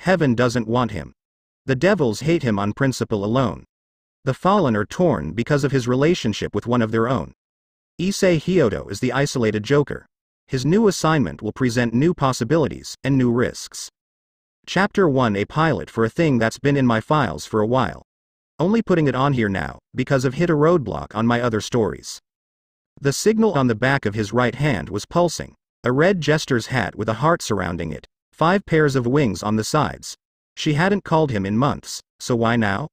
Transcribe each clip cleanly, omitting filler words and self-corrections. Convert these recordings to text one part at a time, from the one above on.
Heaven doesn't want him. The devils hate him on principle alone. The fallen are torn because of his relationship with one of their own. Issei is the isolated joker. His new assignment will present new possibilities and new risks. Chapter 1: A pilot for a thing that's been in my files for a while. Only putting it on here now, because I've hit a roadblock on my other stories. The signal on the back of his right hand was pulsing. A red jester's hat with a heart surrounding it. 5 pairs of wings on the sides. She hadn't called him in months, so why now?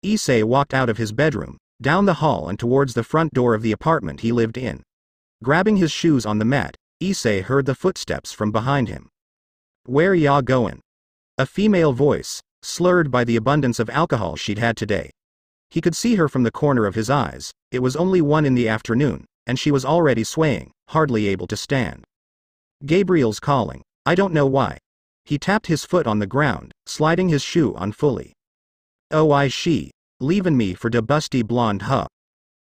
Issei walked out of his bedroom, down the hall and towards the front door of the apartment he lived in. Grabbing his shoes on the mat, Issei heard the footsteps from behind him. "Where ya goin'?" A female voice, slurred by the abundance of alcohol she'd had today. He could see her from the corner of his eyes. It was only 1 in the afternoon, and she was already swaying, hardly able to stand. "Gabriel's calling. I don't know why." He tapped his foot on the ground, sliding his shoe on fully. "Oh, she leavin' me for da busty blonde huh?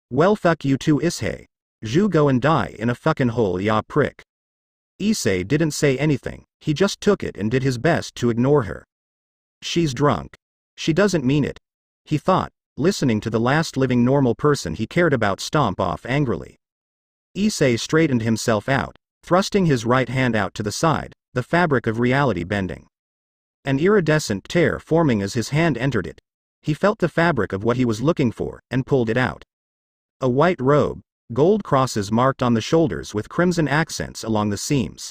Well, fuck you too, Issei. You go and die in a fucking hole, ya prick." Issei didn't say anything. He just took it and did his best to ignore her. She's drunk. She doesn't mean it, he thought, listening to the last living normal person he cared about stomp off angrily. Issei straightened himself out, thrusting his right hand out to the side, the fabric of reality bending. An iridescent tear forming as his hand entered it. He felt the fabric of what he was looking for, and pulled it out. A white robe, gold crosses marked on the shoulders with crimson accents along the seams.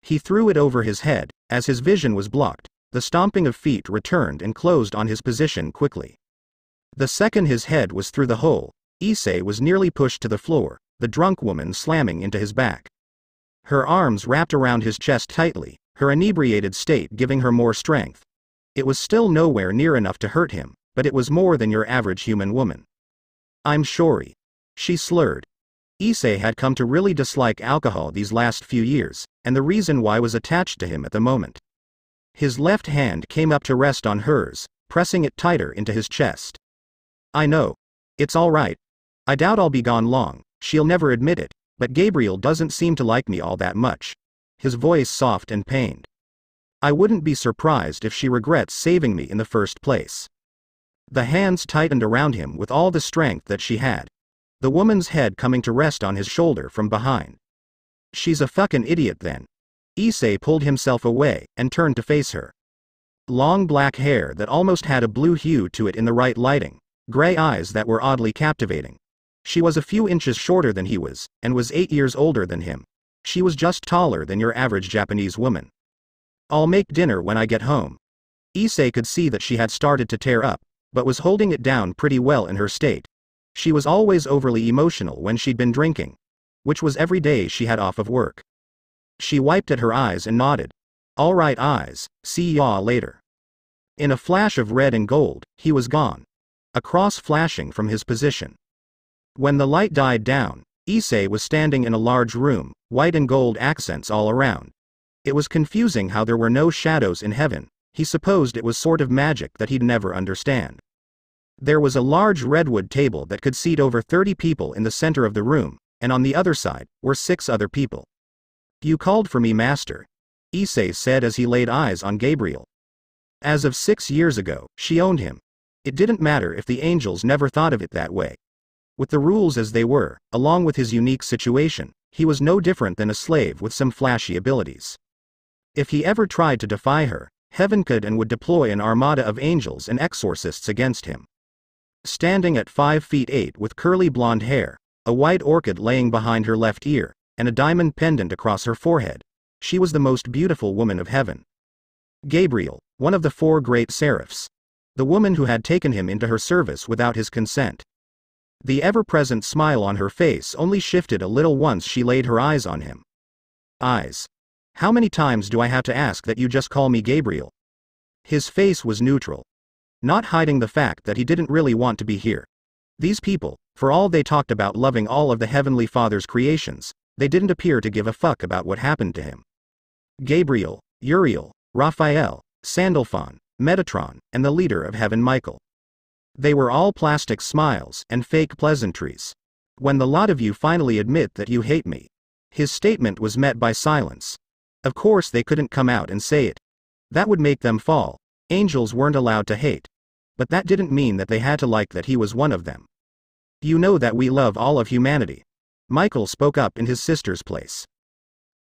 He threw it over his head. As his vision was blocked, the stomping of feet returned and closed on his position quickly. The second his head was through the hole, Issei was nearly pushed to the floor, the drunk woman slamming into his back. Her arms wrapped around his chest tightly, her inebriated state giving her more strength. It was still nowhere near enough to hurt him, but it was more than your average human woman. "I'm sorry," she slurred. Issei had come to really dislike alcohol these last few years, and the reason why was attached to him at the moment. His left hand came up to rest on hers, pressing it tighter into his chest. "I know. It's all right. I doubt I'll be gone long. She'll never admit it, but Gabriel doesn't seem to like me all that much." His voice soft and pained. "I wouldn't be surprised if she regrets saving me in the first place." The hands tightened around him with all the strength that she had. The woman's head coming to rest on his shoulder from behind. "She's a fucking idiot then." Issei pulled himself away, and turned to face her. Long black hair that almost had a blue hue to it in the right lighting. Gray eyes that were oddly captivating. She was a few inches shorter than he was, and was 8 years older than him. She was just taller than your average Japanese woman. "I'll make dinner when I get home." Issei could see that she had started to tear up, but was holding it down pretty well in her state. She was always overly emotional when she'd been drinking, which was every day she had off of work. She wiped at her eyes and nodded. "All right, eyes, see ya later." In a flash of red and gold, he was gone. A cross flashing from his position. When the light died down, Issei was standing in a large room, white and gold accents all around. It was confusing how there were no shadows in heaven. He supposed it was sort of magic that he'd never understand. There was a large redwood table that could seat over 30 people in the center of the room, and on the other side were 6 other people. "You called for me, master," Issei said as he laid eyes on Gabriel. As of 6 years ago, she owned him. It didn't matter if the angels never thought of it that way. With the rules as they were, along with his unique situation, he was no different than a slave with some flashy abilities. If he ever tried to defy her, heaven could and would deploy an armada of angels and exorcists against him. Standing at 5 feet 8 with curly blonde hair, a white orchid laying behind her left ear, and a diamond pendant across her forehead, she was the most beautiful woman of heaven. Gabriel, one of the 4 great seraphs. The woman who had taken him into her service without his consent. The ever-present smile on her face only shifted a little once she laid her eyes on him. "Eyes. How many times do I have to ask that you just call me Gabriel?" His face was neutral. Not hiding the fact that he didn't really want to be here. These people, for all they talked about loving all of the Heavenly Father's creations, they didn't appear to give a fuck about what happened to him. Gabriel, Uriel, Raphael, Sandalphon, Metatron, and the leader of heaven Michael. They were all plastic smiles and fake pleasantries. "When the lot of you finally admit that you hate me." His statement was met by silence. Of course they couldn't come out and say it. That would make them fall. Angels weren't allowed to hate. But that didn't mean that they had to like that he was one of them. You know that we love all of humanity. Michael spoke up in his sister's place.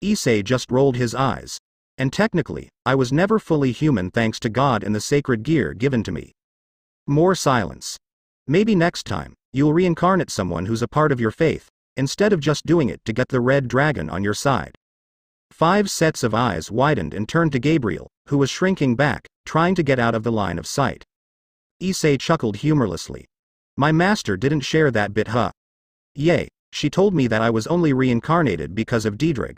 Issei just rolled his eyes. And technically, I was never fully human thanks to God and the sacred gear given to me. More silence. Maybe next time, you'll reincarnate someone who's a part of your faith, instead of just doing it to get the red dragon on your side. 5 sets of eyes widened and turned to Gabriel, who was shrinking back, trying to get out of the line of sight. Issei chuckled humorlessly. My master didn't share that bit, huh? Yay, she told me that I was only reincarnated because of Diedrich.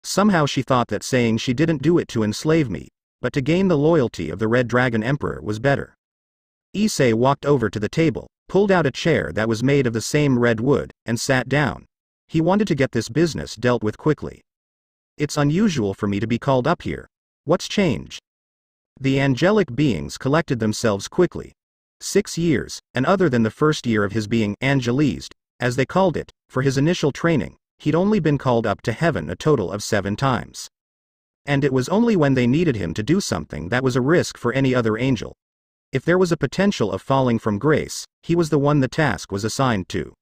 Somehow she thought that saying she didn't do it to enslave me, but to gain the loyalty of the Red Dragon Emperor was better. Issei walked over to the table, pulled out a chair that was made of the same red wood, and sat down. He wanted to get this business dealt with quickly. It's unusual for me to be called up here. What's changed? The angelic beings collected themselves quickly. 6 years, and other than the first year of his being angelized, as they called it, for his initial training, he'd only been called up to heaven a total of 7 times. And it was only when they needed him to do something that was a risk for any other angel. If there was a potential of falling from grace, he was the one the task was assigned to.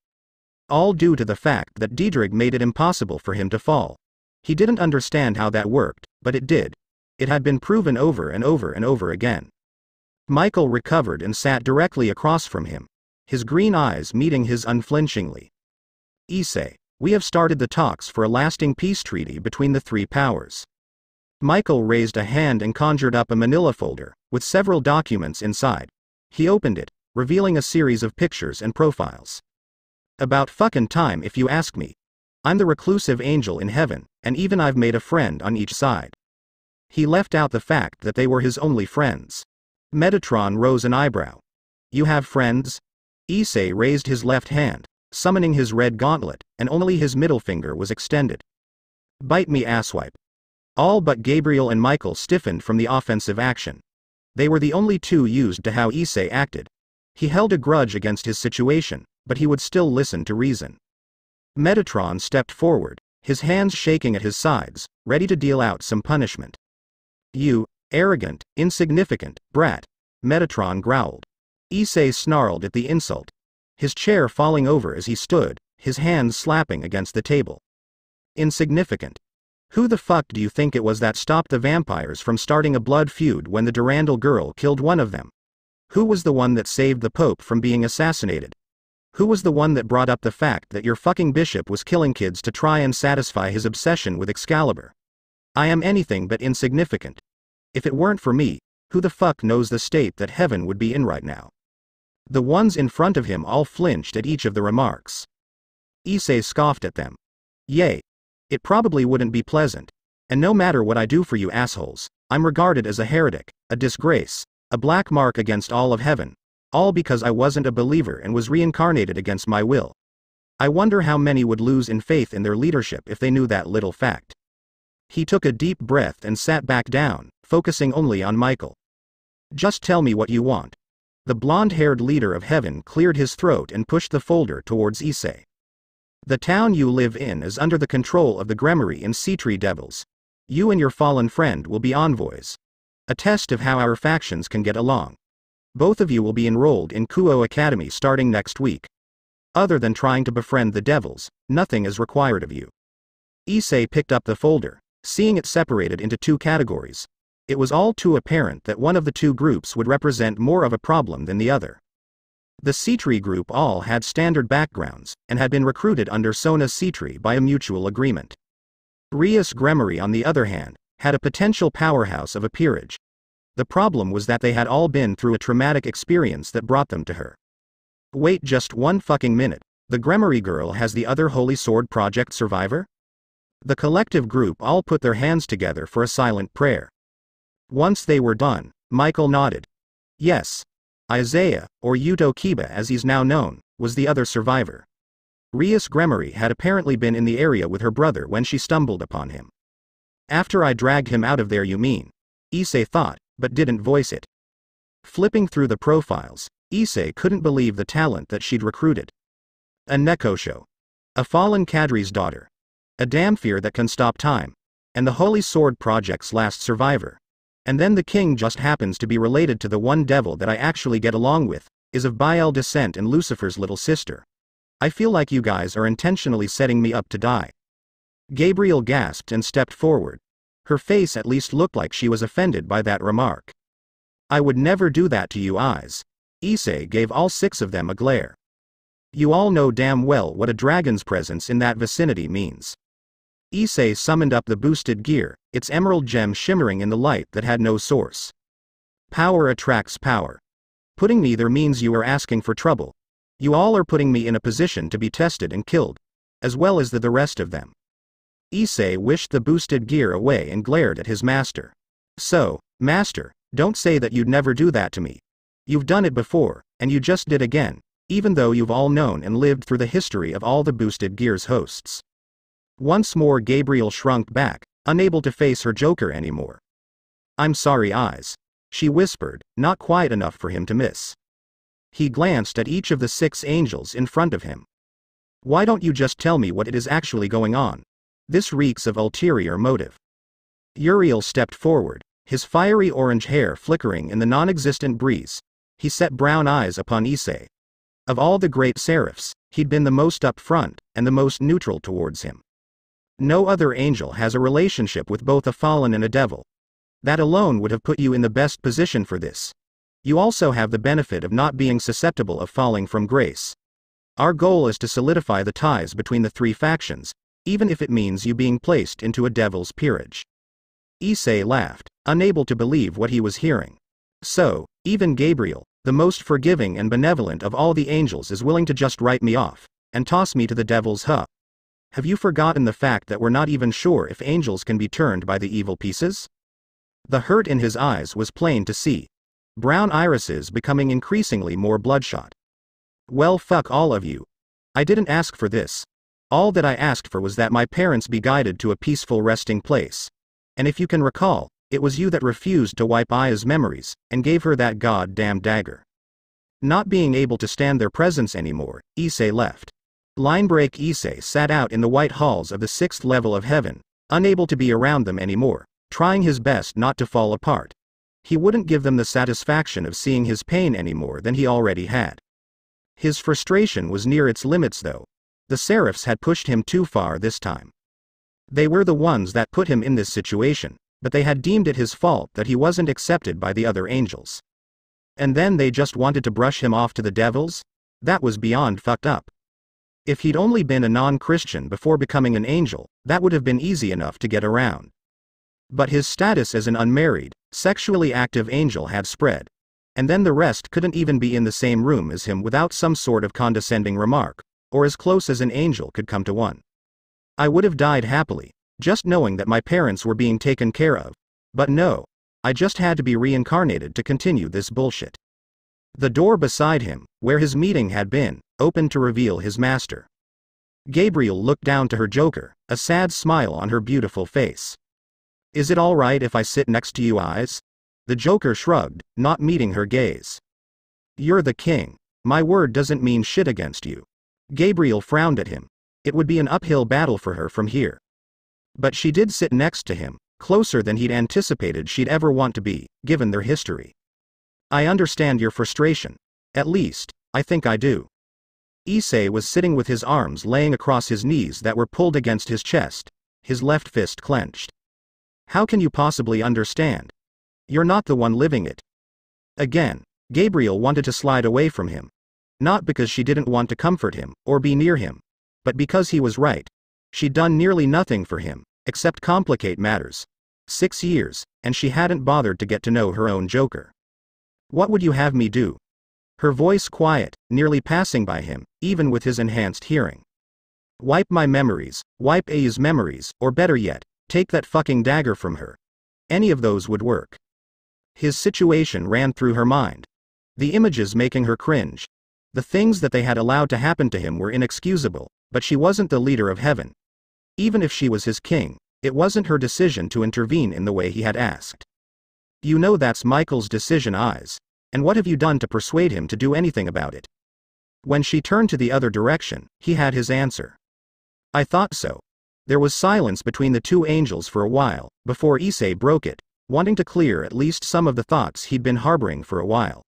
All due to the fact that Diedrich made it impossible for him to fall. He didn't understand how that worked, but it did. It had been proven over and over and over again. Michael recovered and sat directly across from him, his green eyes meeting his unflinchingly. Issei, we have started the talks for a lasting peace treaty between the 3 powers. Michael raised a hand and conjured up a manila folder, with several documents inside. He opened it, revealing a series of pictures and profiles. About fucking time if you ask me. I'm the reclusive angel in heaven, and even I've made a friend on each side. He left out the fact that they were his only friends. Metatron rose an eyebrow. You have friends? Issei raised his left hand, summoning his red gauntlet, and only his middle finger was extended. Bite me asswipe. All but Gabriel and Michael stiffened from the offensive action. They were the only 2 used to how Issei acted. He held a grudge against his situation, but he would still listen to reason. Metatron stepped forward, his hands shaking at his sides, ready to deal out some punishment. You arrogant, insignificant brat, Metatron growled. Issei snarled at the insult, his chair falling over as he stood, his hands slapping against the table. Insignificant. Who the fuck do you think it was that stopped the vampires from starting a blood feud when the Durandal girl killed one of them? Who was the one that saved the Pope from being assassinated? Who was the one that brought up the fact that your fucking bishop was killing kids to try and satisfy his obsession with Excalibur? I am anything but insignificant. If it weren't for me, who the fuck knows the state that heaven would be in right now? The ones in front of him all flinched at each of the remarks. Issei scoffed at them. Yay. It probably wouldn't be pleasant. And no matter what I do for you assholes, I'm regarded as a heretic, a disgrace, a black mark against all of heaven. All because I wasn't a believer and was reincarnated against my will. I wonder how many would lose in faith in their leadership if they knew that little fact. He took a deep breath and sat back down, focusing only on Michael. Just tell me what you want. The blonde-haired leader of heaven cleared his throat and pushed the folder towards Issei. The town you live in is under the control of the Gremory and Sea-Tree Devils. You and your fallen friend will be envoys. A test of how our factions can get along. Both of you will be enrolled in Kuo Academy starting next week. Other than trying to befriend the devils, nothing is required of you. Issei picked up the folder, seeing it separated into 2 categories. It was all too apparent that one of the 2 groups would represent more of a problem than the other. The Sea-Tree group all had standard backgrounds, and had been recruited under Sona Sea-Tree by a mutual agreement. Rias Gremory on the other hand, had a potential powerhouse of a peerage. The problem was that they had all been through a traumatic experience that brought them to her. Wait just one fucking minute, the Gremory girl has the other Holy Sword Project survivor? The collective group all put their hands together for a silent prayer. Once they were done, Michael nodded. Yes. Isaiah, or Yuto Kiba as he's now known, was the other survivor. Rias Gremory had apparently been in the area with her brother when she stumbled upon him. After I dragged him out of there you mean? Issei thought, but didn't voice it. Flipping through the profiles, Issei couldn't believe the talent that she'd recruited. A Nekosho. A fallen Kadri's daughter. A Damphir that can stop time. And the Holy Sword Project's last survivor. And then the king just happens to be related to the one devil that I actually get along with, is of Baal descent and Lucifer's little sister. I feel like you guys are intentionally setting me up to die." Gabriel gasped and stepped forward. Her face at least looked like she was offended by that remark. "I would never do that to you eyes." Issei gave all 6 of them a glare. "You all know damn well what a dragon's presence in that vicinity means." Issei summoned up the boosted gear, its emerald gem shimmering in the light that had no source. "Power attracts power. Putting me there means you are asking for trouble. You all are putting me in a position to be tested and killed, as well as the rest of them." Issei wished the boosted gear away and glared at his master. "So, master, don't say that you'd never do that to me. You've done it before, and you just did again, even though you've all known and lived through the history of all the boosted gear's hosts." Once more Gabriel shrunk back, unable to face her Joker anymore. "I'm sorry eyes," she whispered, not quiet enough for him to miss. He glanced at each of the 6 angels in front of him. "Why don't you just tell me what it is actually going on? This reeks of ulterior motive." Uriel stepped forward, his fiery orange hair flickering in the non-existent breeze. He set brown eyes upon Issei. Of all the great seraphs, he'd been the most upfront, and the most neutral towards him. No other angel has a relationship with both a fallen and a devil. That alone would have put you in the best position for this. You also have the benefit of not being susceptible of falling from grace. Our goal is to solidify the ties between the 3 factions, even if it means you being placed into a devil's peerage. Issei laughed, unable to believe what he was hearing. "So, even Gabriel, the most forgiving and benevolent of all the angels, is willing to just write me off, and toss me to the devil's hub. Have you forgotten the fact that we're not even sure if angels can be turned by the evil pieces?" The hurt in his eyes was plain to see. Brown irises becoming increasingly more bloodshot. "Well, fuck all of you. I didn't ask for this. All that I asked for was that my parents be guided to a peaceful resting place. And if you can recall, it was you that refused to wipe Aya's memories, and gave her that goddamn dagger." Not being able to stand their presence anymore, Issei left. Linebreak Issei sat out in the white halls of the 6th level of heaven, unable to be around them anymore, trying his best not to fall apart. He wouldn't give them the satisfaction of seeing his pain any more than he already had. His frustration was near its limits though. The seraphs had pushed him too far this time. They were the ones that put him in this situation, but they had deemed it his fault that he wasn't accepted by the other angels. And then they just wanted to brush him off to the devils? That was beyond fucked up. If he'd only been a non-Christian before becoming an angel, that would have been easy enough to get around. But his status as an unmarried, sexually active angel had spread. And then the rest couldn't even be in the same room as him without some sort of condescending remark, or as close as an angel could come to one. "I would have died happily, just knowing that my parents were being taken care of. But no, I just had to be reincarnated to continue this bullshit." The door beside him, where his meeting had been, opened to reveal his master. Gabriel looked down to her Joker, a sad smile on her beautiful face. "Is it all right if I sit next to you eyes?" The Joker shrugged, not meeting her gaze. "You're the king. My word doesn't mean shit against you." Gabriel frowned at him. It would be an uphill battle for her from here. But she did sit next to him, closer than he'd anticipated she'd ever want to be, given their history. "I understand your frustration. At least, I think I do." Issei was sitting with his arms laying across his knees that were pulled against his chest, his left fist clenched. "How can you possibly understand? You're not the one living it." Again, Gabriel wanted to slide away from him. Not because she didn't want to comfort him, or be near him, but because he was right. She'd done nearly nothing for him, except complicate matters. 6 years, and she hadn't bothered to get to know her own Joker. "What would you have me do?" Her voice quiet, nearly passing by him, even with his enhanced hearing. "Wipe my memories, wipe Aya's memories, or better yet, take that fucking dagger from her. Any of those would work." His situation ran through her mind. The images making her cringe. The things that they had allowed to happen to him were inexcusable, but she wasn't the leader of heaven. Even if she was his king, it wasn't her decision to intervene in the way he had asked. "You know that's Michael's decision eyes. And what have you done to persuade him to do anything about it?" When she turned to the other direction, he had his answer. "I thought so." There was silence between the 2 angels for a while, before Issei broke it. wanting to clear at least some of the thoughts he'd been harboring for a while.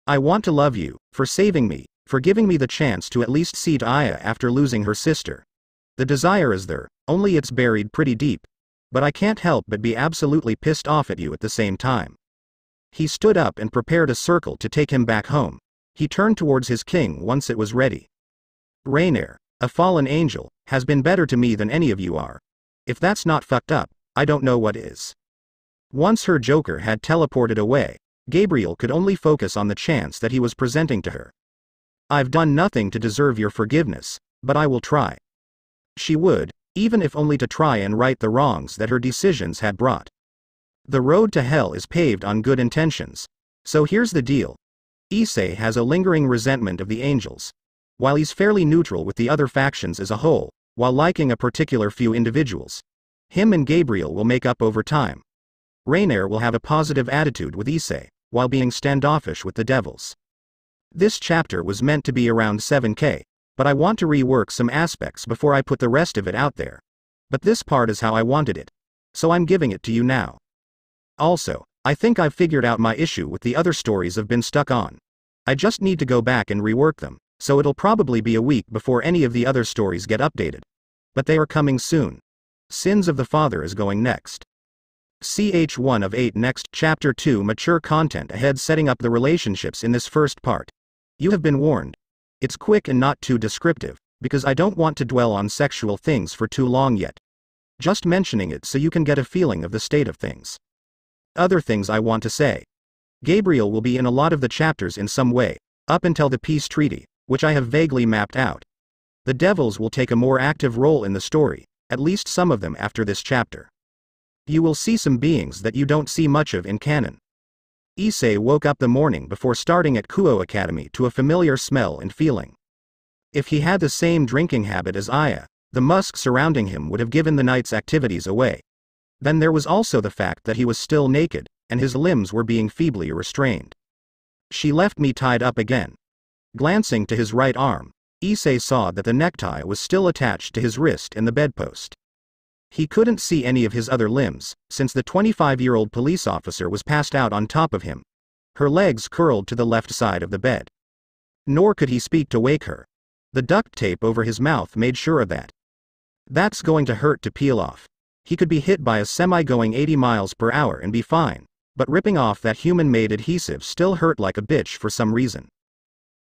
I want to love you, for saving me, for giving me the chance to at least see Aya after losing her sister. The desire is there, only it's buried pretty deep. But I can't help but be absolutely pissed off at you at the same time. He stood up and prepared a circle to take him back home. He turned towards his king once it was ready. Rainier, a fallen angel, has been better to me than any of you are. If that's not fucked up, I don't know what is. Once her Joker had teleported away, Gabriel could only focus on the chance that he was presenting to her. I've done nothing to deserve your forgiveness, but I will try. She would, even if only to try and right the wrongs that her decisions had brought. The road to hell is paved on good intentions. So here's the deal. Issei has a lingering resentment of the angels. While he's fairly neutral with the other factions as a whole, while liking a particular few individuals, him and Gabriel will make up over time. Rainier will have a positive attitude with Issei, while being standoffish with the devils. This chapter was meant to be around 7K, but I want to rework some aspects before I put the rest of it out there. But this part is how I wanted it. So I'm giving it to you now. Also, I think I've figured out my issue with the other stories I've been stuck on. I just need to go back and rework them, so it'll probably be a week before any of the other stories get updated. But they are coming soon. Sins of the Father is going next. Ch1 of 8 next. Chapter 2 Mature content ahead. Setting up the relationships in this first part. You have been warned. It's quick and not too descriptive, because I don't want to dwell on sexual things for too long yet. Just mentioning it so you can get a feeling of the state of things. Other things I want to say. Gabriel will be in a lot of the chapters in some way, up until the peace treaty, which I have vaguely mapped out. The devils will take a more active role in the story, at least some of them after this chapter. You will see some beings that you don't see much of in canon. Issei woke up the morning before starting at Kuo Academy to a familiar smell and feeling. If he had the same drinking habit as Aya, the musk surrounding him would have given the night's activities away. Then there was also the fact that he was still naked, and his limbs were being feebly restrained. She left me tied up again. Glancing to his right arm, Issei saw that the necktie was still attached to his wrist and the bedpost. He couldn't see any of his other limbs, since the 25-year-old police officer was passed out on top of him. Her legs curled to the left side of the bed. Nor could he speak to wake her. The duct tape over his mouth made sure of that. That's going to hurt to peel off. He could be hit by a semi going 80 miles per hour and be fine, but ripping off that human-made adhesive still hurt like a bitch for some reason.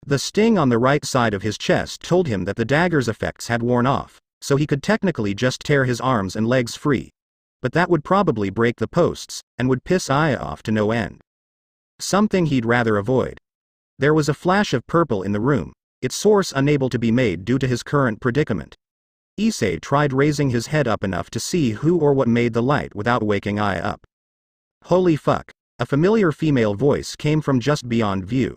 The sting on the right side of his chest told him that the dagger's effects had worn off, so he could technically just tear his arms and legs free. But that would probably break the posts, and would piss Aya off to no end. Something he'd rather avoid. There was a flash of purple in the room, its source unable to be made due to his current predicament. Issei tried raising his head up enough to see who or what made the light without waking Aya up. Holy fuck, a familiar female voice came from just beyond view.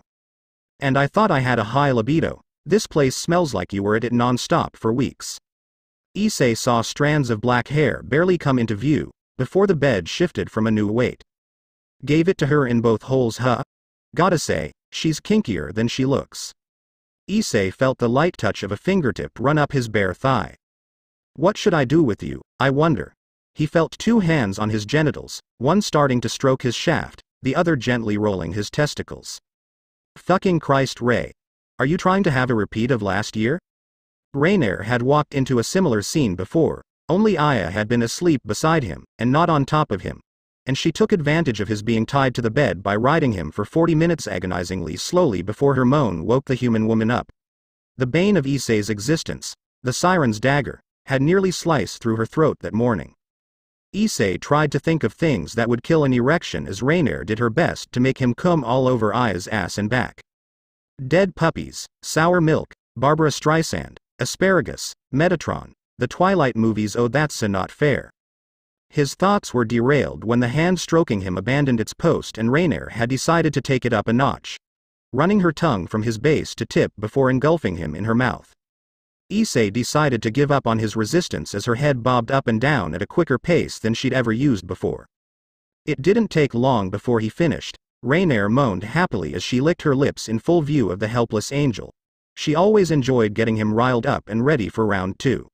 And I thought I had a high libido. This place smells like you were at it non-stop for weeks. Issei saw strands of black hair barely come into view, before the bed shifted from a new weight. Gave it to her in both holes, huh? Gotta say, she's kinkier than she looks. Issei felt the light touch of a fingertip run up his bare thigh. What should I do with you, I wonder? He felt two hands on his genitals, one starting to stroke his shaft, the other gently rolling his testicles. Fucking Christ, Ray. Are you trying to have a repeat of last year? Rainier had walked into a similar scene before, only Aya had been asleep beside him, and not on top of him. And she took advantage of his being tied to the bed by riding him for 40 minutes agonizingly slowly before her moan woke the human woman up. The bane of Issei's existence, the siren's dagger, had nearly sliced through her throat that morning. Issei tried to think of things that would kill an erection as Rainier did her best to make him come all over Aya's ass and back. Dead puppies, sour milk, Barbara Streisand, asparagus, Metatron, the Twilight movies. Oh, that's not fair. His thoughts were derailed when the hand stroking him abandoned its post and Rainier had decided to take it up a notch, running her tongue from his base to tip before engulfing him in her mouth. Issei decided to give up on his resistance as her head bobbed up and down at a quicker pace than she'd ever used before. It didn't take long before he finished. Rainier moaned happily as she licked her lips in full view of the helpless angel. She always enjoyed getting him riled up and ready for round 2.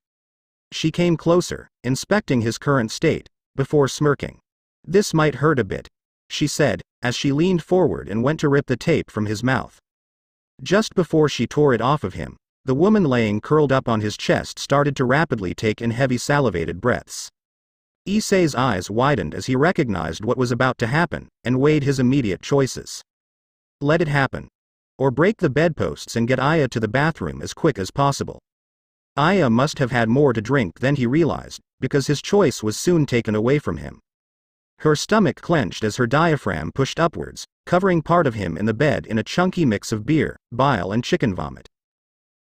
She came closer, inspecting his current state, before smirking. "This might hurt a bit," she said, as she leaned forward and went to rip the tape from his mouth. Just before she tore it off of him, the woman laying curled up on his chest started to rapidly take in heavy salivated breaths. Issei's eyes widened as he recognized what was about to happen, and weighed his immediate choices. Let it happen. Or break the bedposts and get Aya to the bathroom as quick as possible. Aya must have had more to drink than he realized, because his choice was soon taken away from him. Her stomach clenched as her diaphragm pushed upwards, covering part of him in the bed in a chunky mix of beer, bile and chicken vomit.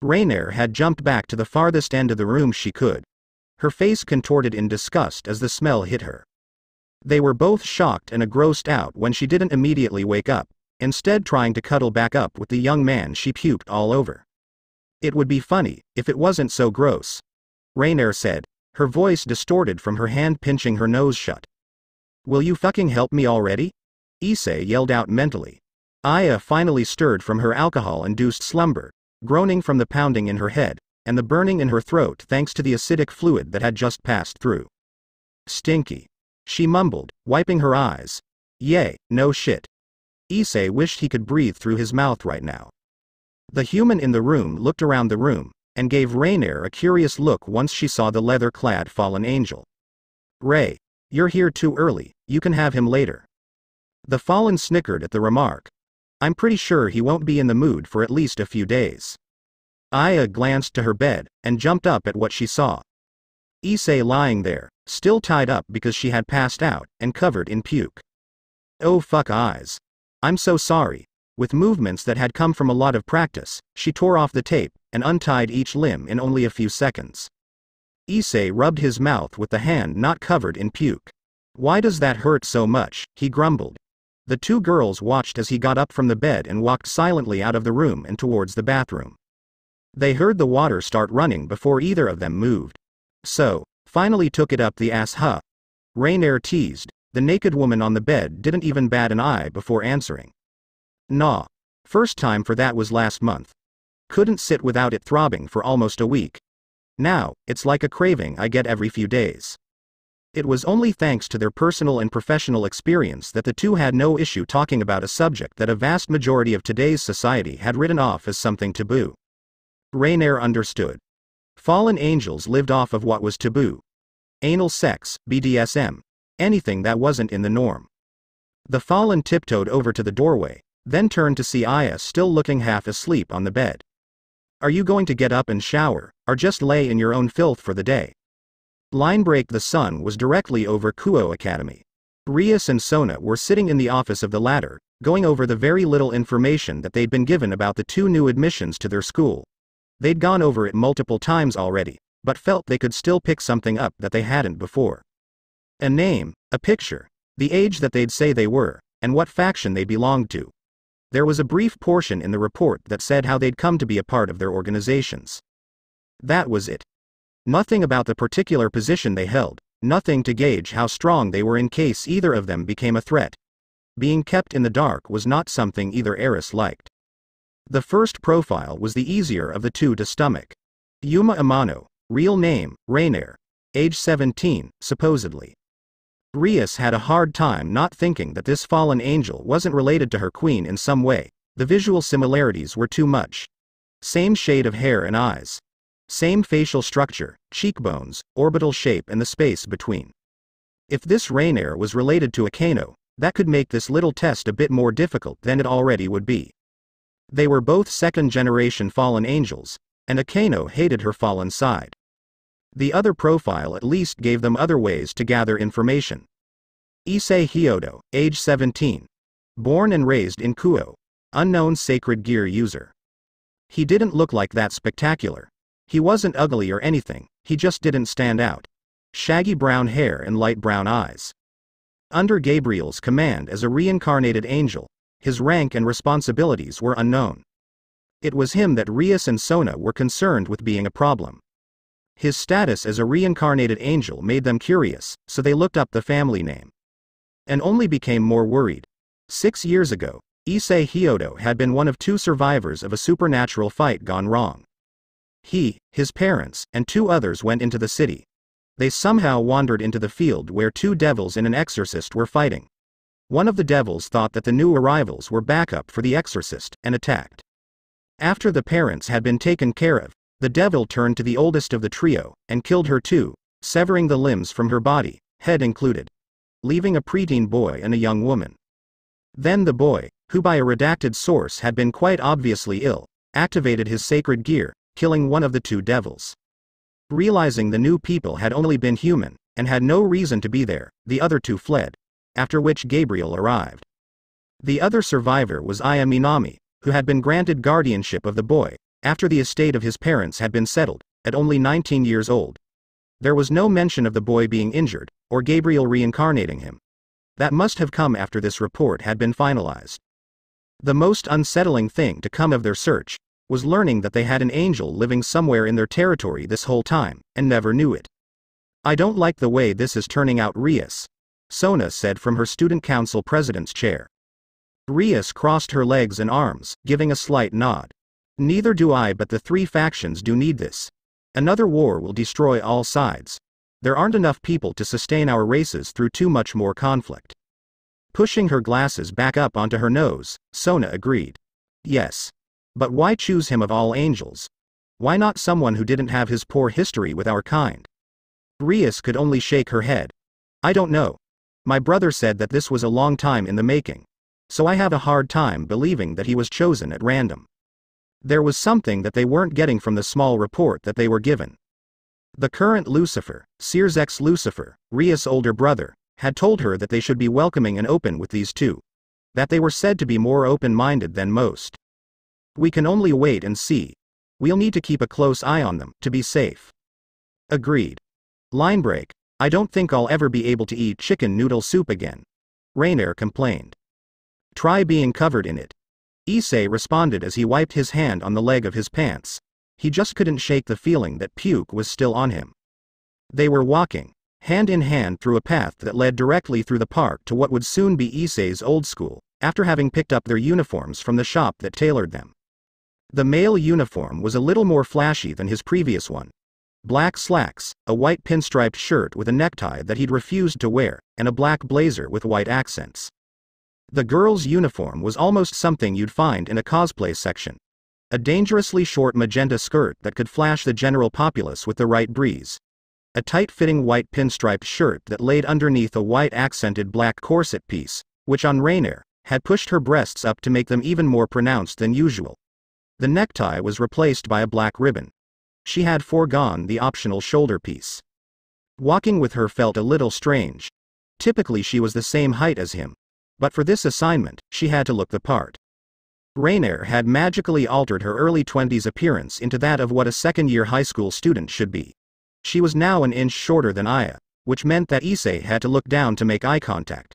Rainier had jumped back to the farthest end of the room she could. Her face contorted in disgust as the smell hit her. They were both shocked and grossed out when she didn't immediately wake up, instead trying to cuddle back up with the young man she puked all over. "It would be funny, if it wasn't so gross," Rainier said, her voice distorted from her hand pinching her nose shut. "Will you fucking help me already?" Issei yelled out mentally. Aya finally stirred from her alcohol-induced slumber, groaning from the pounding in her head, and the burning in her throat thanks to the acidic fluid that had just passed through. "Stinky," she mumbled, wiping her eyes. "Yay, no shit." Issei wished he could breathe through his mouth right now. The human in the room looked around the room, and gave Rainier a curious look once she saw the leather-clad fallen angel. "Ray, you're here too early, you can have him later." The fallen snickered at the remark. "I'm pretty sure he won't be in the mood for at least a few days." Aya glanced to her bed, and jumped up at what she saw. Issei lying there, still tied up because she had passed out, and covered in puke. "Oh fuck eyes. I'm so sorry." With movements that had come from a lot of practice, she tore off the tape, and untied each limb in only a few seconds. Issei rubbed his mouth with the hand not covered in puke. "Why does that hurt so much?" he grumbled. The two girls watched as he got up from the bed and walked silently out of the room and towards the bathroom. They heard the water start running before either of them moved. "So, finally took it up the ass, huh?" Rainier teased. The naked woman on the bed didn't even bat an eye before answering. "Nah. First time for that was last month. Couldn't sit without it throbbing for almost a week. Now, it's like a craving I get every few days." It was only thanks to their personal and professional experience that the two had no issue talking about a subject that a vast majority of today's society had written off as something taboo. Rainier understood. Fallen angels lived off of what was taboo. Anal sex, BDSM. Anything that wasn't in the norm. The fallen tiptoed over to the doorway, then turned to see Aya still looking half asleep on the bed. "Are you going to get up and shower, or just lay in your own filth for the day?" Linebreak the sun was directly over Kuo Academy. Rias and Sona were sitting in the office of the latter, going over the very little information that they'd been given about the two new admissions to their school. They'd gone over it multiple times already, but felt they could still pick something up that they hadn't before. A name, a picture, the age that they'd say they were, and what faction they belonged to. There was a brief portion in the report that said how they'd come to be a part of their organizations. That was it. Nothing about the particular position they held, nothing to gauge how strong they were in case either of them became a threat. Being kept in the dark was not something either heiress liked. The first profile was the easier of the two to stomach. Yuma Amano, real name, Rainier. Age 17, supposedly. Rias had a hard time not thinking that this fallen angel wasn't related to her queen in some way. The visual similarities were too much. Same shade of hair and eyes. Same facial structure, cheekbones, orbital shape and the space between. If this Rainier was related to Akano, that could make this little test a bit more difficult than it already would be. They were both second-generation fallen angels, and Akano hated her fallen side. The other profile at least gave them other ways to gather information. Issei Hyodo, age 17. Born and raised in Kuo. Unknown sacred gear user. He didn't look like that spectacular. He wasn't ugly or anything, he just didn't stand out. Shaggy brown hair and light brown eyes. Under Gabriel's command as a reincarnated angel, his rank and responsibilities were unknown. It was him that Rias and Sona were concerned with being a problem. His status as a reincarnated angel made them curious, so they looked up the family name. And only became more worried. 6 years ago, Issei Hyodo had been one of 2 survivors of a supernatural fight gone wrong. He, his parents, and 2 others went into the city. They somehow wandered into the field where two devils and an exorcist were fighting. One of the devils thought that the new arrivals were backup for the exorcist, and attacked. After the parents had been taken care of, the devil turned to the oldest of the trio, and killed her too, severing the limbs from her body, head included, leaving a preteen boy and a young woman. Then the boy, who by a redacted source had been quite obviously ill, activated his sacred gear, killing one of the two devils. Realizing the new people had only been human, and had no reason to be there, the other two fled, after which Gabriel arrived. The other survivor was Aya Minami, who had been granted guardianship of the boy, after the estate of his parents had been settled, at only 19 years old. There was no mention of the boy being injured, or Gabriel reincarnating him. That must have come after this report had been finalized. The most unsettling thing to come of their search was learning that they had an angel living somewhere in their territory this whole time, and never knew it. "I don't like the way this is turning out, Rias," Sona said from her student council president's chair. Rias crossed her legs and arms, giving a slight nod. "Neither do I, but the three factions do need this. Another war will destroy all sides. There aren't enough people to sustain our races through too much more conflict." Pushing her glasses back up onto her nose, Sona agreed. "Yes. But why choose him of all angels? Why not someone who didn't have his poor history with our kind?" Rias could only shake her head. "I don't know. My brother said that this was a long time in the making. So I have a hard time believing that he was chosen at random. There was something that they weren't getting from the small report that they were given." The current Lucifer, Sears's Lucifer, Rias' older brother, had told her that they should be welcoming and open with these two. That they were said to be more open-minded than most. "We can only wait and see. We'll need to keep a close eye on them, to be safe." Agreed. Line break. "I don't think I'll ever be able to eat chicken noodle soup again," Rainier complained. "Try being covered in it," Issei responded as he wiped his hand on the leg of his pants. He just couldn't shake the feeling that puke was still on him. They were walking, hand in hand through a path that led directly through the park to what would soon be Issei's old school, after having picked up their uniforms from the shop that tailored them. The male uniform was a little more flashy than his previous one. Black slacks, a white pinstriped shirt with a necktie that he'd refused to wear, and a black blazer with white accents. The girl's uniform was almost something you'd find in a cosplay section. A dangerously short magenta skirt that could flash the general populace with the right breeze. A tight-fitting white pinstriped shirt that laid underneath a white accented black corset piece, which on Rainier, had pushed her breasts up to make them even more pronounced than usual. The necktie was replaced by a black ribbon. She had foregone the optional shoulder piece. Walking with her felt a little strange. Typically she was the same height as him. But for this assignment, she had to look the part. Rainier had magically altered her early 20s appearance into that of what a second-year high school student should be. She was now an inch shorter than Aya, which meant that Issei had to look down to make eye contact.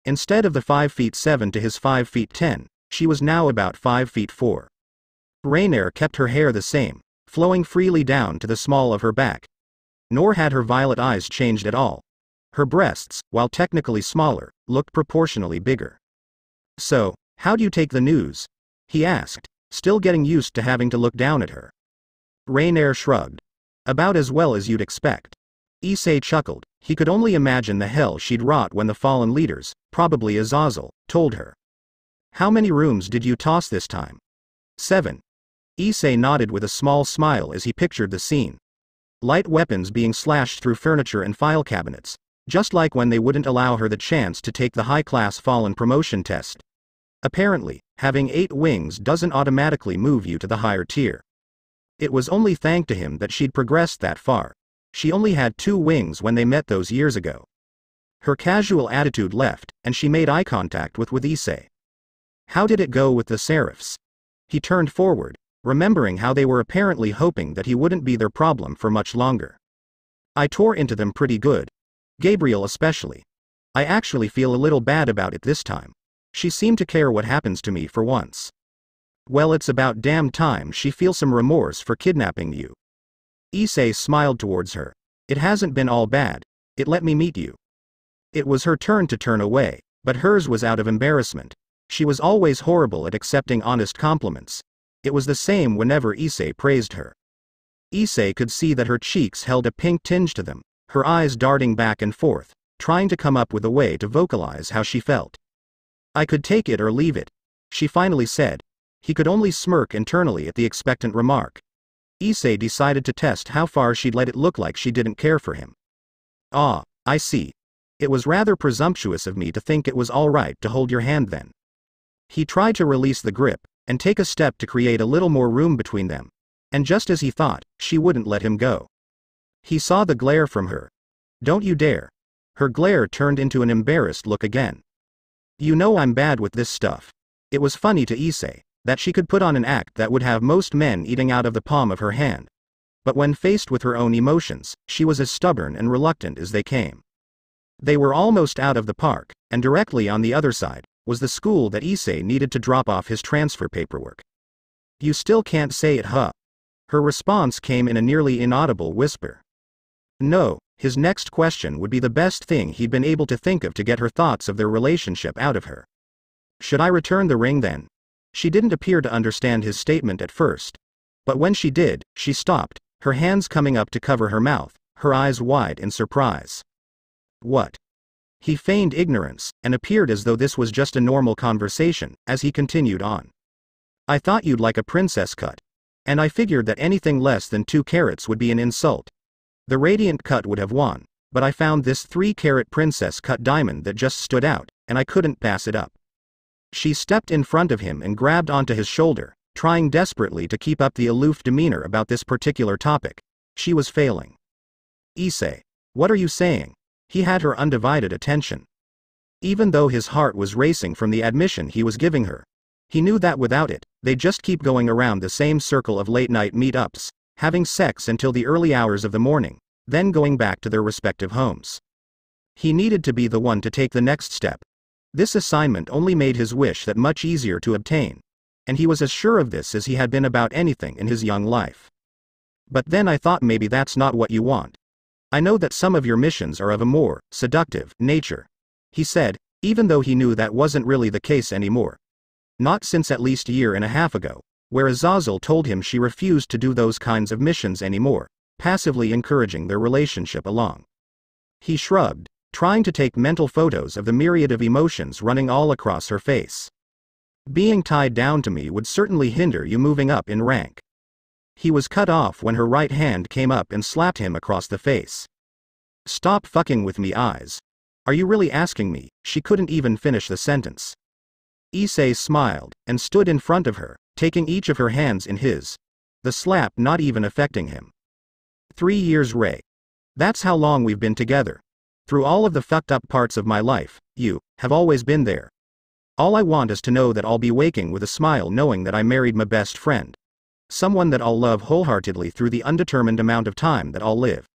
Instead of the 5'7" to his 5'10", she was now about 5'4". Rainier kept her hair the same, flowing freely down to the small of her back. Nor had her violet eyes changed at all. Her breasts, while technically smaller, looked proportionally bigger. "So, how do you take the news?" he asked, still getting used to having to look down at her. Rainier shrugged. "About as well as you'd expect." Issei chuckled. He could only imagine the hell she'd wrought when the fallen leaders, probably Azazel, told her. "How many rooms did you toss this time?" 7. Issei nodded with a small smile as he pictured the scene. Light weapons being slashed through furniture and file cabinets, just like when they wouldn't allow her the chance to take the high-class fallen promotion test. Apparently, having 8 wings doesn't automatically move you to the higher tier. It was only thanks to him that she'd progressed that far. She only had 2 wings when they met those years ago. Her casual attitude left, and she made eye contact with Issei. "How did it go with the Seraphs?" He turned forward, remembering how they were apparently hoping that he wouldn't be their problem for much longer. "I tore into them pretty good. Gabriel especially. I actually feel a little bad about it this time. She seemed to care what happens to me for once. Well, it's about damn time she feels some remorse for kidnapping you." Issei smiled towards her. "It hasn't been all bad. It let me meet you." It was her turn to turn away, but hers was out of embarrassment. She was always horrible at accepting honest compliments. It was the same whenever Issei praised her. Issei could see that her cheeks held a pink tinge to them, her eyes darting back and forth, trying to come up with a way to vocalize how she felt. "I could take it or leave it," she finally said. He could only smirk internally at the expectant remark. Issei decided to test how far she'd let it look like she didn't care for him. "Ah, I see. It was rather presumptuous of me to think it was all right to hold your hand then." He tried to release the grip, and take a step to create a little more room between them. And just as he thought, she wouldn't let him go. He saw the glare from her. "Don't you dare." Her glare turned into an embarrassed look again. "You know I'm bad with this stuff." It was funny to Issei that she could put on an act that would have most men eating out of the palm of her hand. But when faced with her own emotions, she was as stubborn and reluctant as they came. They were almost out of the park, and directly on the other side was the school that Issei needed to drop off his transfer paperwork. "You still can't say it, huh?" Her response came in a nearly inaudible whisper. No, his next question would be the best thing he'd been able to think of to get her thoughts of their relationship out of her. "Should I return the ring then?" She didn't appear to understand his statement at first. But when she did, she stopped, her hands coming up to cover her mouth, her eyes wide in surprise. "What?" He feigned ignorance, and appeared as though this was just a normal conversation, as he continued on. "I thought you'd like a princess cut. And I figured that anything less than 2 carats would be an insult. The radiant cut would have won, but I found this 3-carat princess cut diamond that just stood out, and I couldn't pass it up." She stepped in front of him and grabbed onto his shoulder, trying desperately to keep up the aloof demeanor about this particular topic. She was failing. "Issei, what are you saying?" He had her undivided attention. Even though his heart was racing from the admission he was giving her, he knew that without it, they'd just keep going around the same circle of late-night meet-ups, having sex until the early hours of the morning, then going back to their respective homes. He needed to be the one to take the next step. This assignment only made his wish that much easier to obtain, and he was as sure of this as he had been about anything in his young life. "But then I thought maybe that's not what you want. I know that some of your missions are of a more seductive nature," he said, even though he knew that wasn't really the case anymore. Not since at least a year and a half ago, where Azazel told him she refused to do those kinds of missions anymore, passively encouraging their relationship along. He shrugged, trying to take mental photos of the myriad of emotions running all across her face. "Being tied down to me would certainly hinder you moving up in rank." He was cut off when her right hand came up and slapped him across the face. "Stop fucking with me, eyes. Are you really asking me?" She couldn't even finish the sentence. Issei smiled, and stood in front of her, taking each of her hands in his. The slap not even affecting him. 3 years, Ray. That's how long we've been together. Through all of the fucked up parts of my life, you have always been there. All I want is to know that I'll be waking with a smile knowing that I married my best friend. Someone that I'll love wholeheartedly through the undetermined amount of time that I'll live."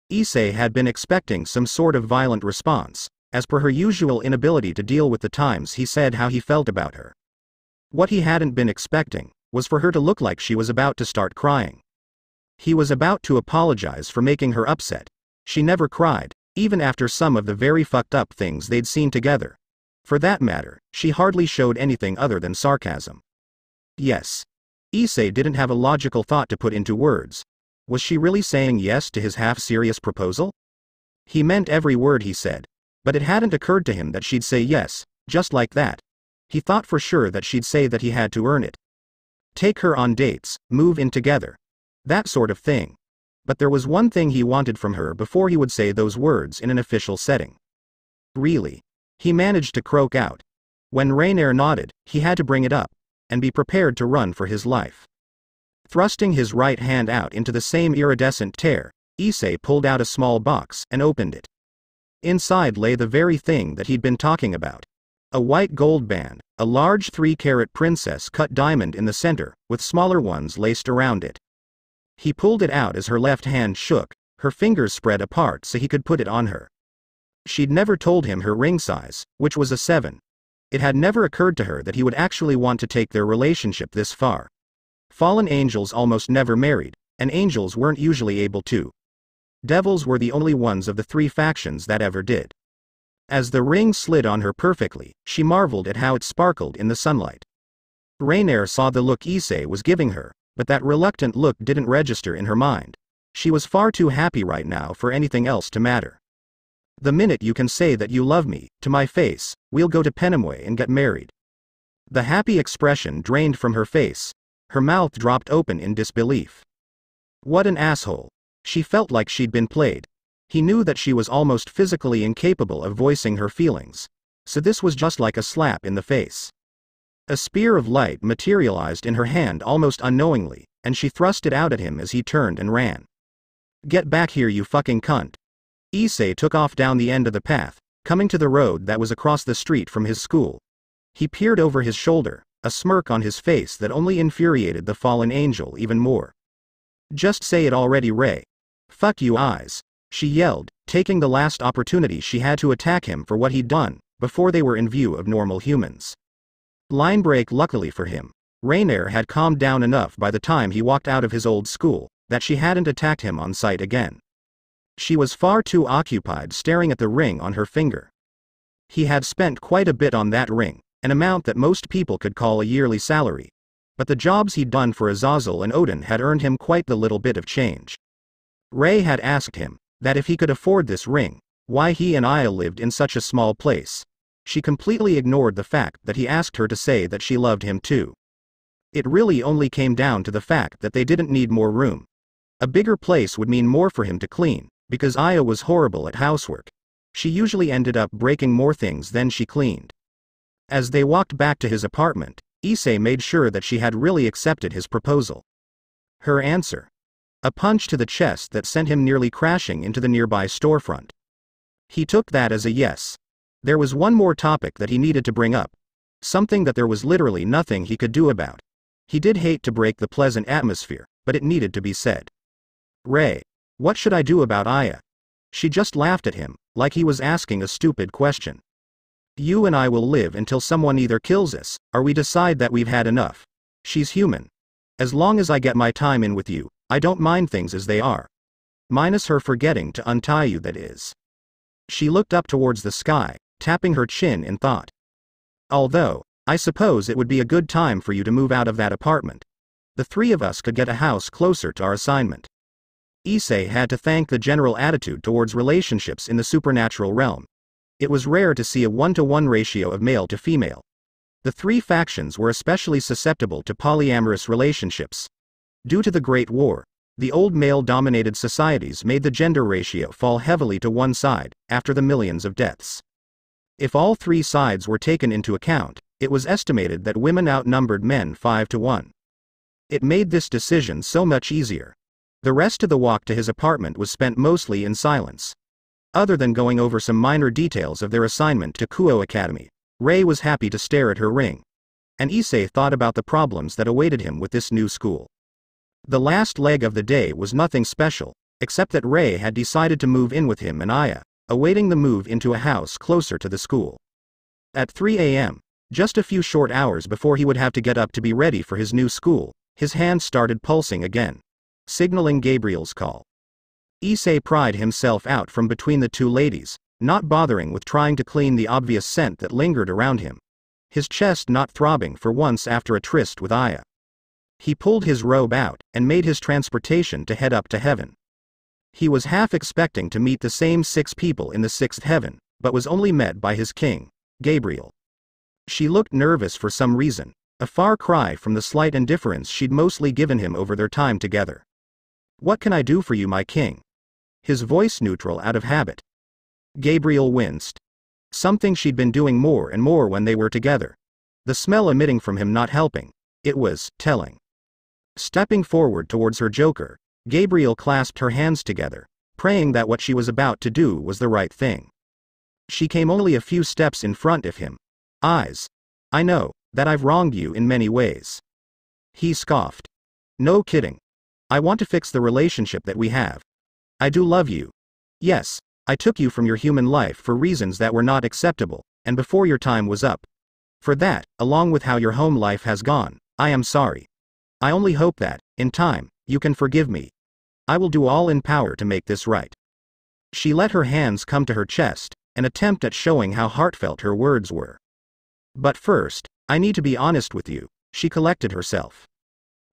Issei had been expecting some sort of violent response, as per her usual inability to deal with the times he said how he felt about her. What he hadn't been expecting was for her to look like she was about to start crying. He was about to apologize for making her upset. She never cried, even after some of the very fucked up things they'd seen together. For that matter, she hardly showed anything other than sarcasm. Yes. Issei didn't have a logical thought to put into words. Was she really saying yes to his half-serious proposal? He meant every word he said, but it hadn't occurred to him that she'd say yes, just like that. He thought for sure that she'd say that he had to earn it. Take her on dates, move in together. That sort of thing. But there was one thing he wanted from her before he would say those words in an official setting. Really? He managed to croak out. When Rainier nodded, he had to bring it up, and be prepared to run for his life. Thrusting his right hand out into the same iridescent tear, Issei pulled out a small box and opened it. Inside lay the very thing that he'd been talking about. A white gold band, a large 3-carat princess-cut diamond in the center, with smaller ones laced around it. He pulled it out as her left hand shook, her fingers spread apart so he could put it on her. She'd never told him her ring size, which was a 7. It had never occurred to her that he would actually want to take their relationship this far. Fallen angels almost never married, and angels weren't usually able to. Devils were the only ones of the 3 factions that ever did. As the ring slid on her perfectly, she marveled at how it sparkled in the sunlight. Rainier saw the look Issei was giving her, but that reluctant look didn't register in her mind. She was far too happy right now for anything else to matter. The minute you can say that you love me, to my face, we'll go to Penamway and get married. The happy expression drained from her face. Her mouth dropped open in disbelief. What an asshole. She felt like she'd been played. He knew that she was almost physically incapable of voicing her feelings. So this was just like a slap in the face. A spear of light materialized in her hand almost unknowingly, and she thrust it out at him as he turned and ran. Get back here, you fucking cunt. Issei took off down the end of the path, coming to the road that was across the street from his school. He peered over his shoulder, a smirk on his face that only infuriated the fallen angel even more. Just say it already, Ray. Fuck you eyes, she yelled, taking the last opportunity she had to attack him for what he'd done, before they were in view of normal humans. Line break. Luckily for him, Rainier had calmed down enough by the time he walked out of his old school, that she hadn't attacked him on sight again. She was far too occupied staring at the ring on her finger. He had spent quite a bit on that ring, an amount that most people could call a yearly salary. But the jobs he'd done for Azazel and Odin had earned him quite the little bit of change. Ray had asked him, that if he could afford this ring, why he and Aya lived in such a small place. She completely ignored the fact that he asked her to say that she loved him too. It really only came down to the fact that they didn't need more room. A bigger place would mean more for him to clean, because Aya was horrible at housework. She usually ended up breaking more things than she cleaned. As they walked back to his apartment, Issei made sure that she had really accepted his proposal. Her answer? A punch to the chest that sent him nearly crashing into the nearby storefront. He took that as a yes. There was one more topic that he needed to bring up. Something that there was literally nothing he could do about. He did hate to break the pleasant atmosphere, but it needed to be said. Ray, what should I do about Aya? She just laughed at him, like he was asking a stupid question. You and I will live until someone either kills us, or we decide that we've had enough. She's human. As long as I get my time in with you, I don't mind things as they are. Minus her forgetting to untie you, that is. She looked up towards the sky, tapping her chin in thought. Although, I suppose it would be a good time for you to move out of that apartment. The three of us could get a house closer to our assignment. Issei had to thank the general attitude towards relationships in the supernatural realm. It was rare to see a 1-to-1 ratio of male to female. The three factions were especially susceptible to polyamorous relationships. Due to the Great War, the old male-dominated societies made the gender ratio fall heavily to one side, after the millions of deaths. If all three sides were taken into account, it was estimated that women outnumbered men 5-to-1. It made this decision so much easier. The rest of the walk to his apartment was spent mostly in silence. Other than going over some minor details of their assignment to Kuo Academy, Ray was happy to stare at her ring. And Issei thought about the problems that awaited him with this new school. The last leg of the day was nothing special, except that Ray had decided to move in with him and Aya, awaiting the move into a house closer to the school. At 3 a.m., just a few short hours before he would have to get up to be ready for his new school, his hand started pulsing again, signaling Gabriel's call. Issei pried himself out from between the two ladies, not bothering with trying to clean the obvious scent that lingered around him. His chest not throbbing for once after a tryst with Aya. He pulled his robe out, and made his transportation to head up to heaven. He was half expecting to meet the same 6 people in the 6th heaven, but was only met by his king, Gabriel. She looked nervous for some reason, a far cry from the slight indifference she'd mostly given him over their time together. What can I do for you, my king? His voice neutral out of habit. Gabriel winced. Something she'd been doing more and more when they were together. The smell emitting from him not helping. It was telling. Stepping forward towards her joker, Gabriel clasped her hands together, praying that what she was about to do was the right thing. She came only a few steps in front of him. Eyes. I know that I've wronged you in many ways. He scoffed. No kidding. I want to fix the relationship that we have. I do love you. Yes, I took you from your human life for reasons that were not acceptable, and before your time was up. For that, along with how your home life has gone, I am sorry. I only hope that, in time, you can forgive me. I will do all in power to make this right. She let her hands come to her chest, an attempt at showing how heartfelt her words were. But first, I need to be honest with you, she collected herself.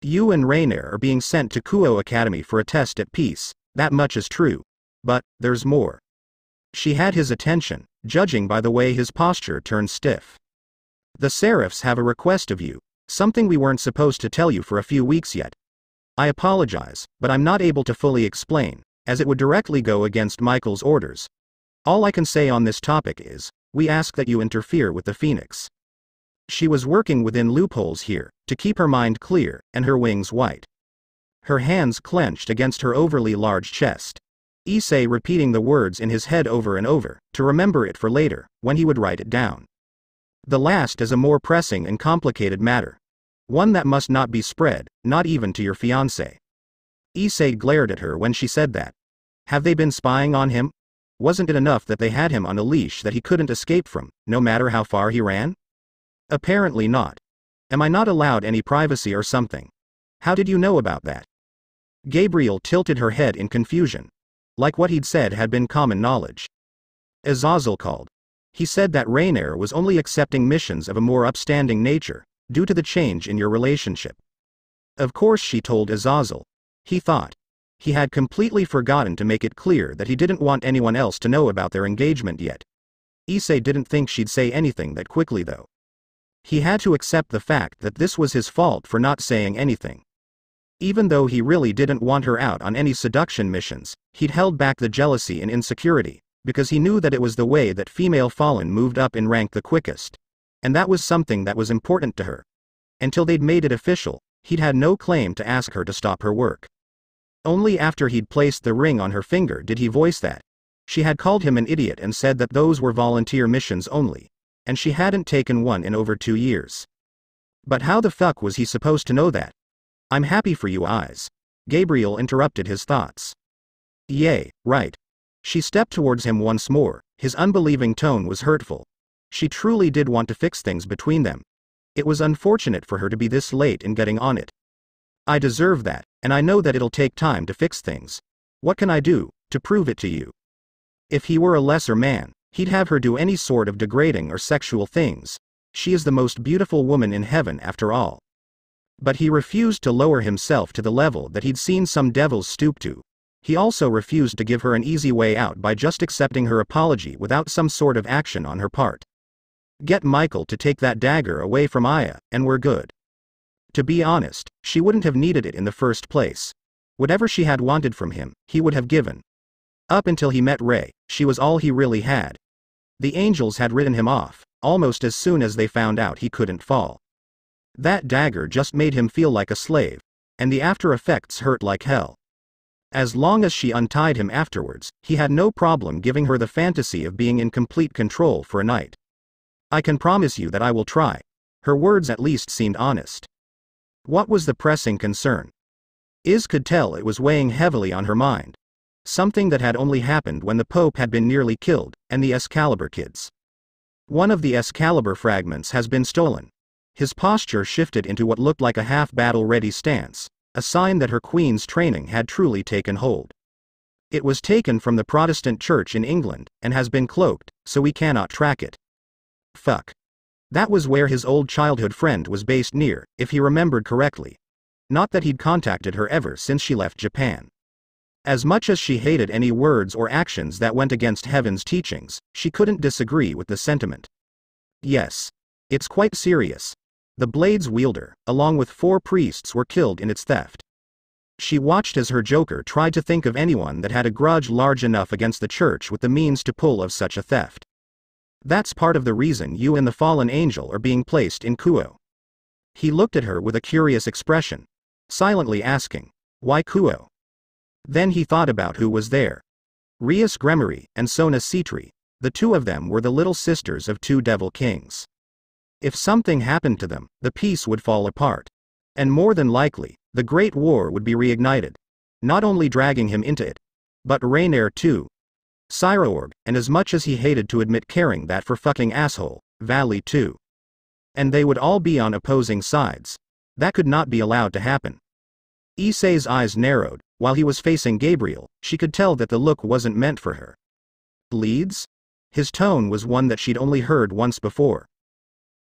You and Rainier are being sent to Kuo Academy for a test at peace, that much is true. But, there's more. She had his attention, judging by the way his posture turned stiff. The Seraphs have a request of you, something we weren't supposed to tell you for a few weeks yet. I apologize, but I'm not able to fully explain, as it would directly go against Michael's orders. All I can say on this topic is, we ask that you interfere with the Phoenix. She was working within loopholes here, to keep her mind clear, and her wings white. Her hands clenched against her overly large chest. Issei repeating the words in his head over and over, to remember it for later, when he would write it down. The last is a more pressing and complicated matter. One that must not be spread, not even to your fiancé. Issei glared at her when she said that. Have they been spying on him? Wasn't it enough that they had him on a leash that he couldn't escape from, no matter how far he ran? Apparently not. Am I not allowed any privacy or something? How did you know about that? Gabriel tilted her head in confusion. Like what he'd said had been common knowledge. Azazel called. He said that Rainier was only accepting missions of a more upstanding nature, due to the change in your relationship. Of course she told Azazel. He thought. He had completely forgotten to make it clear that he didn't want anyone else to know about their engagement yet. Issei didn't think she'd say anything that quickly though. He had to accept the fact that this was his fault for not saying anything. Even though he really didn't want her out on any seduction missions, he'd held back the jealousy and insecurity, because he knew that it was the way that female Fallen moved up in rank the quickest. And that was something that was important to her. Until they'd made it official, he'd had no claim to ask her to stop her work. Only after he'd placed the ring on her finger did he voice that. She had called him an idiot and said that those were volunteer missions only, and she hadn't taken one in over 2 years. But how the fuck was he supposed to know that? I'm happy for you, Eyes. Gabriel interrupted his thoughts. Yay, right. She stepped towards him once more, his unbelieving tone was hurtful. She truly did want to fix things between them. It was unfortunate for her to be this late in getting on it. I deserve that, and I know that it'll take time to fix things. What can I do, to prove it to you? If he were a lesser man, he'd have her do any sort of degrading or sexual things. She is the most beautiful woman in heaven after all. But he refused to lower himself to the level that he'd seen some devils stoop to. He also refused to give her an easy way out by just accepting her apology without some sort of action on her part. Get Michael to take that dagger away from Aya, and we're good. To be honest, she wouldn't have needed it in the first place. Whatever she had wanted from him, he would have given. Up until he met Ray, she was all he really had. The angels had written him off, almost as soon as they found out he couldn't fall. That dagger just made him feel like a slave, and the after effects hurt like hell. As long as she untied him afterwards, he had no problem giving her the fantasy of being in complete control for a night. I can promise you that I will try. Her words at least seemed honest. What was the pressing concern? Iz could tell it was weighing heavily on her mind. Something that had only happened when the Pope had been nearly killed, and the Excalibur kids. One of the Excalibur fragments has been stolen. His posture shifted into what looked like a half-battle-ready stance, a sign that her queen's training had truly taken hold. It was taken from the Protestant Church in England, and has been cloaked, so we cannot track it. Fuck. That was where his old childhood friend was based near, if he remembered correctly. Not that he'd contacted her ever since she left Japan. As much as she hated any words or actions that went against heaven's teachings, she couldn't disagree with the sentiment. Yes. It's quite serious. The blade's wielder, along with 4 priests, were killed in its theft. She watched as her Joker tried to think of anyone that had a grudge large enough against the church with the means to pull off such a theft. That's part of the reason you and the fallen angel are being placed in Kuo. He looked at her with a curious expression, silently asking, why Kuo? Then he thought about who was there. Rias Gremory and Sona Citri, the 2 of them were the little sisters of 2 devil kings. If something happened to them, the peace would fall apart. And more than likely, the Great War would be reignited. Not only dragging him into it, but Rainier too. Cyroorg, and as much as he hated to admit caring that for fucking asshole, Valley too. And they would all be on opposing sides. That could not be allowed to happen. Issei's eyes narrowed. While he was facing Gabriel, she could tell that the look wasn't meant for her. Leads? His tone was one that she'd only heard once before.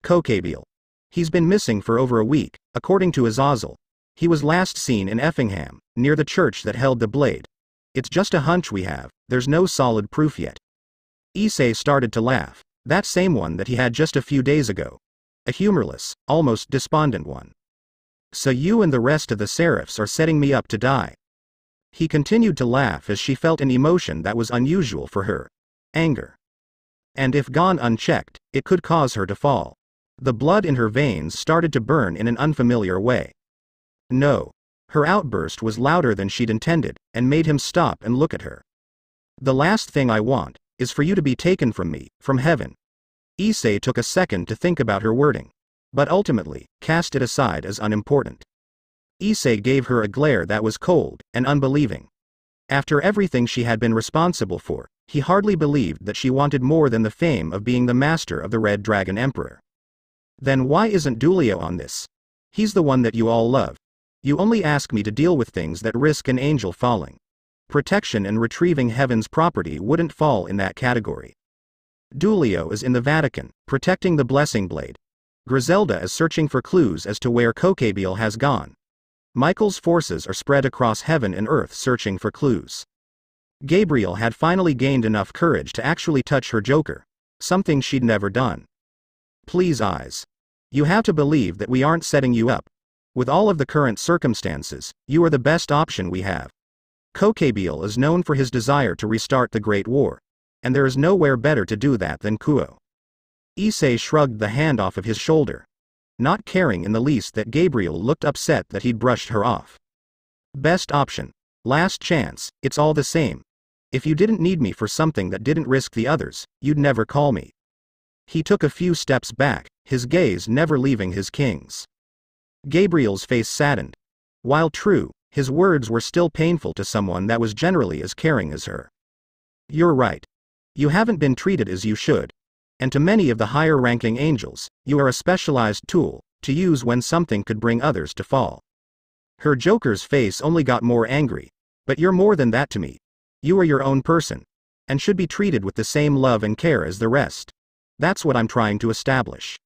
Kokabiel. He's been missing for over a week, according to Azazel. He was last seen in Effingham, near the church that held the blade. It's just a hunch we have, there's no solid proof yet. Issei started to laugh. That same one that he had just a few days ago. A humorless, almost despondent one. So you and the rest of the Seraphs are setting me up to die. He continued to laugh as she felt an emotion that was unusual for her. Anger. And if gone unchecked, it could cause her to fall. The blood in her veins started to burn in an unfamiliar way. No. Her outburst was louder than she'd intended, and made him stop and look at her. The last thing I want is for you to be taken from me, from heaven. Issei took a second to think about her wording, but ultimately cast it aside as unimportant. Issei gave her a glare that was cold and unbelieving. After everything she had been responsible for, he hardly believed that she wanted more than the fame of being the master of the Red Dragon Emperor. Then why isn't Dulio on this? He's the one that you all love. You only ask me to deal with things that risk an angel falling. Protection and retrieving heaven's property wouldn't fall in that category. Dulio is in the Vatican, protecting the Blessing Blade. Griselda is searching for clues as to where Kokebiel has gone. Michael's forces are spread across heaven and earth searching for clues. Gabriel had finally gained enough courage to actually touch her Joker, something she'd never done. Please, eyes. You have to believe that we aren't setting you up. With all of the current circumstances, you are the best option we have. Kokebiel is known for his desire to restart the Great War, and there is nowhere better to do that than Kuo. Issei shrugged the hand off of his shoulder, not caring in the least that Gabriel looked upset that he'd brushed her off. Best option. Last chance, it's all the same. If you didn't need me for something that didn't risk the others, you'd never call me. He took a few steps back, his gaze never leaving his king's. Gabriel's face saddened. While true, his words were still painful to someone that was generally as caring as her. You're right. You haven't been treated as you should. And to many of the higher-ranking angels, you are a specialized tool, to use when something could bring others to fall. Her Joker's face only got more angry. But you're more than that to me. You are your own person, and should be treated with the same love and care as the rest. That's what I'm trying to establish.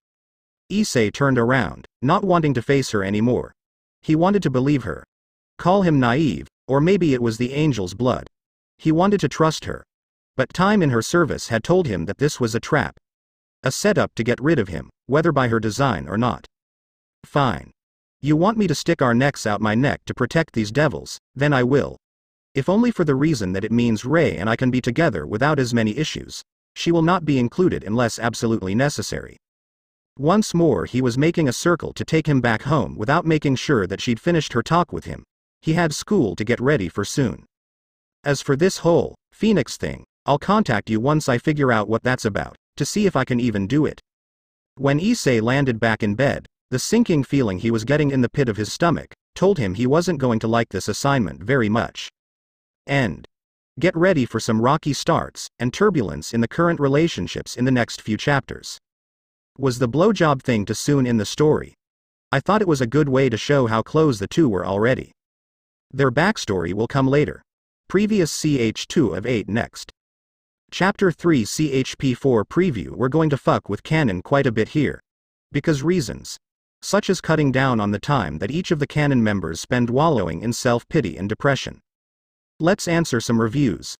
Issei turned around, not wanting to face her anymore. He wanted to believe her. Call him naive, or maybe it was the angel's blood. He wanted to trust her. But time in her service had told him that this was a trap. A setup to get rid of him, whether by her design or not. Fine. You want me to stick our necks out my neck to protect these devils, then I will. If only for the reason that it means Rei and I can be together without as many issues. She will not be included unless absolutely necessary. Once more he was making a circle to take him back home without making sure that she'd finished her talk with him. He had school to get ready for soon. As for this whole Phoenix thing, I'll contact you once I figure out what that's about, to see if I can even do it. When Issei landed back in bed, the sinking feeling he was getting in the pit of his stomach told him he wasn't going to like this assignment very much. End. Get ready for some rocky starts and turbulence in the current relationships in the next few chapters. Was the blowjob thing too soon in the story? I thought it was a good way to show how close the two were already. Their backstory will come later. Previous CH2 of 8 next. Chapter 3 CHP4 preview. We're going to fuck with canon quite a bit here. Because reasons. Such as cutting down on the time that each of the canon members spend wallowing in self-pity and depression. Let's answer some reviews.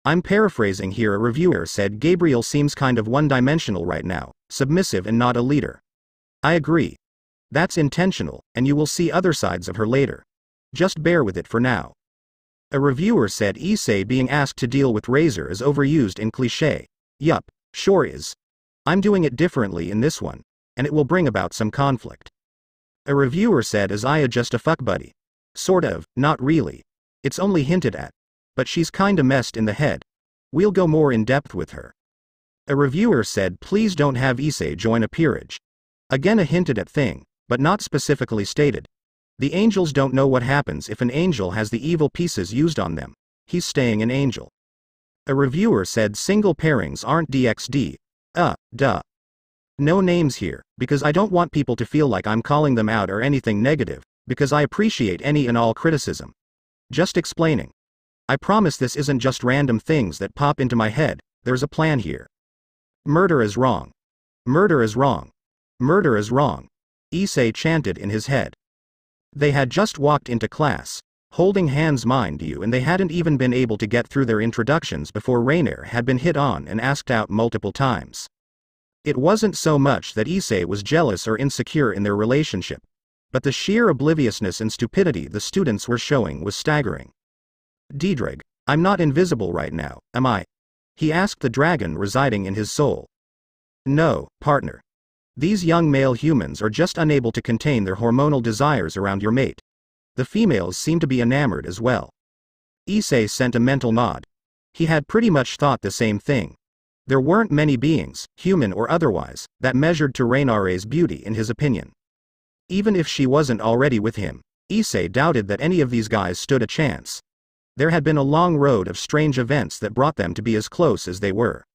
I'm paraphrasing here. A reviewer said Gabriel seems kind of one-dimensional right now, submissive and not a leader. I agree. That's intentional, and you will see other sides of her later. Just bear with it for now. A reviewer said Issei being asked to deal with Razor is overused and cliché. Yup, sure is. I'm doing it differently in this one, and it will bring about some conflict. A reviewer said is Aya just a fuck buddy? Sort of, not really. It's only hinted at. But she's kinda messed in the head. We'll go more in depth with her. A reviewer said please don't have Issei join a peerage. Again a hinted at thing, but not specifically stated. The angels don't know what happens if an angel has the evil pieces used on them. He's staying an angel. A reviewer said single pairings aren't DXD. Duh. No names here, because I don't want people to feel like I'm calling them out or anything negative, because I appreciate any and all criticism. Just explaining. I promise this isn't just random things that pop into my head, there's a plan here. Murder is wrong. Murder is wrong. Murder is wrong. Issei chanted in his head. They had just walked into class, holding hands mind you, and they hadn't even been able to get through their introductions before Rainier had been hit on and asked out multiple times. It wasn't so much that Issei was jealous or insecure in their relationship, but the sheer obliviousness and stupidity the students were showing was staggering. "Diedrich, I'm not invisible right now, am I?" he asked the dragon residing in his soul. "No, partner. These young male humans are just unable to contain their hormonal desires around your mate. The females seem to be enamored as well." Issei sent a mental nod. He had pretty much thought the same thing. There weren't many beings, human or otherwise, that measured to Rainier's beauty in his opinion. Even if she wasn't already with him, Issei doubted that any of these guys stood a chance. There had been a long road of strange events that brought them to be as close as they were.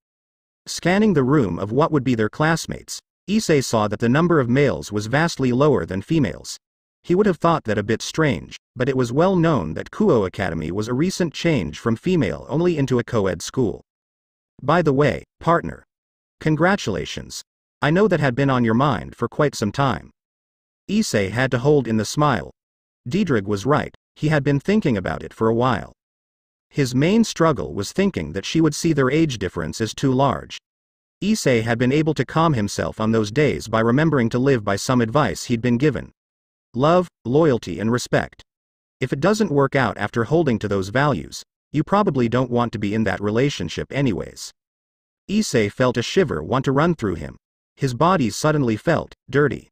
Scanning the room of what would be their classmates, Issei saw that the number of males was vastly lower than females. He would have thought that a bit strange, but it was well known that Kuo Academy was a recent change from female only into a co-ed school. "By the way, partner. Congratulations. I know that had been on your mind for quite some time." Issei had to hold in the smile. Diedrich was right, he had been thinking about it for a while. His main struggle was thinking that she would see their age difference as too large. Issei had been able to calm himself on those days by remembering to live by some advice he'd been given. Love, loyalty and respect. If it doesn't work out after holding to those values, you probably don't want to be in that relationship anyways. Issei felt a shiver want to run through him. His body suddenly felt dirty.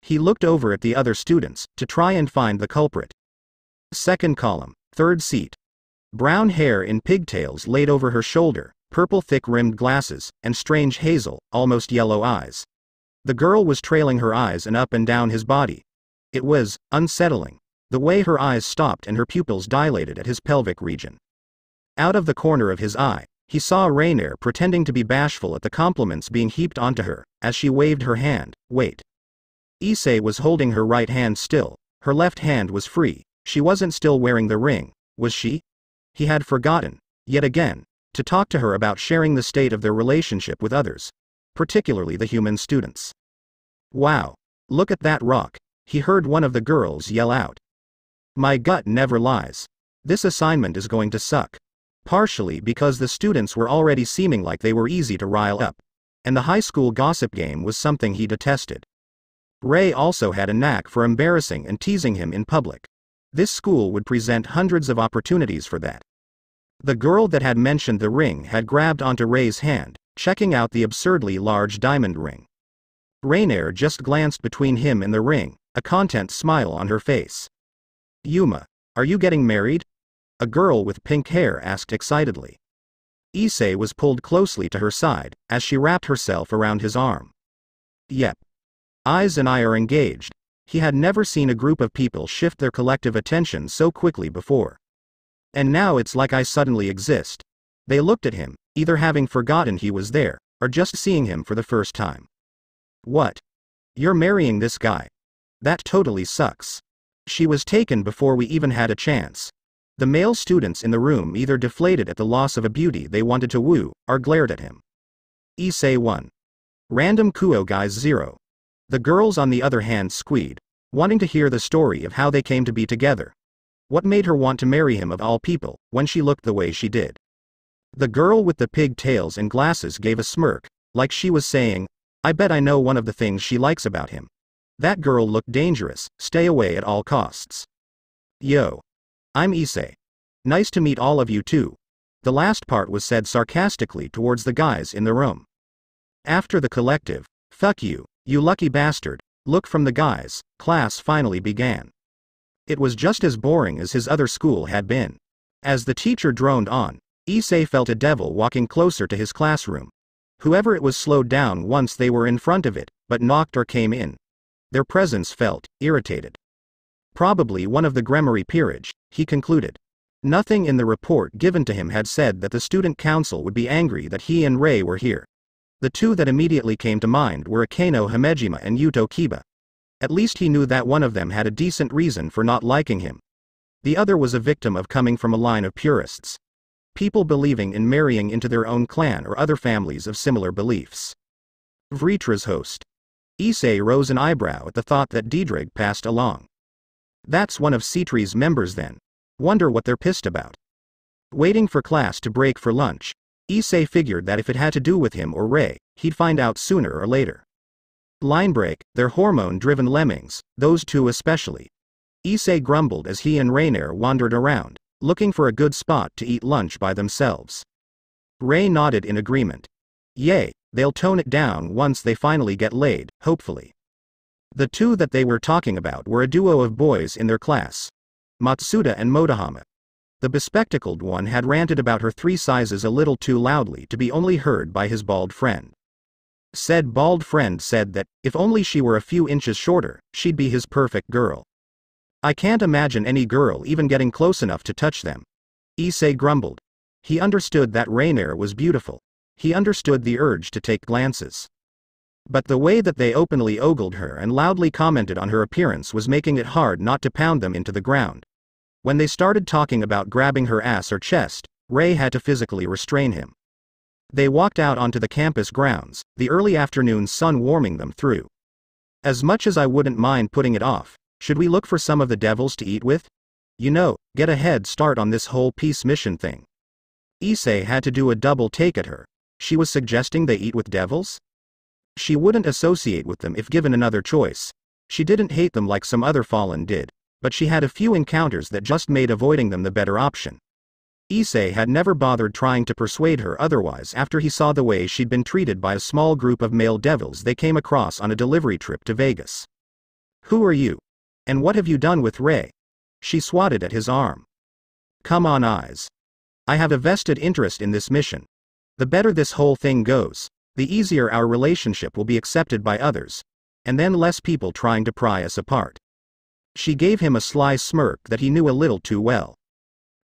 He looked over at the other students to try and find the culprit. Second column, third seat. Brown hair in pigtails laid over her shoulder, purple thick-rimmed glasses, and strange hazel, almost yellow eyes. The girl was trailing her eyes and up and down his body. It was unsettling, the way her eyes stopped and her pupils dilated at his pelvic region. Out of the corner of his eye, he saw Rainier pretending to be bashful at the compliments being heaped onto her, as she waved her hand. Wait. Issei was holding her right hand still, her left hand was free. She wasn't still wearing the ring, was she? He had forgotten, yet again, to talk to her about sharing the state of their relationship with others, particularly the human students. "Wow. Look at that rock," he heard one of the girls yell out. "My gut never lies. This assignment is going to suck." Partially because the students were already seeming like they were easy to rile up, and the high school gossip game was something he detested. Ray also had a knack for embarrassing and teasing him in public. This school would present hundreds of opportunities for that. The girl that had mentioned the ring had grabbed onto Ray's hand, checking out the absurdly large diamond ring. Rainier just glanced between him and the ring, a content smile on her face. "Yuma, are you getting married?" a girl with pink hair asked excitedly. Issei was pulled closely to her side, as she wrapped herself around his arm. "Yep. Eyes and I are engaged." He had never seen a group of people shift their collective attention so quickly before. "And now it's like I suddenly exist." They looked at him, either having forgotten he was there, or just seeing him for the first time. "What? You're marrying this guy? That totally sucks." She was taken before we even had a chance. The male students in the room either deflated at the loss of a beauty they wanted to woo, or glared at him. Issei 1. Random Kuo guys 0. The girls on the other hand squeed, wanting to hear the story of how they came to be together. What made her want to marry him of all people, when she looked the way she did? The girl with the pigtails and glasses gave a smirk, like she was saying, "I bet I know one of the things she likes about him. That girl looked dangerous, stay away at all costs." "Yo. I'm Issei. Nice to meet all of you too." The last part was said sarcastically towards the guys in the room. After the collective, "Fuck you, you lucky bastard," look from the guys, class finally began. It was just as boring as his other school had been. As the teacher droned on, Issei felt a devil walking closer to his classroom. Whoever it was slowed down once they were in front of it, but knocked or came in. Their presence felt irritated. Probably one of the Gremory peerage, he concluded. Nothing in the report given to him had said that the student council would be angry that he and Ray were here. The two that immediately came to mind were Akeno Himejima and Yuto Kiba. At least he knew that one of them had a decent reason for not liking him. The other was a victim of coming from a line of purists. People believing in marrying into their own clan or other families of similar beliefs. Vritra's host. Issei rose an eyebrow at the thought that Diedrich passed along. That's one of C-Tree's members then. Wonder what they're pissed about. Waiting for class to break for lunch, Issei figured that if it had to do with him or Ray, he'd find out sooner or later. Line break, they're hormone-driven lemmings, those two especially. Issei grumbled as he and Rainier wandered around, looking for a good spot to eat lunch by themselves. Ray nodded in agreement. Yay, they'll tone it down once they finally get laid, hopefully. The two that they were talking about were a duo of boys in their class. Matsuda and Motohama. The bespectacled one had ranted about her 3 sizes a little too loudly to be only heard by his bald friend. Said bald friend said that, if only she were a few inches shorter, she'd be his perfect girl. I can't imagine any girl even getting close enough to touch them. Issei grumbled. He understood that Rainier was beautiful. He understood the urge to take glances. But the way that they openly ogled her and loudly commented on her appearance was making it hard not to pound them into the ground. When they started talking about grabbing her ass or chest, Ray had to physically restrain him. They walked out onto the campus grounds, the early afternoon sun warming them through. As much as I wouldn't mind putting it off, should we look for some of the devils to eat with? You know, get a head start on this whole peace mission thing. Issei had to do a double take at her. She was suggesting they eat with devils? She wouldn't associate with them if given another choice. She didn't hate them like some other fallen did, but she had a few encounters that just made avoiding them the better option. Issei had never bothered trying to persuade her otherwise after he saw the way she'd been treated by a small group of male devils they came across on a delivery trip to Vegas. Who are you? And what have you done with Ray? She swatted at his arm. Come on, eyes. I have a vested interest in this mission. The better this whole thing goes, the easier our relationship will be accepted by others, and then less people trying to pry us apart. She gave him a sly smirk that he knew a little too well.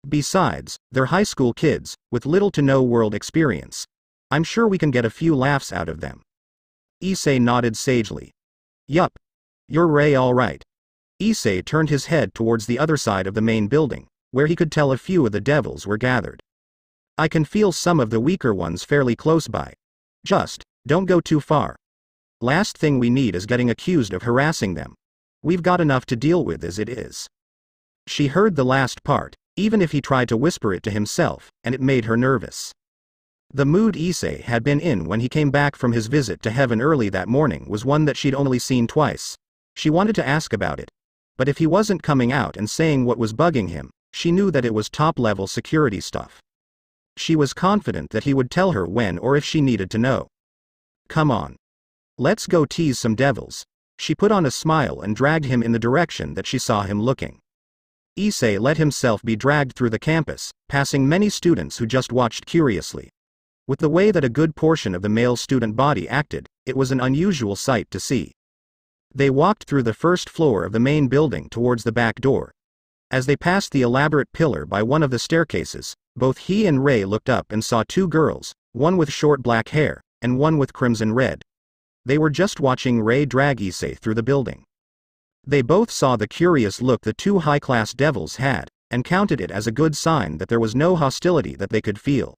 Besides, they're high school kids, with little to no world experience. I'm sure we can get a few laughs out of them. Issei nodded sagely. Yup. You're Ray all right. Issei turned his head towards the other side of the main building, where he could tell a few of the devils were gathered. I can feel some of the weaker ones fairly close by. Just, don't go too far. Last thing we need is getting accused of harassing them. We've got enough to deal with as it is. She heard the last part, even if he tried to whisper it to himself, and it made her nervous. The mood Issei had been in when he came back from his visit to heaven early that morning was one that she'd only seen twice. She wanted to ask about it. But if he wasn't coming out and saying what was bugging him, she knew that it was top-level security stuff. She was confident that he would tell her when or if she needed to know. Come on. Let's go tease some devils. She put on a smile and dragged him in the direction that she saw him looking. Issei let himself be dragged through the campus, passing many students who just watched curiously. With the way that a good portion of the male student body acted, it was an unusual sight to see. They walked through the first floor of the main building towards the back door. As they passed the elaborate pillar by one of the staircases, both he and Ray looked up and saw 2 girls, one with short black hair, and one with crimson red. They were just watching Ray drag Issei through the building. They both saw the curious look the 2 high-class devils had, and counted it as a good sign that there was no hostility that they could feel.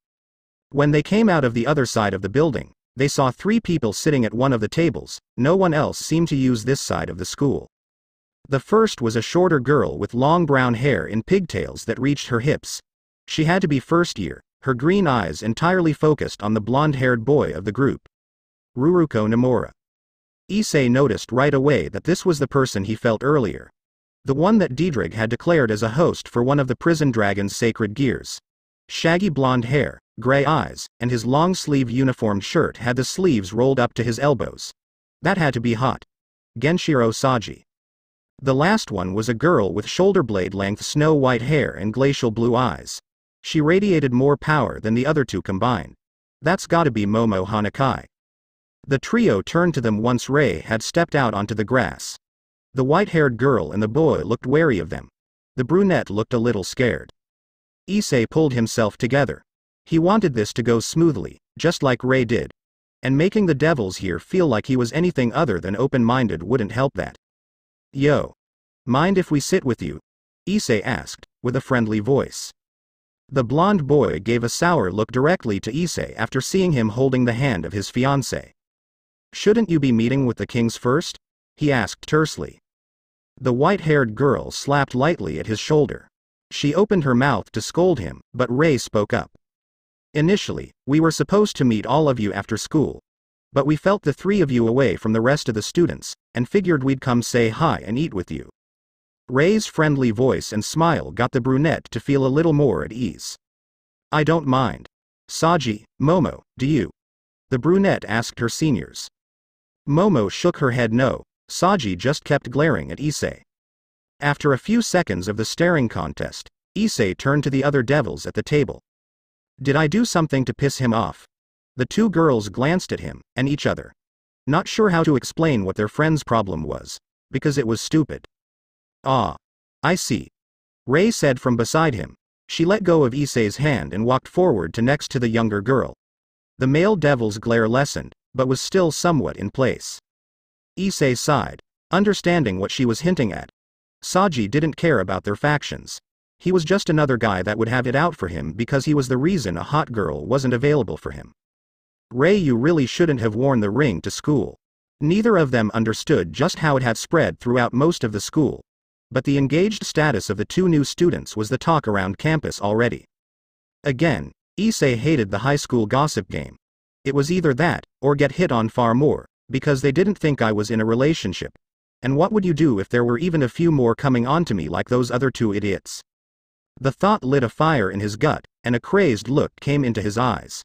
When they came out of the other side of the building, they saw 3 people sitting at one of the tables. No one else seemed to use this side of the school. The first was a shorter girl with long brown hair in pigtails that reached her hips. She had to be first year, her green eyes entirely focused on the blonde-haired boy of the group. Ruruko Nomura. Issei noticed right away that this was the person he felt earlier. The one that Diedrich had declared as a host for one of the prison dragon's sacred gears. Shaggy blonde hair, gray eyes, and his long-sleeved uniformed shirt had the sleeves rolled up to his elbows. That had to be hot. Genshiro Saji. The last one was a girl with shoulder-blade-length snow-white hair and glacial blue eyes. She radiated more power than the other 2 combined. That's gotta be Momo Hanakai. The trio turned to them once Ray had stepped out onto the grass. The white-haired girl and the boy looked wary of them. The brunette looked a little scared. Issei pulled himself together. He wanted this to go smoothly, just like Ray did. And making the devils here feel like he was anything other than open-minded wouldn't help that. Yo. Mind if we sit with you? Issei asked, with a friendly voice. The blonde boy gave a sour look directly to Issei after seeing him holding the hand of his fiancée. Shouldn't you be meeting with the kings first? He asked tersely. The white-haired girl slapped lightly at his shoulder. She opened her mouth to scold him, but Ray spoke up. Initially, we were supposed to meet all of you after school. But we felt the three of you away from the rest of the students, and figured we'd come say hi and eat with you. Ray's friendly voice and smile got the brunette to feel a little more at ease. I don't mind. Saji, Momo, do you? The brunette asked her seniors. Momo shook her head no. Saji just kept glaring at Issei. After a few seconds of the staring contest, Issei turned to the other devils at the table. Did I do something to piss him off? The two girls glanced at him, and each other. Not sure how to explain what their friend's problem was, because it was stupid. Ah. I see. Ray said from beside him. She let go of Issei's hand and walked forward to next to the younger girl. The male devil's glare lessened, but was still somewhat in place. Issei sighed, understanding what she was hinting at. Saji didn't care about their factions. He was just another guy that would have it out for him because he was the reason a hot girl wasn't available for him. Ray, you really shouldn't have worn the ring to school. Neither of them understood just how it had spread throughout most of the school. But the engaged status of the two new students was the talk around campus already. Again, Issei hated the high school gossip game. It was either that, or get hit on far more, because they didn't think I was in a relationship. And what would you do if there were even a few more coming onto me like those other two idiots? The thought lit a fire in his gut, and a crazed look came into his eyes.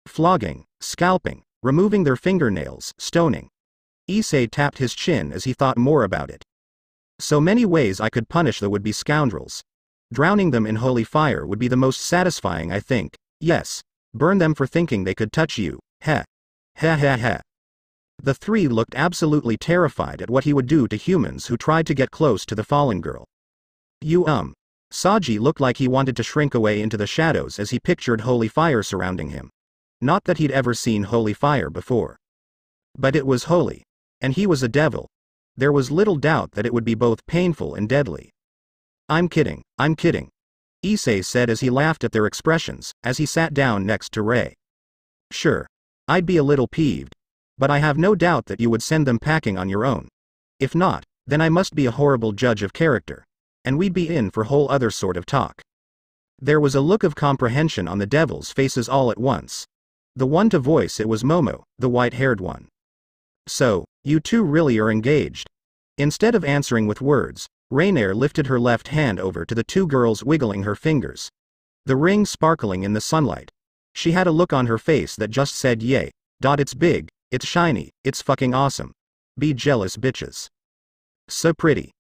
Flogging, scalping, removing their fingernails, stoning. Issei tapped his chin as he thought more about it. So many ways I could punish the would-be scoundrels. Drowning them in holy fire would be the most satisfying, I think. Yes. Burn them for thinking they could touch you. Heh. Heh heh heh. The three looked absolutely terrified at what he would do to humans who tried to get close to the fallen girl. Saji looked like he wanted to shrink away into the shadows as he pictured holy fire surrounding him. Not that he'd ever seen holy fire before. But it was holy. And he was a devil. There was little doubt that it would be both painful and deadly. I'm kidding, Issei said as he laughed at their expressions, as he sat down next to Ray. Sure. I'd be a little peeved. But I have no doubt that you would send them packing on your own. If not, then I must be a horrible judge of character. And we'd be in for whole other sort of talk. There was a look of comprehension on the devils' faces all at once. The one to voice it was Momo, the white-haired one. So, you two really are engaged? Instead of answering with words, Rainier lifted her left hand over to the two girls, wiggling her fingers. The ring sparkling in the sunlight. She had a look on her face that just said yay. It's big, it's shiny, it's fucking awesome. Be jealous, bitches. So pretty.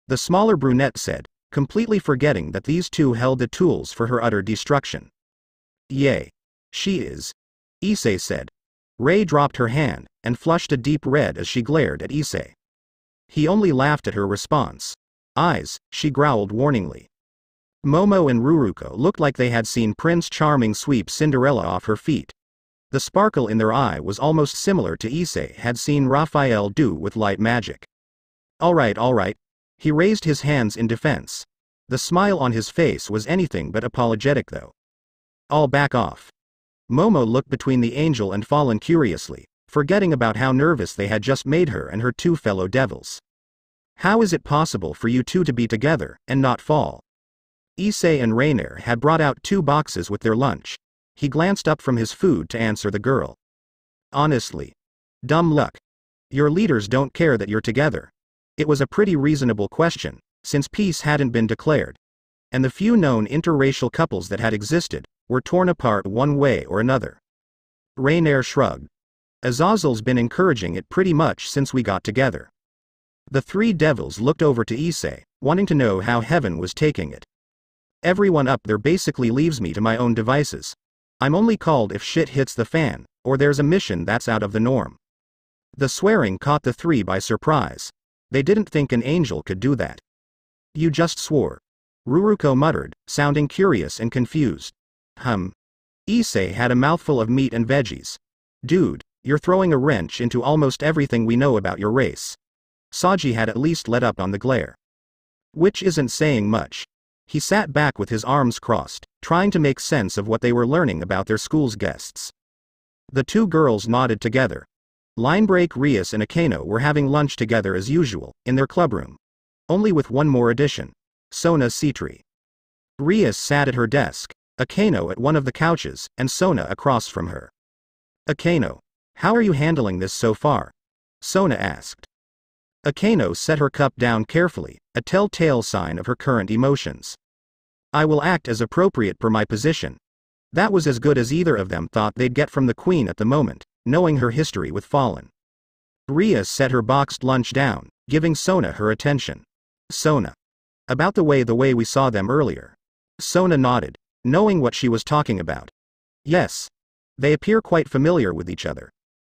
The smaller brunette said, completely forgetting that these two held the tools for her utter destruction. Yay. She is. Issei said. Ray dropped her hand, and flushed a deep red as she glared at Issei. He only laughed at her response. Eyes, she growled warningly. Momo and Ruruko looked like they had seen Prince Charming sweep Cinderella off her feet. The sparkle in their eye was almost similar to Issei had seen Raphael do with light magic. Alright. He raised his hands in defense. The smile on his face was anything but apologetic though. I'll back off. Momo looked between the angel and Fallen curiously, forgetting about how nervous they had just made her and her two fellow devils. How is it possible for you two to be together, and not fall? Issei and Rainier had brought out 2 boxes with their lunch. He glanced up from his food to answer the girl. Honestly. Dumb luck. Your leaders don't care that you're together. It was a pretty reasonable question, since peace hadn't been declared. And the few known interracial couples that had existed, were torn apart one way or another. Rainier shrugged. Azazel's been encouraging it pretty much since we got together. The 3 devils looked over to Issei, wanting to know how Heaven was taking it. Everyone up there basically leaves me to my own devices. I'm only called if shit hits the fan, or there's a mission that's out of the norm. The swearing caught the 3 by surprise. They didn't think an angel could do that. You just swore. Ruruko muttered, sounding curious and confused. Issei had a mouthful of meat and veggies. Dude, you're throwing a wrench into almost everything we know about your race. Saji had at least let up on the glare. Which isn't saying much. He sat back with his arms crossed, trying to make sense of what they were learning about their school's guests. The 2 girls nodded together. Linebreak, Rias and Akeno were having lunch together as usual, in their clubroom. only with one more addition. Sona Citri. Rias sat at her desk, Akeno at one of the couches, and Sona across from her. Akeno. How are you handling this so far? Sona asked. Akeno set her cup down carefully, a telltale sign of her current emotions. I will act as appropriate per my position. That was as good as either of them thought they'd get from the queen at the moment, knowing her history with Fallen. Rias set her boxed lunch down, giving Sona her attention. Sona. About the way we saw them earlier. Sona nodded, knowing what she was talking about. Yes. They appear quite familiar with each other.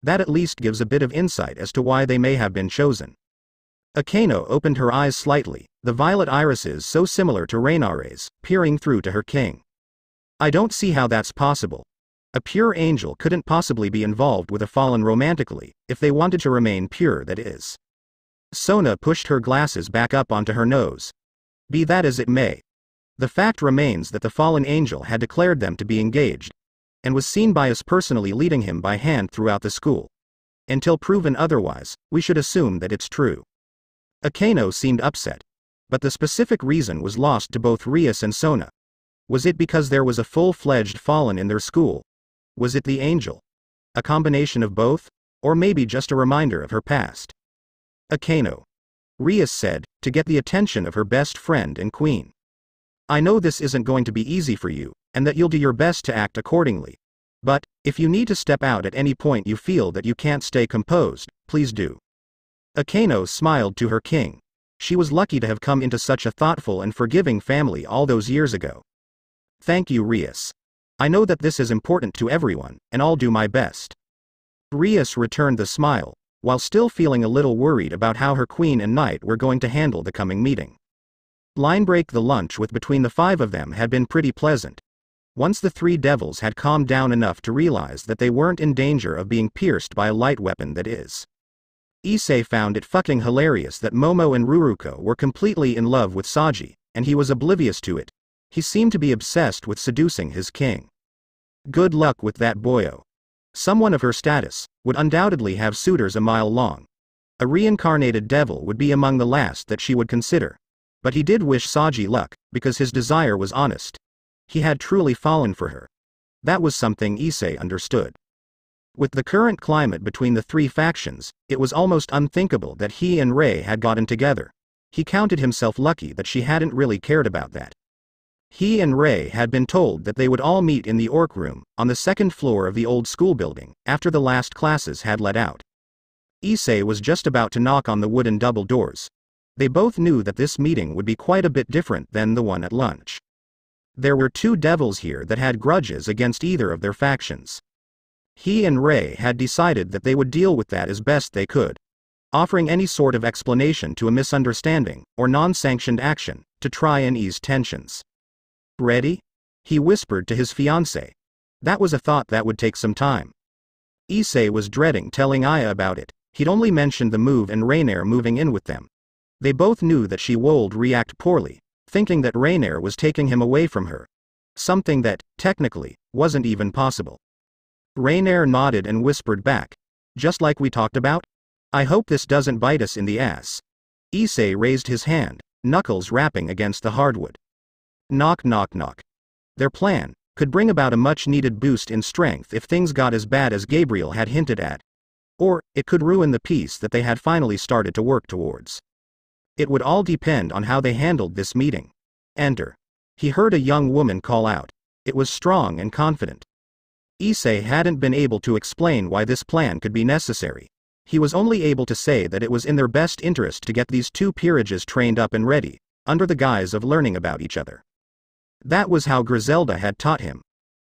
That at least gives a bit of insight as to why they may have been chosen. Akeno opened her eyes slightly, the violet irises so similar to Reinare's, peering through to her king. I don't see how that's possible. A pure angel couldn't possibly be involved with a fallen romantically, if they wanted to remain pure, that is. Sona pushed her glasses back up onto her nose. Be that as it may. The fact remains that the fallen angel had declared them to be engaged, and was seen by us personally leading him by hand throughout the school. Until proven otherwise, we should assume that it's true. Akeno seemed upset. But the specific reason was lost to both Rias and Sona. Was it because there was a full-fledged fallen in their school? Was it the angel? A combination of both? Or maybe just a reminder of her past? Akeno. Rias said, to get the attention of her best friend and queen. I know this isn't going to be easy for you, and that you'll do your best to act accordingly. But, if you need to step out at any point you feel that you can't stay composed, please do. Akeno smiled to her king. She was lucky to have come into such a thoughtful and forgiving family all those years ago. Thank you, Rias. I know that this is important to everyone, and I'll do my best. Rias returned the smile, while still feeling a little worried about how her queen and knight were going to handle the coming meeting. Line break the lunch with between the five of them had been pretty pleasant. Once the three devils had calmed down enough to realize that they weren't in danger of being pierced by a light weapon, that is. Issei found it fucking hilarious that Momo and Ruruko were completely in love with Saji, and he was oblivious to it. He seemed to be obsessed with seducing his king. Good luck with that boyo. Someone of her status would undoubtedly have suitors a mile long. A reincarnated devil would be among the last that she would consider. But he did wish Saji luck, because his desire was honest. He had truly fallen for her. That was something Issei understood. With the current climate between the three factions, it was almost unthinkable that he and Rei had gotten together. He counted himself lucky that she hadn't really cared about that. He and Rei had been told that they would all meet in the orc room, on the second floor of the old school building, after the last classes had let out. Issei was just about to knock on the wooden double doors. They both knew that this meeting would be quite a bit different than the one at lunch. There were two devils here that had grudges against either of their factions. He and Rei had decided that they would deal with that as best they could, offering any sort of explanation to a misunderstanding, or non-sanctioned action, to try and ease tensions. Ready? He whispered to his fiancée. That was a thought that would take some time. Issei was dreading telling Aya about it. He'd only mentioned the move and Rainier moving in with them. They both knew that she would react poorly, thinking that Rainier was taking him away from her. Something that, technically, wasn't even possible. Rainier nodded and whispered back. Just like we talked about? I hope this doesn't bite us in the ass. Issei raised his hand, knuckles rapping against the hardwood. Knock knock knock. Their plan could bring about a much-needed boost in strength if things got as bad as Gabriel had hinted at. Or, it could ruin the peace that they had finally started to work towards. It would all depend on how they handled this meeting. Enter. He heard a young woman call out. It was strong and confident. Issei hadn't been able to explain why this plan could be necessary. He was only able to say that it was in their best interest to get these two peerages trained up and ready, under the guise of learning about each other. That was how Griselda had taught him.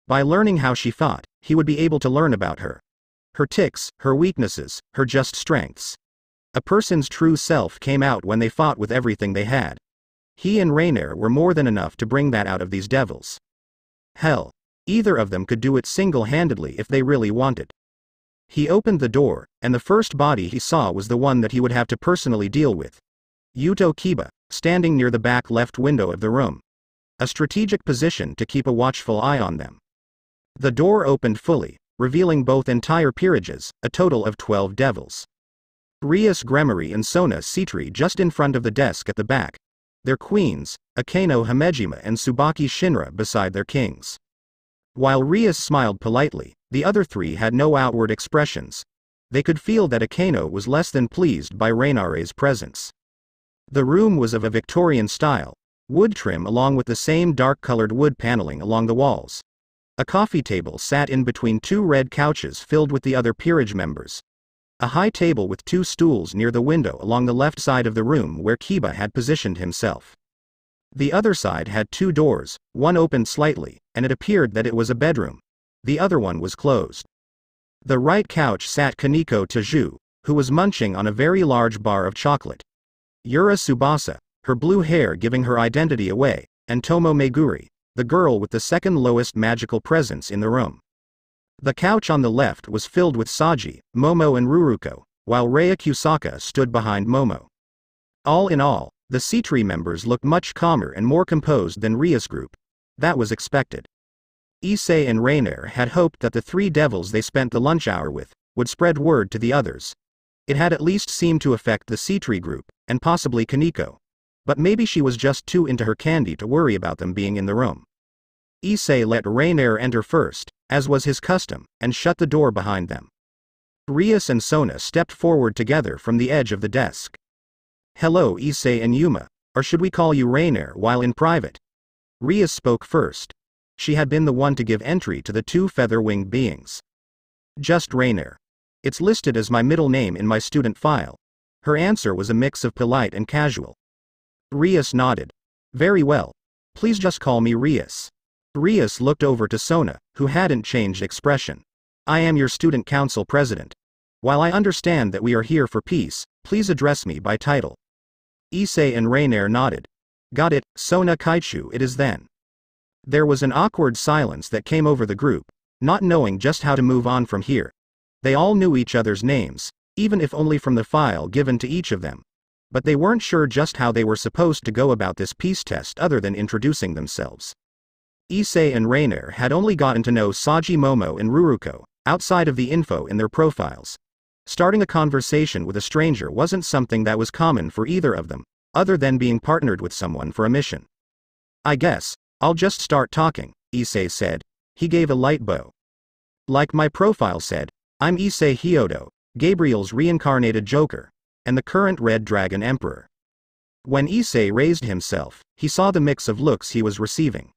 By learning how she fought, he would be able to learn about her. Her tics, her weaknesses, her just strengths. A person's true self came out when they fought with everything they had. He and Rainier were more than enough to bring that out of these devils. Hell, either of them could do it single-handedly if they really wanted. He opened the door, and the first body he saw was the one that he would have to personally deal with. Yuto Kiba, standing near the back left window of the room. A strategic position to keep a watchful eye on them. The door opened fully, revealing both entire peerages, a total of 12 devils. Rias Gremory and Sona Sitri just in front of the desk at the back. Their queens, Akeno Hamejima and Tsubaki Shinra beside their kings. While Rias smiled politely, the other three had no outward expressions. They could feel that Akeno was less than pleased by Reinare's presence. The room was of a Victorian style, wood trim along with the same dark-colored wood paneling along the walls. A coffee table sat in between two red couches filled with the other peerage members. A high table with two stools near the window along the left side of the room where Kiba had positioned himself. The other side had two doors, one opened slightly, and it appeared that it was a bedroom. The other one was closed. The right couch sat Kaneko Taju, who was munching on a very large bar of chocolate. Yura Tsubasa, her blue hair giving her identity away, and Tomo Meguri, the girl with the second lowest magical presence in the room. The couch on the left was filled with Saji, Momo and Ruruko, while Rei Kusaka stood behind Momo. All in all, the Sitri members looked much calmer and more composed than Ria's group. That was expected. Issei and Rainier had hoped that the three devils they spent the lunch hour with would spread word to the others. It had at least seemed to affect the Sitri group, and possibly Kaneko. But maybe she was just too into her candy to worry about them being in the room. Issei let Rainier enter first, as was his custom, and shut the door behind them. Rias and Sona stepped forward together from the edge of the desk. "Hello Issei and Yuma, or should we call you Rainier while in private?" Rias spoke first. She had been the one to give entry to the two feather-winged beings. "Just Rainier. It's listed as my middle name in my student file." Her answer was a mix of polite and casual. Rias nodded. "Very well. Please just call me Rias." Rias looked over to Sona, who hadn't changed expression. "I am your student council president. While I understand that we are here for peace, please address me by title." Issei and Rainier nodded. "Got it, Sona Kaichu it is then." There was an awkward silence that came over the group, not knowing just how to move on from here. They all knew each other's names, even if only from the file given to each of them. But they weren't sure just how they were supposed to go about this peace test other than introducing themselves. Issei and Rainier had only gotten to know Saji, Momo and Ruruko, outside of the info in their profiles. Starting a conversation with a stranger wasn't something that was common for either of them, other than being partnered with someone for a mission. "I guess I'll just start talking," Issei said. He gave a light bow. "Like my profile said, I'm Issei Hyodo, Gabriel's reincarnated Joker, and the current Red Dragon Emperor." When Issei raised himself, he saw the mix of looks he was receiving.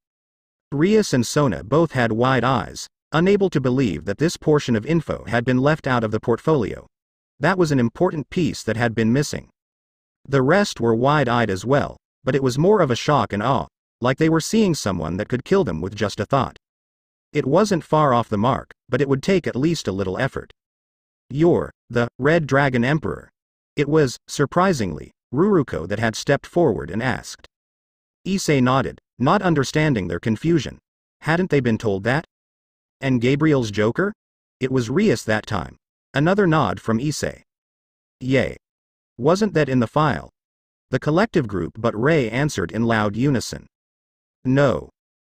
Rias and Sona both had wide eyes, unable to believe that this portion of info had been left out of the portfolio. That was an important piece that had been missing. The rest were wide-eyed as well, but it was more of a shock and awe, like they were seeing someone that could kill them with just a thought. It wasn't far off the mark, but it would take at least a little effort. "You're the Red Dragon Emperor." It was, surprisingly, Ruruko that had stepped forward and asked. Issei nodded, not understanding their confusion. Hadn't they been told that? "And Gabriel's Joker?" It was Rias that time. Another nod from Issei. "Yay. Wasn't that in the file?" The collective group but Rei answered in loud unison. "No."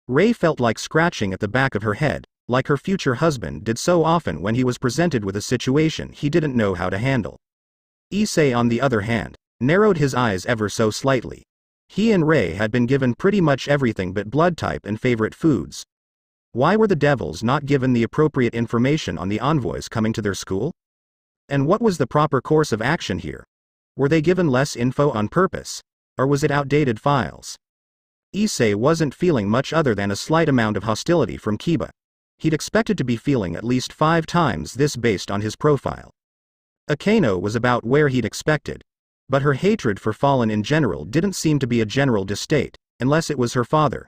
Rei felt like scratching at the back of her head, like her future husband did so often when he was presented with a situation he didn't know how to handle. Issei, on the other hand, narrowed his eyes ever so slightly. He and Rei had been given pretty much everything but blood type and favorite foods. Why were the devils not given the appropriate information on the envoys coming to their school? And what was the proper course of action here? Were they given less info on purpose? Or was it outdated files? Issei wasn't feeling much other than a slight amount of hostility from Kiba. He'd expected to be feeling at least 5 times this based on his profile. Akeno was about where he'd expected. But her hatred for Fallen in general didn't seem to be a general disdain, unless it was her father.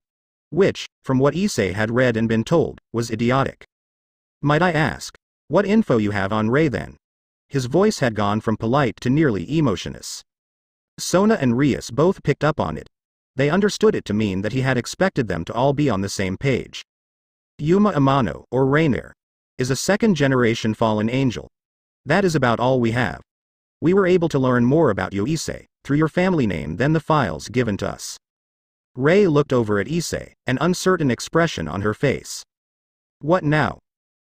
Which, from what Issei had read and been told, was idiotic. "Might I ask, what info you have on Rei then?" His voice had gone from polite to nearly emotionless. Sona and Rias both picked up on it. They understood it to mean that he had expected them to all be on the same page. "Yuma Amano, or Rainier, is a second-generation fallen angel. That is about all we have. We were able to learn more about you, Issei, through your family name than the files given to us." Rei looked over at Issei, an uncertain expression on her face. What now?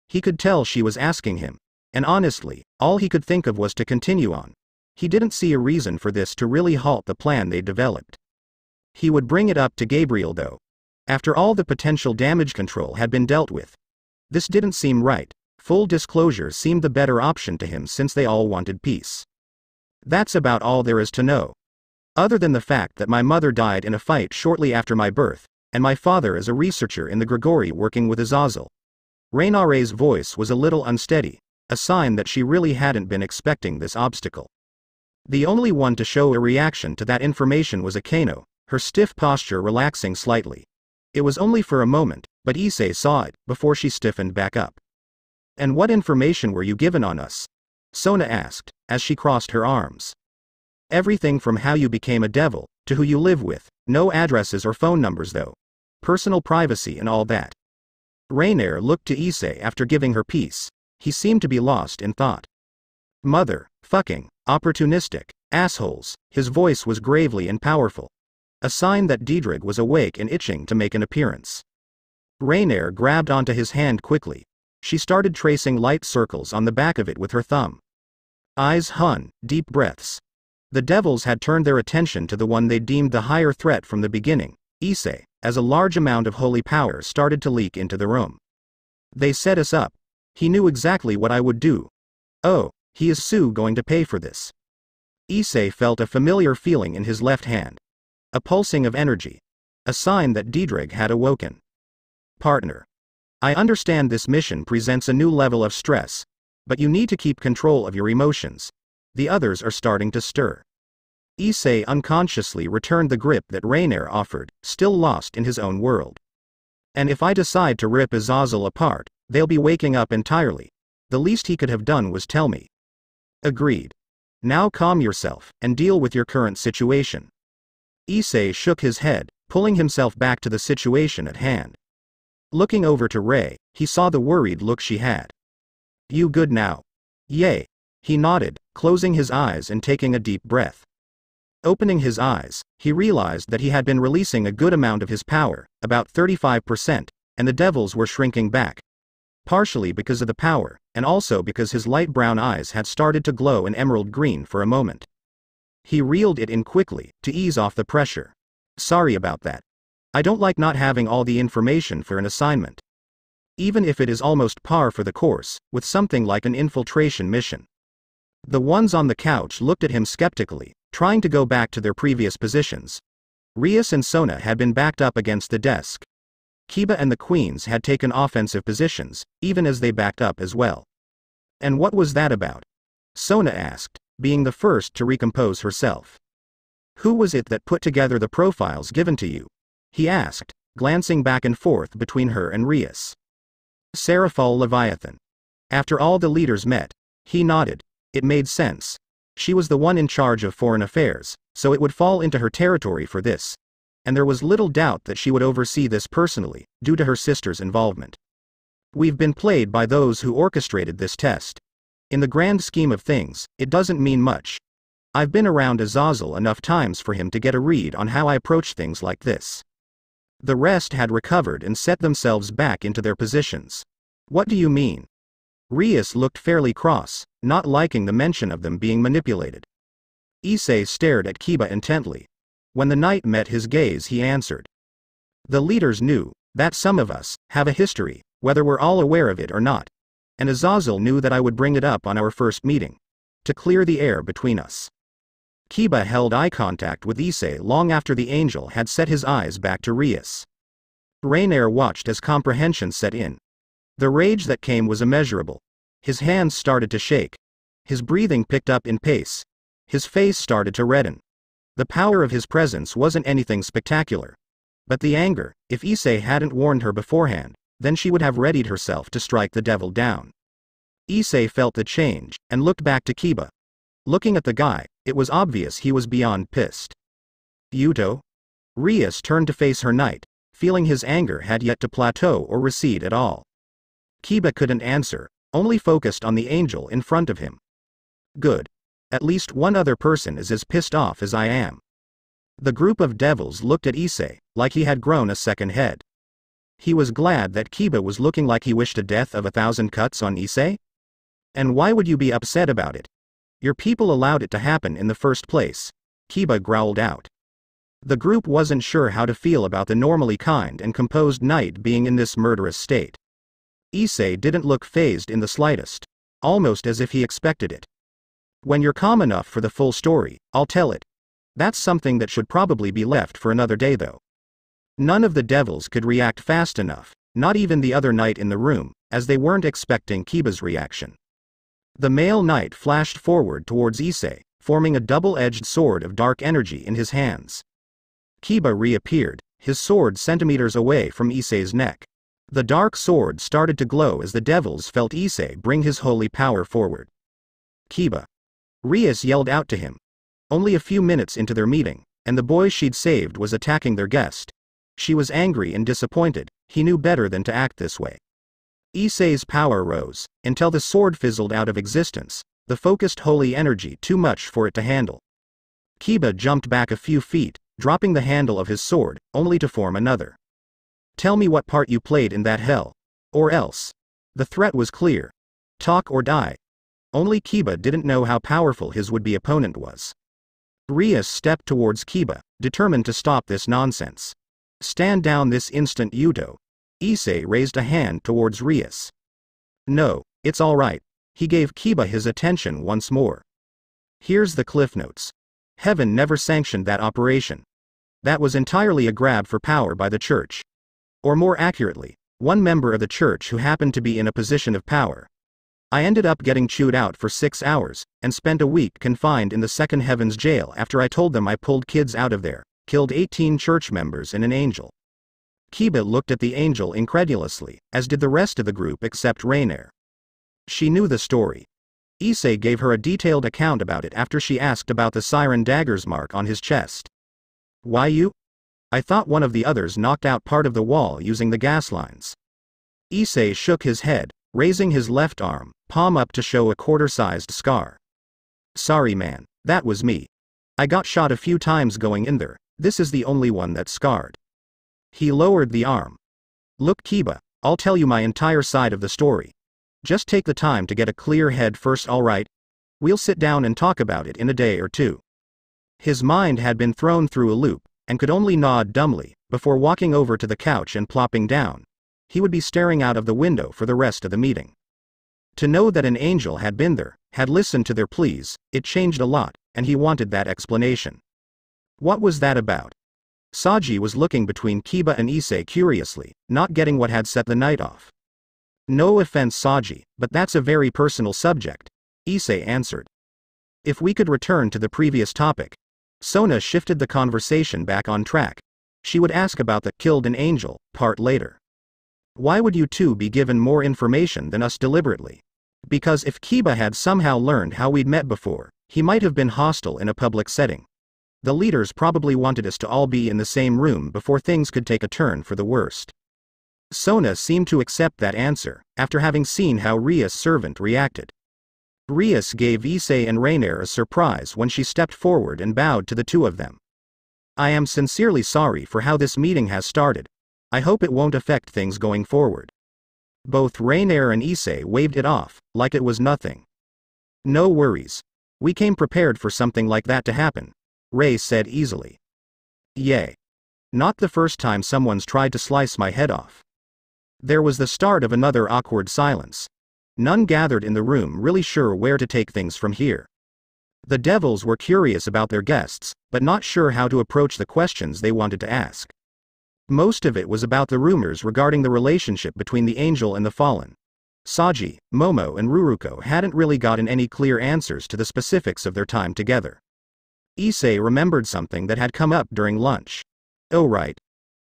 He could tell she was asking him, and honestly, all he could think of was to continue on, He didn't see a reason for this to really halt the plan they developed. He would bring it up to Gabriel though. After all the potential damage control had been dealt with. This didn't seem right. Full disclosure seemed the better option to him since they all wanted peace. That's about all there is to know. Other than the fact that my mother died in a fight shortly after my birth, and my father is a researcher in the Grigori working with Azazel. Reynare's voice was a little unsteady, a sign that she really hadn't been expecting this obstacle. The only one to show a reaction to that information was Akano, her stiff posture relaxing slightly. It was only for a moment, but Issei saw it, before she stiffened back up. And what information were you given on us? Sona asked, as she crossed her arms. Everything from how you became a devil, to who you live with, no addresses or phone numbers though. Personal privacy and all that. Rainier looked to Issei after giving her peace. He seemed to be lost in thought. Mother, fucking, opportunistic, assholes, his voice was gravely and powerful. A sign that Diedrich was awake and itching to make an appearance. Rainier grabbed onto his hand quickly. She started tracing light circles on the back of it with her thumb. Eyes hung, deep breaths. The devils had turned their attention to the one they deemed the higher threat from the beginning, Issei, as a large amount of holy power started to leak into the room. They set us up. He knew exactly what I would do. Oh, he is going to pay for this. Issei felt a familiar feeling in his left hand. A pulsing of energy. A sign that Diedrich had awoken. Partner. I understand this mission presents a new level of stress, but you need to keep control of your emotions. The others are starting to stir. Issei unconsciously returned the grip that Rainier offered, still lost in his own world. And if I decide to rip Azazel apart, they'll be waking up entirely. The least he could have done was tell me. Agreed. Now calm yourself, and deal with your current situation. Issei shook his head, pulling himself back to the situation at hand. Looking over to Rei, he saw the worried look she had. You good now? Yay. He nodded, closing his eyes and taking a deep breath. Opening his eyes, he realized that he had been releasing a good amount of his power, about 35%, and the devils were shrinking back. Partially because of the power, and also because his light brown eyes had started to glow an emerald green for a moment. He reeled it in quickly, to ease off the pressure. Sorry about that. I don't like not having all the information for an assignment. Even if it is almost par for the course, with something like an infiltration mission. The ones on the couch looked at him skeptically, trying to go back to their previous positions. Rias and Sona had been backed up against the desk. Kiba and the queens had taken offensive positions, even as they backed up as well. And what was that about? Sona asked, being the first to recompose herself. Who was it that put together the profiles given to you? He asked, glancing back and forth between her and Rias. Seraphal Leviathan. After all the leaders met, he nodded. It made sense. She was the one in charge of foreign affairs, so it would fall into her territory for this. And there was little doubt that she would oversee this personally, due to her sister's involvement. We've been played by those who orchestrated this test. In the grand scheme of things, it doesn't mean much. I've been around Azazel enough times for him to get a read on how I approach things like this. The rest had recovered and set themselves back into their positions. What do you mean? Rias looked fairly cross, not liking the mention of them being manipulated. Issei stared at Kiba intently. When the knight met his gaze, he answered. The leaders knew that some of us have a history, whether we're all aware of it or not. And Azazel knew that I would bring it up on our first meeting. To clear the air between us. Kiba held eye contact with Issei long after the angel had set his eyes back to Rias. Rainier watched as comprehension set in. The rage that came was immeasurable. His hands started to shake. His breathing picked up in pace. His face started to redden. The power of his presence wasn't anything spectacular. But the anger, if Issei hadn't warned her beforehand, then she would have readied herself to strike the devil down. Issei felt the change, and looked back to Kiba. Looking at the guy, it was obvious he was beyond pissed. Yuto? Rias turned to face her knight, feeling his anger had yet to plateau or recede at all. Kiba couldn't answer, only focused on the angel in front of him. Good. At least one other person is as pissed off as I am. The group of devils looked at Issei, like he had grown a second head. He was glad that Kiba was looking like he wished a death of 1,000 cuts on Issei? And why would you be upset about it? Your people allowed it to happen in the first place, Kiba growled out. The group wasn't sure how to feel about the normally kind and composed knight being in this murderous state. Issei didn't look fazed in the slightest, almost as if he expected it. When you're calm enough for the full story, I'll tell it. That's something that should probably be left for another day though. None of the devils could react fast enough, not even the other knight in the room, as they weren't expecting Kiba's reaction. The male knight flashed forward towards Issei, forming a double-edged sword of dark energy in his hands. Kiba reappeared, his sword centimeters away from Issei's neck. The dark sword started to glow as the devils felt Issei bring his holy power forward. Kiba! Rias yelled out to him. Only a few minutes into their meeting, and the boy she'd saved was attacking their guest. She was angry and disappointed, he knew better than to act this way. Issei's power rose, until the sword fizzled out of existence, the focused holy energy too much for it to handle. Kiba jumped back a few feet, dropping the handle of his sword, only to form another. Tell me what part you played in that hell. Or else. The threat was clear. Talk or die. Only Kiba didn't know how powerful his would-be opponent was. Rias stepped towards Kiba, determined to stop this nonsense. Stand down this instant, Yuto. Issei raised a hand towards Rias. No, it's all right. He gave Kiba his attention once more. Here's the cliff notes. Heaven never sanctioned that operation. That was entirely a grab for power by the church. Or more accurately, one member of the church who happened to be in a position of power. I ended up getting chewed out for 6 hours, and spent a week confined in the second heavens jail after I told them I pulled kids out of there, killed 18 church members and an angel. Kiba looked at the angel incredulously, as did the rest of the group except Rainier. She knew the story. Issei gave her a detailed account about it after she asked about the siren dagger's mark on his chest. Why you? I thought one of the others knocked out part of the wall using the gas lines. Issei shook his head, raising his left arm, palm up to show a quarter-sized scar. Sorry man, that was me. I got shot a few times going in there, this is the only one that's scarred. He lowered the arm. Look Kiba, I'll tell you my entire side of the story. Just take the time to get a clear head first, alright? We'll sit down and talk about it in a day or two. His mind had been thrown through a loop, and could only nod dumbly, before walking over to the couch and plopping down. He would be staring out of the window for the rest of the meeting. To know that an angel had been there, had listened to their pleas, it changed a lot, and he wanted that explanation. What was that about? Saji was looking between Kiba and Issei curiously, not getting what had set the night off. No offense Saji, but that's a very personal subject, Issei answered. If we could return to the previous topic. Sona shifted the conversation back on track. She would ask about the killed an angel part later. Why would you two be given more information than us deliberately? Because if Kiba had somehow learned how we'd met before, he might have been hostile in a public setting. The leaders probably wanted us to all be in the same room before things could take a turn for the worst. Sona seemed to accept that answer, after having seen how Rias' servant reacted. Rias gave Issei and Rainier a surprise when she stepped forward and bowed to the two of them. I am sincerely sorry for how this meeting has started. I hope it won't affect things going forward. Both Rainier and Issei waved it off, like it was nothing. No worries. We came prepared for something like that to happen, Ray said easily. Yay. Not the first time someone's tried to slice my head off. There was the start of another awkward silence. None gathered in the room really sure where to take things from here. The devils were curious about their guests, but not sure how to approach the questions they wanted to ask. Most of it was about the rumors regarding the relationship between the angel and the fallen. Saji, Momo and Ruruko hadn't really gotten any clear answers to the specifics of their time together. Issei remembered something that had come up during lunch. Oh right.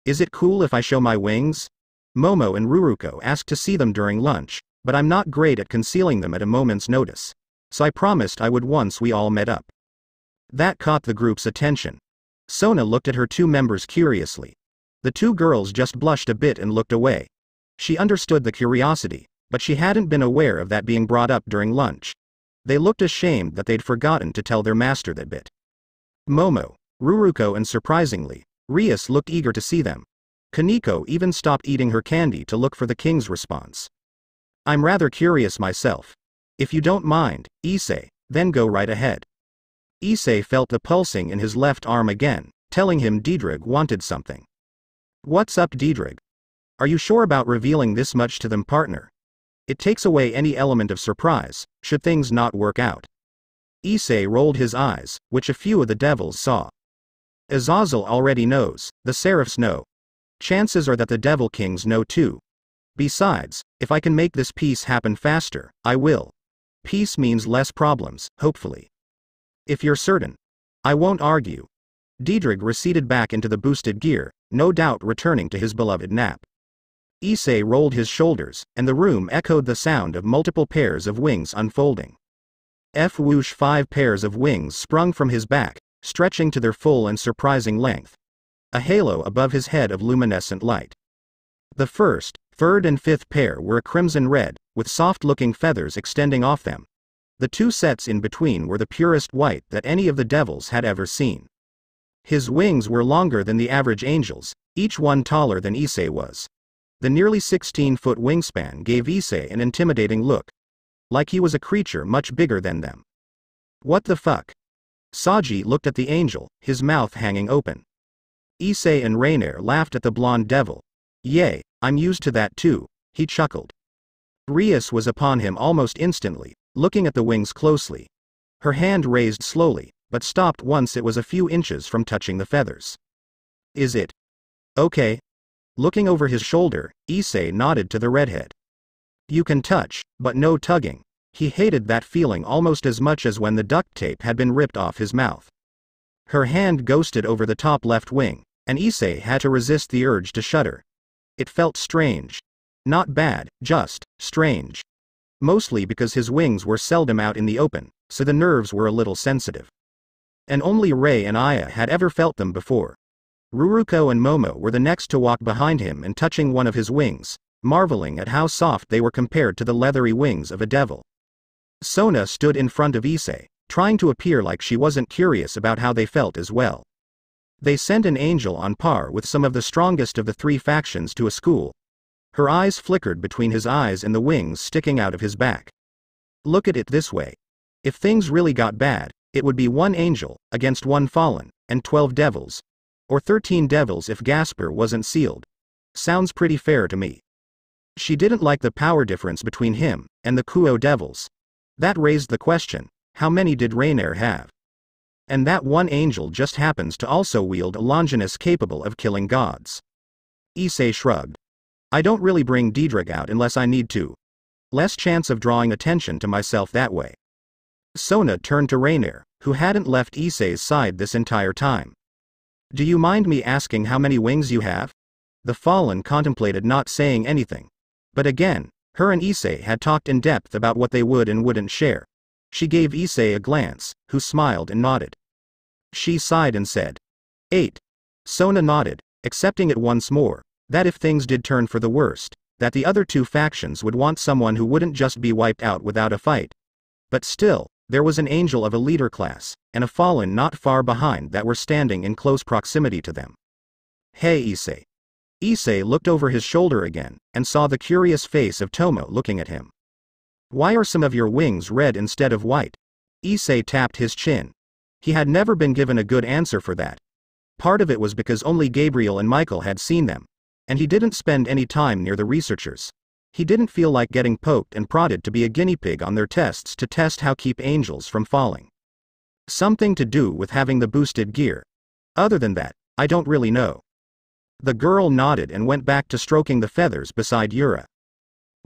Is it cool if I show my wings? Momo and Ruruko asked to see them during lunch, but I'm not great at concealing them at a moment's notice. So I promised I would once we all met up. That caught the group's attention. Sona looked at her two members curiously. The two girls just blushed a bit and looked away. She understood the curiosity, but she hadn't been aware of that being brought up during lunch. They looked ashamed that they'd forgotten to tell their master that bit. Momo, Ruruko and surprisingly, Rias looked eager to see them. Kaneko even stopped eating her candy to look for the king's response. I'm rather curious myself. If you don't mind, Issei, then go right ahead. Issei felt the pulsing in his left arm again, telling him Diedrich wanted something. What's up, Diedrich? Are you sure about revealing this much to them, partner? It takes away any element of surprise, should things not work out. Issei rolled his eyes, which a few of the devils saw. Azazel already knows, the seraphs know. Chances are that the devil kings know too. Besides, if I can make this peace happen faster, I will. Peace means less problems, hopefully. If you're certain. I won't argue. Diedrich receded back into the boosted gear, no doubt returning to his beloved nap. Issei rolled his shoulders, and the room echoed the sound of multiple pairs of wings unfolding. Whoosh, 5 pairs of wings sprung from his back, stretching to their full and surprising length. A halo above his head of luminescent light. The first, third and fifth pair were a crimson red, with soft-looking feathers extending off them. The 2 sets in between were the purest white that any of the devils had ever seen. His wings were longer than the average angel's, each one taller than Issei was. The nearly 16-foot wingspan gave Issei an intimidating look. Like he was a creature much bigger than them. What the fuck? Saji looked at the angel, his mouth hanging open. Issei and Rainier laughed at the blonde devil. Yay, I'm used to that too, he chuckled. Rias was upon him almost instantly, looking at the wings closely. Her hand raised slowly, but stopped once it was a few inches from touching the feathers. Is it okay? Looking over his shoulder, Issei nodded to the redhead. You can touch, but no tugging. He hated that feeling almost as much as when the duct tape had been ripped off his mouth. Her hand ghosted over the top left wing, and Issei had to resist the urge to shudder. It felt strange. Not bad, just strange. Mostly because his wings were seldom out in the open, so the nerves were a little sensitive. And only Rei and Aya had ever felt them before. Ruruko and Momo were the next to walk behind him and touching one of his wings, marveling at how soft they were compared to the leathery wings of a devil. Sona stood in front of Issei, trying to appear like she wasn't curious about how they felt as well. They sent an angel on par with some of the strongest of the 3 factions to a school. Her eyes flickered between his eyes and the wings sticking out of his back. Look at it this way. If things really got bad, it would be 1 angel, against 1 fallen, and 12 devils. Or 13 devils if Gasper wasn't sealed. Sounds pretty fair to me. She didn't like the power difference between him and the Kuo devils. That raised the question, how many did Rainier have? And that 1 angel just happens to also wield a Longinus capable of killing gods. Issei shrugged. I don't really bring Diedrich out unless I need to. Less chance of drawing attention to myself that way. Sona turned to Rainier, who hadn't left Issei's side this entire time. Do you mind me asking how many wings you have? The fallen contemplated not saying anything. But again, her and Issei had talked in depth about what they would and wouldn't share. She gave Issei a glance, who smiled and nodded. She sighed and said, 8. Sona nodded, accepting it once more, that if things did turn for the worst, that the other 2 factions would want someone who wouldn't just be wiped out without a fight. But still, there was an angel of a leader class, and a fallen not far behind that were standing in close proximity to them. Hey Issei. Issei looked over his shoulder again, and saw the curious face of Tomo looking at him. Why are some of your wings red instead of white? Issei tapped his chin. He had never been given a good answer for that. Part of it was because only Gabriel and Michael had seen them. And he didn't spend any time near the researchers. He didn't feel like getting poked and prodded to be a guinea pig on their tests to test how keep angels from falling. Something to do with having the boosted gear. Other than that, I don't really know. The girl nodded and went back to stroking the feathers beside Yura.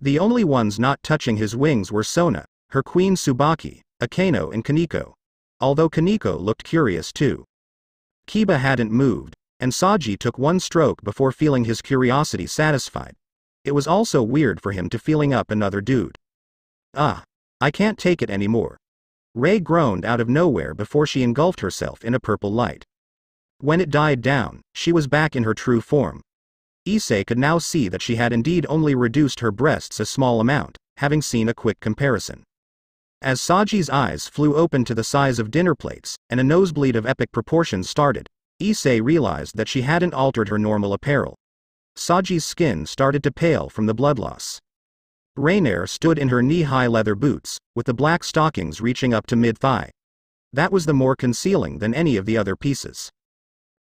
The only ones not touching his wings were Sona, her queen Tsubaki, Akeno and Kaneko. Although Kaneko looked curious too. Kiba hadn't moved, and Saji took 1 stroke before feeling his curiosity satisfied. It was also weird for him to feeling up another dude. Ah. I can't take it anymore. Rei groaned out of nowhere before she engulfed herself in a purple light. When it died down, she was back in her true form. Issei could now see that she had indeed only reduced her breasts a small amount, having seen a quick comparison. As Saji's eyes flew open to the size of dinner plates, and a nosebleed of epic proportions started, Issei realized that she hadn't altered her normal apparel. Saji's skin started to pale from the blood loss. Rainier stood in her knee-high leather boots, with the black stockings reaching up to mid-thigh. That was the more concealing than any of the other pieces.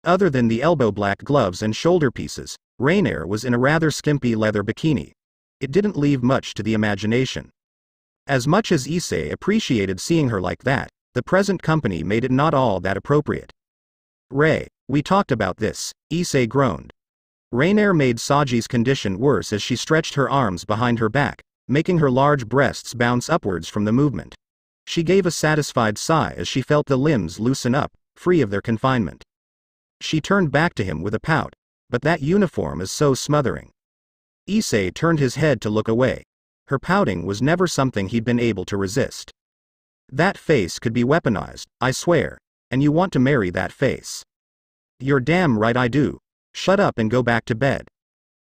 Other than the elbow-black gloves and shoulder pieces, Rainier was in a rather skimpy leather bikini. It didn't leave much to the imagination. As much as Issei appreciated seeing her like that, the present company made it not all that appropriate. "Ray, we talked about this," Issei groaned. Rainier made Saji's condition worse as she stretched her arms behind her back, making her large breasts bounce upwards from the movement. She gave a satisfied sigh as she felt the limbs loosen up, free of their confinement. She turned back to him with a pout. "But that uniform is so smothering." Issei turned his head to look away. Her pouting was never something he'd been able to resist. "That face could be weaponized, I swear. And you want to marry that face?" "You're damn right I do. Shut up and go back to bed."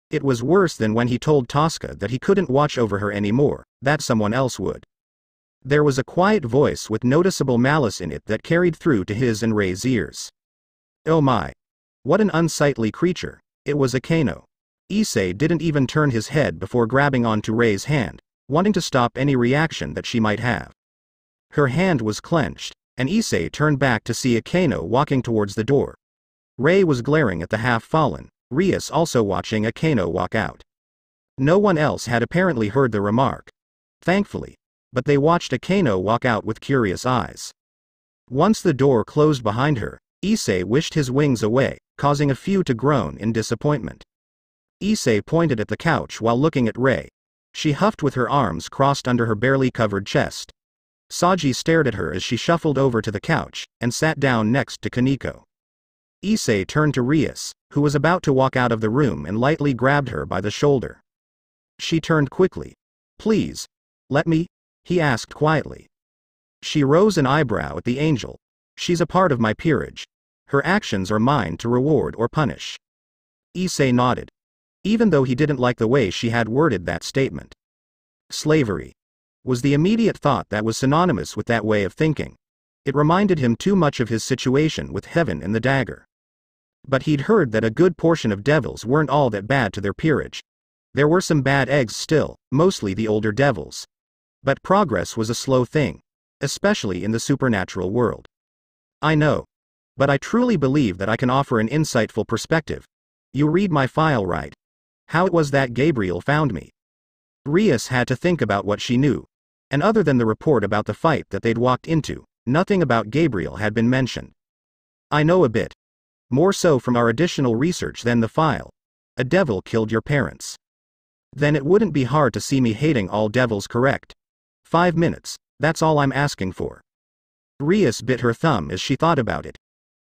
It was worse than when he told Tosca that he couldn't watch over her anymore, that someone else would. There was a quiet voice with noticeable malice in it that carried through to his and Ray's ears. Oh my. What an unsightly creature. It was Akano. Issei didn't even turn his head before grabbing onto Ray's hand, wanting to stop any reaction that she might have. Her hand was clenched, and Issei turned back to see Akano walking towards the door. Ray was glaring at the half-fallen, Rias also watching Akano walk out. No one else had apparently heard the remark. Thankfully. But they watched Akano walk out with curious eyes. Once the door closed behind her, Issei wished his wings away, causing a few to groan in disappointment. Issei pointed at the couch while looking at Ray. She huffed with her arms crossed under her barely covered chest. Saji stared at her as she shuffled over to the couch, and sat down next to Kaneko. Issei turned to Rias, who was about to walk out of the room, and lightly grabbed her by the shoulder. She turned quickly. "Please. Let me?" he asked quietly. She rose an eyebrow at the angel. "She's a part of my peerage. Her actions are mine to reward or punish." Issei nodded. Even though he didn't like the way she had worded that statement. Slavery was the immediate thought that was synonymous with that way of thinking. It reminded him too much of his situation with Heaven and the dagger. But he'd heard that a good portion of devils weren't all that bad to their peerage. There were some bad eggs still, mostly the older devils. But progress was a slow thing, especially in the supernatural world. "I know. But I truly believe that I can offer an insightful perspective. You read my file right. How it was that Gabriel found me." Rias had to think about what she knew. And other than the report about the fight that they'd walked into, nothing about Gabriel had been mentioned. "I know a bit. More so from our additional research than the file. A devil killed your parents." "Then it wouldn't be hard to see me hating all devils, correct? 5 minutes, that's all I'm asking for." Rias bit her thumb as she thought about it.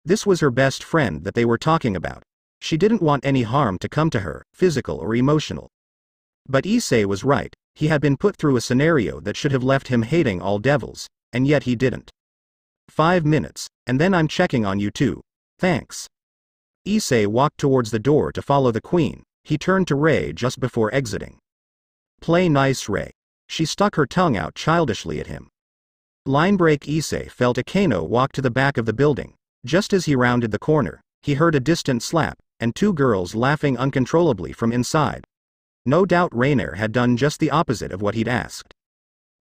This was her best friend that they were talking about. She didn't want any harm to come to her, physical or emotional. But Issei was right, he had been put through a scenario that should have left him hating all devils, and yet he didn't. 5 minutes, and then I'm checking on you too. Thanks. Issei walked towards the door to follow the queen. He turned to Ray just before exiting. "Play nice, Ray." She stuck her tongue out childishly at him. Linebreak Issei felt Akano walk to the back of the building. Just as he rounded the corner, he heard a distant slap, and 2 girls laughing uncontrollably from inside. No doubt Rainier had done just the opposite of what he'd asked.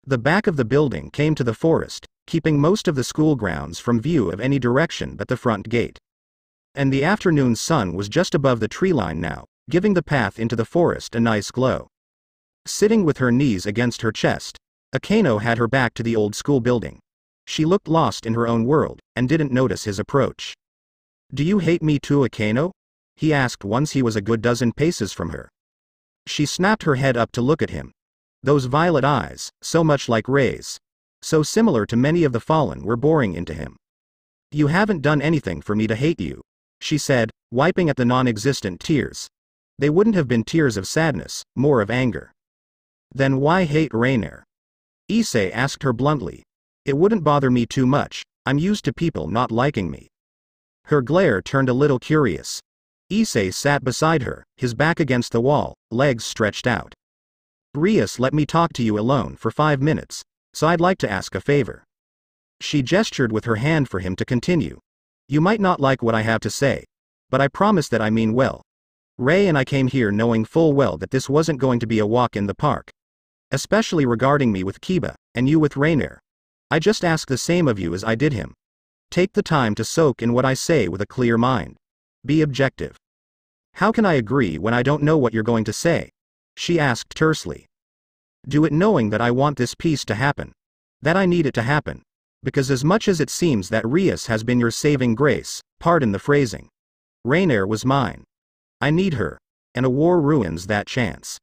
The back of the building came to the forest, keeping most of the school grounds from view of any direction but the front gate. And the afternoon sun was just above the tree line now, giving the path into the forest a nice glow. Sitting with her knees against her chest, Akano had her back to the old school building. She looked lost in her own world, and didn't notice his approach. "Do you hate me too, Akano?" he asked once he was a good dozen paces from her. She snapped her head up to look at him. Those violet eyes, so much like Ray's, so similar to many of the fallen, were boring into him. "You haven't done anything for me to hate you," she said, wiping at the non-existent tears. They wouldn't have been tears of sadness, more of anger. "Then why hate Rainier?" Issei asked her bluntly. "It wouldn't bother me too much, I'm used to people not liking me." Her glare turned a little curious. Issei sat beside her, his back against the wall, legs stretched out. "Rias let me talk to you alone for 5 minutes, so I'd like to ask a favor." She gestured with her hand for him to continue. "You might not like what I have to say, but I promise that I mean well. Ray and I came here knowing full well that this wasn't going to be a walk in the park. Especially regarding me with Kiba, and you with Rainier. I just ask the same of you as I did him. Take the time to soak in what I say with a clear mind. Be objective. How can I agree when I don't know what you're going to say? She asked tersely. Do it knowing that I want this peace to happen. That I need it to happen. Because as much as it seems that Rias has been your saving grace, pardon the phrasing. Rainier was mine. I need her. And a war ruins that chance.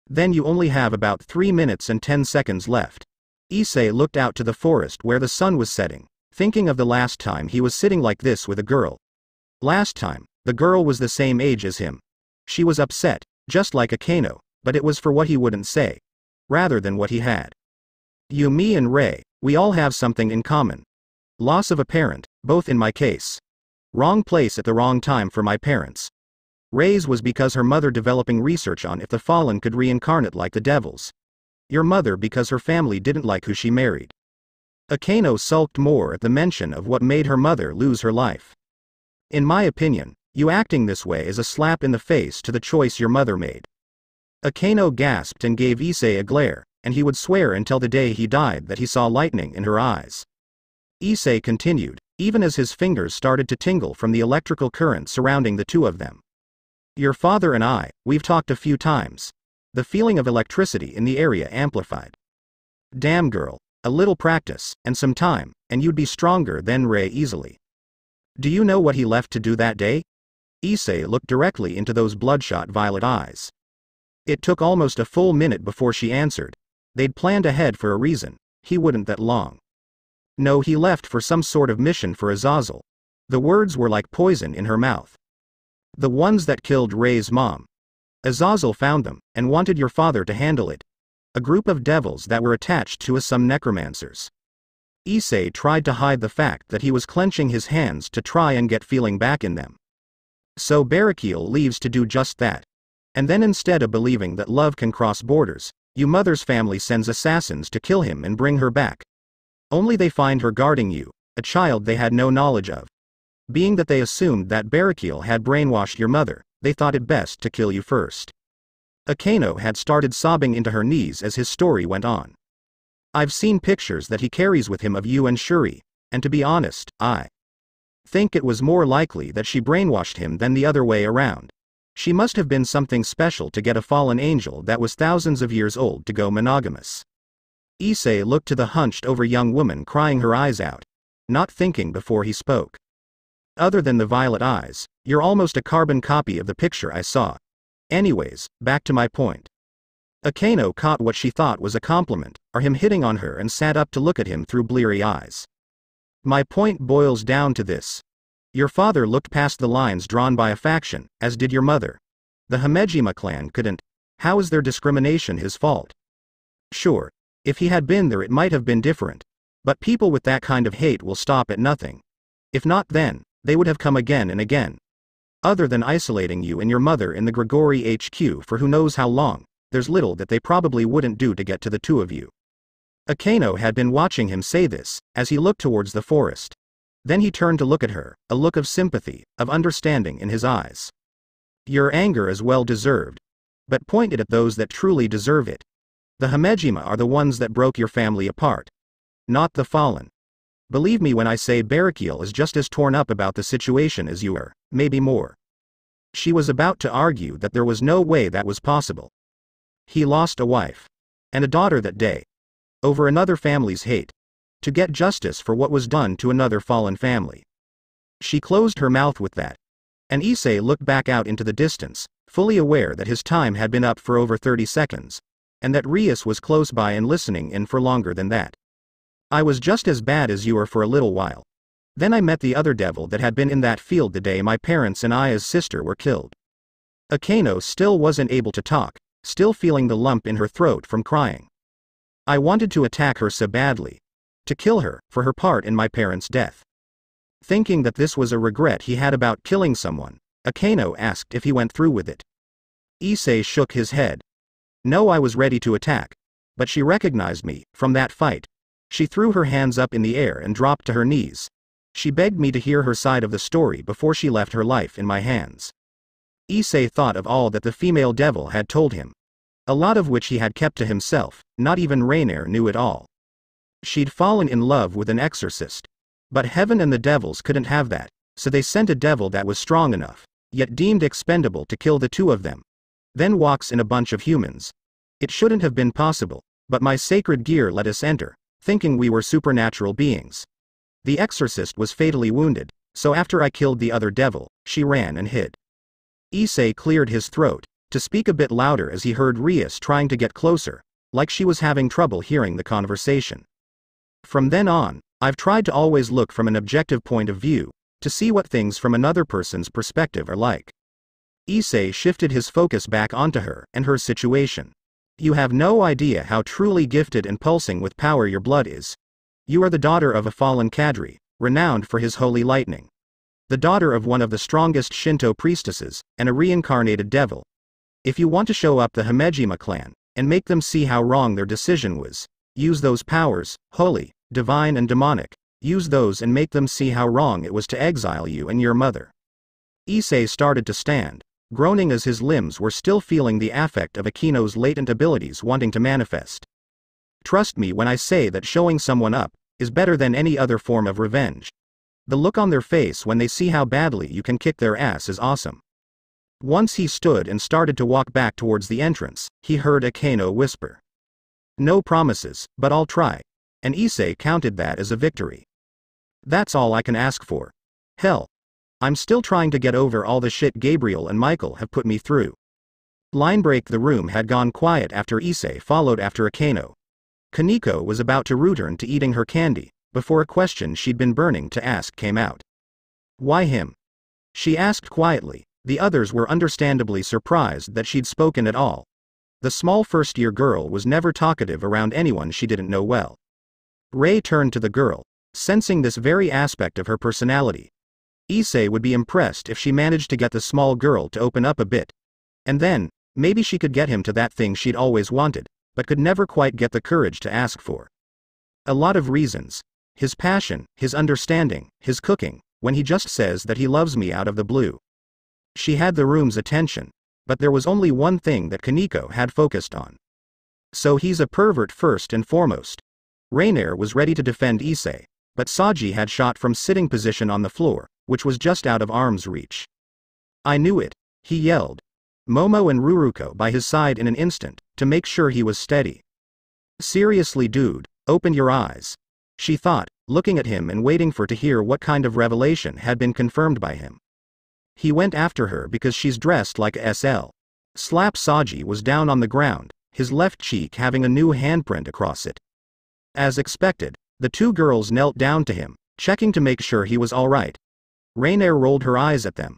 Then you only have about 3 minutes and 10 seconds left. Issei looked out to the forest where the sun was setting, thinking of the last time he was sitting like this with a girl. Last time, the girl was the same age as him. She was upset, just like Akano, but it was for what he wouldn't say, rather than what he had. You, me and Ray, we all have something in common. Loss of a parent, both in my case. Wrong place at the wrong time for my parents. Ray's was because her mother developing research on if the fallen could reincarnate like the devils. Your mother because her family didn't like who she married. Akano sulked more at the mention of what made her mother lose her life. In my opinion, you acting this way is a slap in the face to the choice your mother made. Akano gasped and gave Issei a glare, and he would swear until the day he died that he saw lightning in her eyes. Issei continued, even as his fingers started to tingle from the electrical current surrounding the two of them. Your father and I, we've talked a few times. The feeling of electricity in the area amplified. Damn girl, a little practice, and some time, and you'd be stronger than Ray easily. Do you know what he left to do that day? Issei looked directly into those bloodshot violet eyes. It took almost a full minute before she answered. They'd planned ahead for a reason, he wouldn't that long. No, he left for some sort of mission for Azazel. The words were like poison in her mouth. The ones that killed Ray's mom. Azazel found them, and wanted your father to handle it. A group of devils that were attached to some necromancers. Issei tried to hide the fact that he was clenching his hands to try and get feeling back in them. So Barakiel leaves to do just that. And then instead of believing that love can cross borders, your mother's family sends assassins to kill him and bring her back. Only they find her guarding you, a child they had no knowledge of. Being that they assumed that Barakiel had brainwashed your mother, they thought it best to kill you first. Akano had started sobbing into her knees as his story went on. I've seen pictures that he carries with him of you and Shuri, and to be honest, I think it was more likely that she brainwashed him than the other way around. She must have been something special to get a fallen angel that was thousands of years old to go monogamous. Issei looked to the hunched-over young woman crying her eyes out, not thinking before he spoke. Other than the violet eyes, you're almost a carbon copy of the picture I saw. Anyways, back to my point. Akano caught what she thought was a compliment, or him hitting on her, and sat up to look at him through bleary eyes. My point boils down to this. Your father looked past the lines drawn by a faction, as did your mother. The Hamejima clan couldn't. How is their discrimination his fault? Sure, if he had been there it might have been different. But people with that kind of hate will stop at nothing. If not then, they would have come again and again. Other than isolating you and your mother in the Grigori HQ for who knows how long, there's little that they probably wouldn't do to get to the two of you. Akano had been watching him say this, as he looked towards the forest. Then he turned to look at her, a look of sympathy, of understanding in his eyes. Your anger is well deserved. But point it at those that truly deserve it. The Hamejima are the ones that broke your family apart. Not the fallen. Believe me when I say Barakiel is just as torn up about the situation as you are, maybe more. She was about to argue that there was no way that was possible. He lost a wife. And a daughter that day. Over another family's hate. To get justice for what was done to another fallen family. She closed her mouth with that. And Issei looked back out into the distance, fully aware that his time had been up for over 30 seconds, and that Rias was close by and listening in for longer than that. I was just as bad as you were for a little while. Then I met the other devil that had been in that field the day my parents and Aya's sister were killed. Akano still wasn't able to talk, still feeling the lump in her throat from crying. I wanted to attack her so badly. To kill her, for her part in my parents' death. Thinking that this was a regret he had about killing someone, Akano asked if he went through with it. Issei shook his head. No, I was ready to attack. But she recognized me, from that fight. She threw her hands up in the air and dropped to her knees. She begged me to hear her side of the story before she left her life in my hands. Issei thought of all that the female devil had told him. A lot of which he had kept to himself, not even Rainier knew it all. She'd fallen in love with an exorcist. But heaven and the devils couldn't have that, so they sent a devil that was strong enough, yet deemed expendable to kill the two of them. Then walks in a bunch of humans. It shouldn't have been possible, but my sacred gear let us enter, thinking we were supernatural beings. The exorcist was fatally wounded, so after I killed the other devil, she ran and hid. Issei cleared his throat, to speak a bit louder as he heard Rias trying to get closer, like she was having trouble hearing the conversation. From then on, I've tried to always look from an objective point of view, to see what things from another person's perspective are like. Issei shifted his focus back onto her and her situation. You have no idea how truly gifted and pulsing with power your blood is. You are the daughter of a fallen Kadri, renowned for his holy lightning. The daughter of one of the strongest Shinto priestesses, and a reincarnated devil. If you want to show up the Himejima clan, and make them see how wrong their decision was, use those powers, holy, divine and demonic, use those and make them see how wrong it was to exile you and your mother. Issei started to stand, groaning as his limbs were still feeling the affect of Akino's latent abilities wanting to manifest. Trust me when I say that showing someone up is better than any other form of revenge. The look on their face when they see how badly you can kick their ass is awesome. Once he stood and started to walk back towards the entrance, he heard Akino whisper. No promises, but I'll try. And Issei counted that as a victory. That's all I can ask for. Hell. I'm still trying to get over all the shit Gabriel and Michael have put me through. Linebreak. The room had gone quiet after Issei followed after Akino. Kaneko was about to return to eating her candy, before a question she'd been burning to ask came out. Why him? She asked quietly. The others were understandably surprised that she'd spoken at all. The small first-year girl was never talkative around anyone she didn't know well. Ray turned to the girl, sensing this very aspect of her personality. Issei would be impressed if she managed to get the small girl to open up a bit. And then, maybe she could get him to that thing she'd always wanted, but could never quite get the courage to ask for. A lot of reasons. His passion, his understanding, his cooking, when he just says that he loves me out of the blue. She had the room's attention, but there was only one thing that Kaneko had focused on. So he's a pervert first and foremost. Rainier was ready to defend Issei, but Saji had shot from sitting position on the floor, which was just out of arm's reach. I knew it, he yelled. Momo and Ruruko by his side in an instant, to make sure he was steady. Seriously dude, open your eyes. She thought, looking at him and waiting for to hear what kind of revelation had been confirmed by him. He went after her because she's dressed like a SL. Slap. Saji was down on the ground, his left cheek having a new handprint across it. As expected, the two girls knelt down to him, checking to make sure he was alright. Rainier rolled her eyes at them.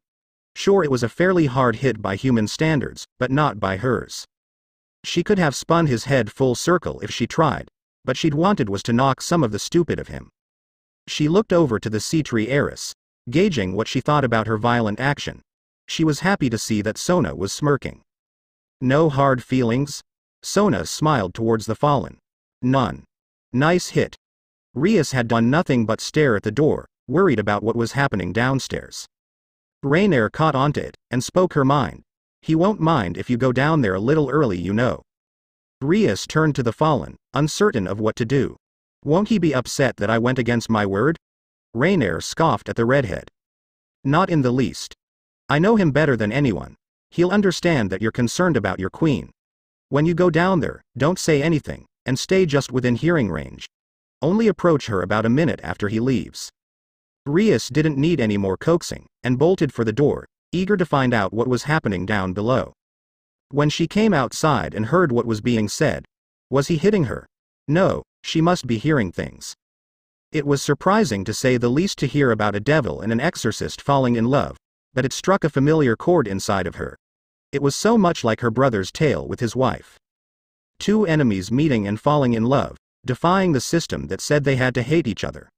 Sure, it was a fairly hard hit by human standards, but not by hers. She could have spun his head full circle if she tried, but she'd wanted was to knock some of the stupid of him. She looked over to the Sea-Tree heiress, gauging what she thought about her violent action. She was happy to see that Sona was smirking. No hard feelings? Sona smiled towards the fallen. None. Nice hit. Rias had done nothing but stare at the door, worried about what was happening downstairs. Rainier caught onto it, and spoke her mind. He won't mind if you go down there a little early, you know. Rias turned to the fallen, uncertain of what to do. Won't he be upset that I went against my word? Rainier scoffed at the redhead. Not in the least. I know him better than anyone. He'll understand that you're concerned about your queen. When you go down there, don't say anything, and stay just within hearing range. Only approach her about a minute after he leaves. Rias didn't need any more coaxing, and bolted for the door, eager to find out what was happening down below. When she came outside and heard what was being said, was he hitting her? No, she must be hearing things. It was surprising to say the least to hear about a devil and an exorcist falling in love, but it struck a familiar chord inside of her. It was so much like her brother's tale with his wife. Two enemies meeting and falling in love, defying the system that said they had to hate each other.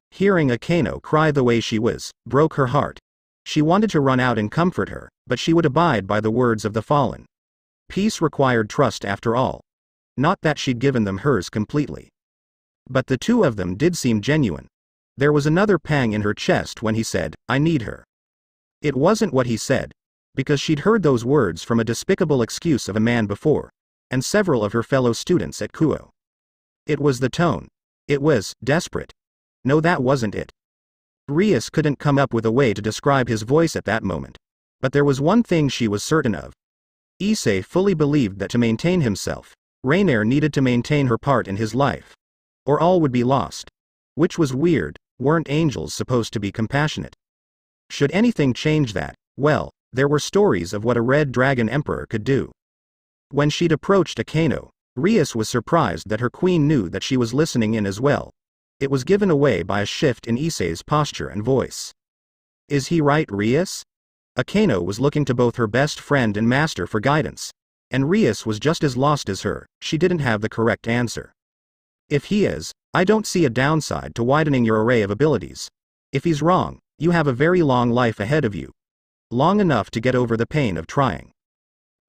Hearing Akeno cry the way she was, broke her heart. She wanted to run out and comfort her, but she would abide by the words of the fallen. Peace required trust after all. Not that she'd given them hers completely. But the two of them did seem genuine. There was another pang in her chest when he said, I need her. It wasn't what he said, because she'd heard those words from a despicable excuse of a man before, and several of her fellow students at Kuo. It was the tone. It was desperate. No, that wasn't it. Rias couldn't come up with a way to describe his voice at that moment. But there was one thing she was certain of. Issei fully believed that to maintain himself, Rainier needed to maintain her part in his life. Or all would be lost. Which was weird. Weren't angels supposed to be compassionate? Should anything change that, well, there were stories of what a Red Dragon Emperor could do. When she'd approached Akano, Rias was surprised that her queen knew that she was listening in as well. It was given away by a shift in Issei's posture and voice. Is he right, Rias? Akano was looking to both her best friend and master for guidance. And Rias was just as lost as her. She didn't have the correct answer. If he is, I don't see a downside to widening your array of abilities. If he's wrong, you have a very long life ahead of you. Long enough to get over the pain of trying.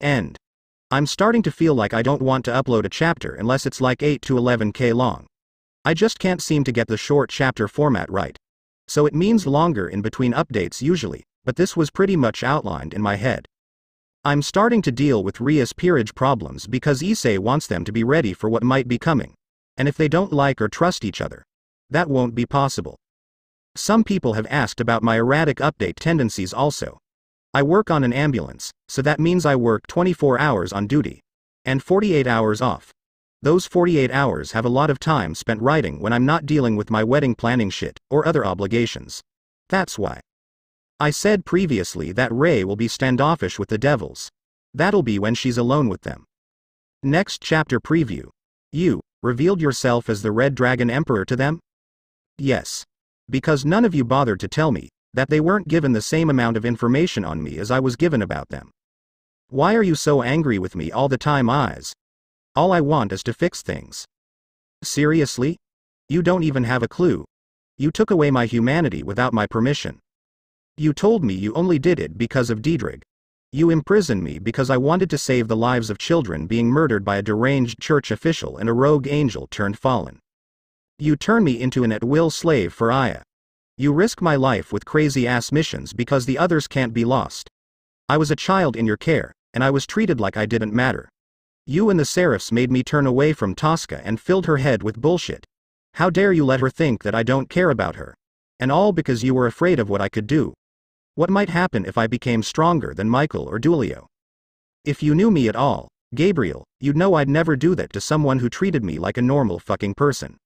End. I'm starting to feel like I don't want to upload a chapter unless it's like 8 to 11k long. I just can't seem to get the short chapter format right. So it means longer in between updates usually, but this was pretty much outlined in my head. I'm starting to deal with Rias' peerage problems because Issei wants them to be ready for what might be coming. And if they don't like or trust each other, that won't be possible. Some people have asked about my erratic update tendencies also. I work on an ambulance, so that means I work 24 hours on duty. And 48 hours off. Those 48 hours have a lot of time spent writing when I'm not dealing with my wedding planning shit, or other obligations. That's why. I said previously that Rei will be standoffish with the devils. That'll be when she's alone with them. Next chapter preview. You revealed yourself as the Red Dragon Emperor to them? Yes. Because none of you bothered to tell me that they weren't given the same amount of information on me as I was given about them. Why are you so angry with me all the time, Eyes? All I want is to fix things. Seriously? You don't even have a clue. You took away my humanity without my permission. You told me you only did it because of Diedrich. You imprisoned me because I wanted to save the lives of children being murdered by a deranged church official and a rogue angel turned fallen. You turn me into an at-will slave for Aya. You risk my life with crazy-ass missions because the others can't be lost. I was a child in your care, and I was treated like I didn't matter. You and the Seraphs made me turn away from Tosca and filled her head with bullshit. How dare you let her think that I don't care about her? And all because you were afraid of what I could do. What might happen if I became stronger than Michael or Dulio? If you knew me at all, Gabriel, you'd know I'd never do that to someone who treated me like a normal fucking person.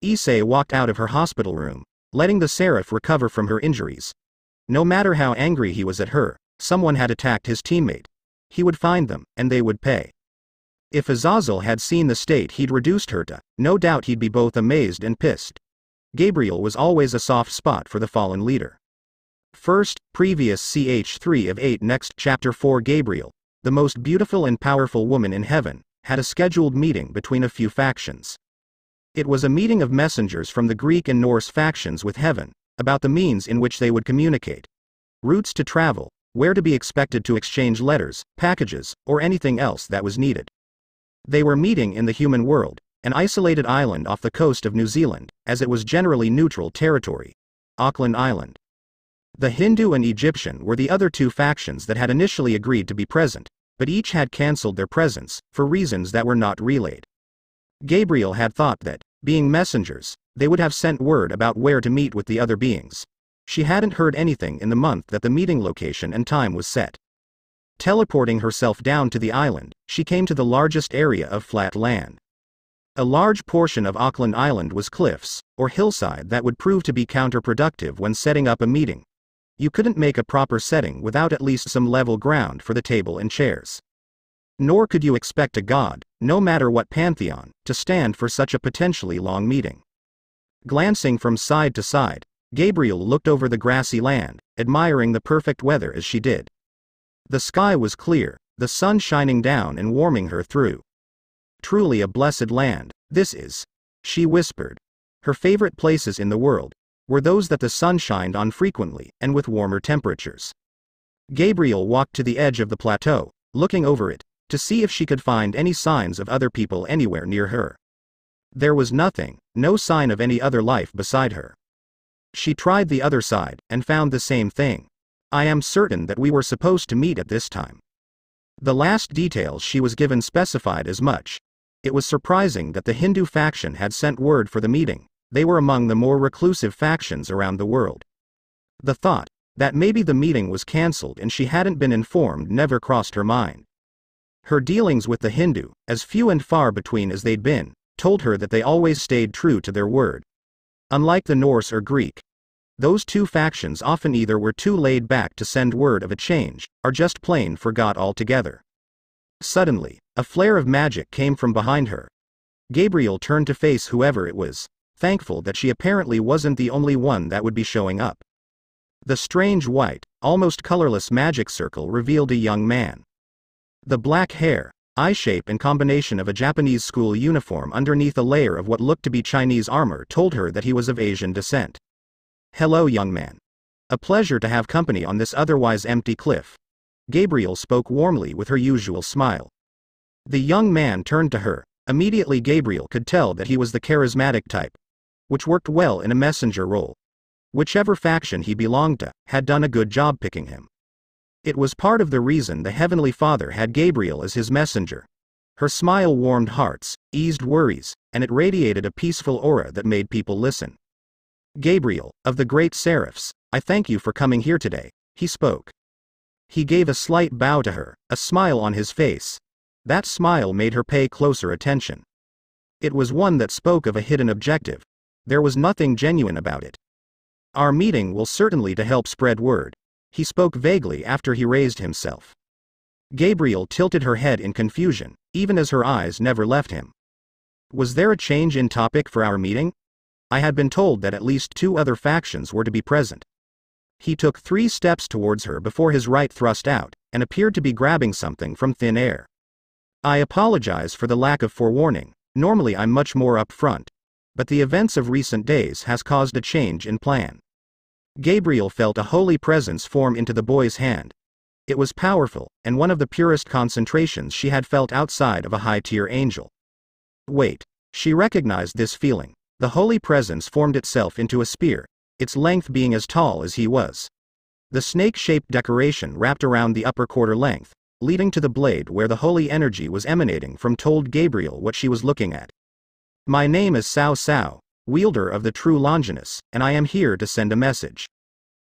Issei walked out of her hospital room, letting the Seraph recover from her injuries. No matter how angry he was at her, someone had attacked his teammate. He would find them, and they would pay. If Azazel had seen the state he'd reduced her to, no doubt he'd be both amazed and pissed. Gabriel was always a soft spot for the fallen leader. First, previous ch3 of 8 next chapter 4 Gabriel, the most beautiful and powerful woman in heaven, had a scheduled meeting between a few factions. It was a meeting of messengers from the Greek and Norse factions with heaven, about the means in which they would communicate. Routes to travel, where to be expected to exchange letters, packages, or anything else that was needed. They were meeting in the human world, an isolated island off the coast of New Zealand, as it was generally neutral territory. Auckland Island. The Hindu and Egyptian were the other two factions that had initially agreed to be present, but each had cancelled their presence, for reasons that were not relayed. Gabriel had thought that, being messengers, they would have sent word about where to meet with the other beings. She hadn't heard anything in the month that the meeting location and time was set. Teleporting herself down to the island, she came to the largest area of flat land. A large portion of Auckland Island was cliffs, or hillside that would prove to be counterproductive when setting up a meeting. You couldn't make a proper setting without at least some level ground for the table and chairs. Nor could you expect a god, no matter what pantheon, to stand for such a potentially long meeting. Glancing from side to side, Gabriel looked over the grassy land, admiring the perfect weather as she did. The sky was clear, the sun shining down and warming her through. Truly a blessed land, this is, she whispered. Her favorite places in the world were those that the sun shined on frequently and with warmer temperatures. Gabriel walked to the edge of the plateau, looking over it, to see if she could find any signs of other people anywhere near her. There was nothing, no sign of any other life beside her. She tried the other side, and found the same thing. I am certain that we were supposed to meet at this time. The last details she was given specified as much. It was surprising that the Hindu faction had sent word for the meeting. They were among the more reclusive factions around the world. The thought that maybe the meeting was cancelled and she hadn't been informed never crossed her mind. Her dealings with the Hindu, as few and far between as they'd been, told her that they always stayed true to their word. Unlike the Norse or Greek, those two factions often either were too laid back to send word of a change, or just plain forgot altogether. Suddenly, a flare of magic came from behind her. Gabriel turned to face whoever it was, thankful that she apparently wasn't the only one that would be showing up. The strange white, almost colorless magic circle revealed a young man. The black hair, eye shape and combination of a Japanese school uniform underneath a layer of what looked to be Chinese armor told her that he was of Asian descent. "Hello, young man. A pleasure to have company on this otherwise empty cliff." Gabriel spoke warmly with her usual smile. The young man turned to her. Immediately Gabriel could tell that he was the charismatic type, which worked well in a messenger role. Whichever faction he belonged to had done a good job picking him. It was part of the reason the Heavenly Father had Gabriel as his messenger. Her smile warmed hearts, eased worries, and it radiated a peaceful aura that made people listen. "Gabriel, of the great seraphs, I thank you for coming here today," he spoke. He gave a slight bow to her, a smile on his face. That smile made her pay closer attention. It was one that spoke of a hidden objective. There was nothing genuine about it. "Our meeting will certainly to help spread word," he spoke vaguely after he raised himself. Gabriel tilted her head in confusion, even as her eyes never left him. "Was there a change in topic for our meeting? I had been told that at least 2 other factions were to be present." He took 3 steps towards her before his right thrust out, and appeared to be grabbing something from thin air. "I apologize for the lack of forewarning. Normally I'm much more upfront. But the events of recent days has caused a change in plan." Gabriel felt a holy presence form into the boy's hand. It was powerful, and one of the purest concentrations she had felt outside of a high-tier angel. Wait. She recognized this feeling. The holy presence formed itself into a spear, its length being as tall as he was. The snake-shaped decoration wrapped around the upper quarter length, leading to the blade where the holy energy was emanating from told Gabriel what she was looking at. "My name is Cao Cao, wielder of the true Longinus, and I am here to send a message."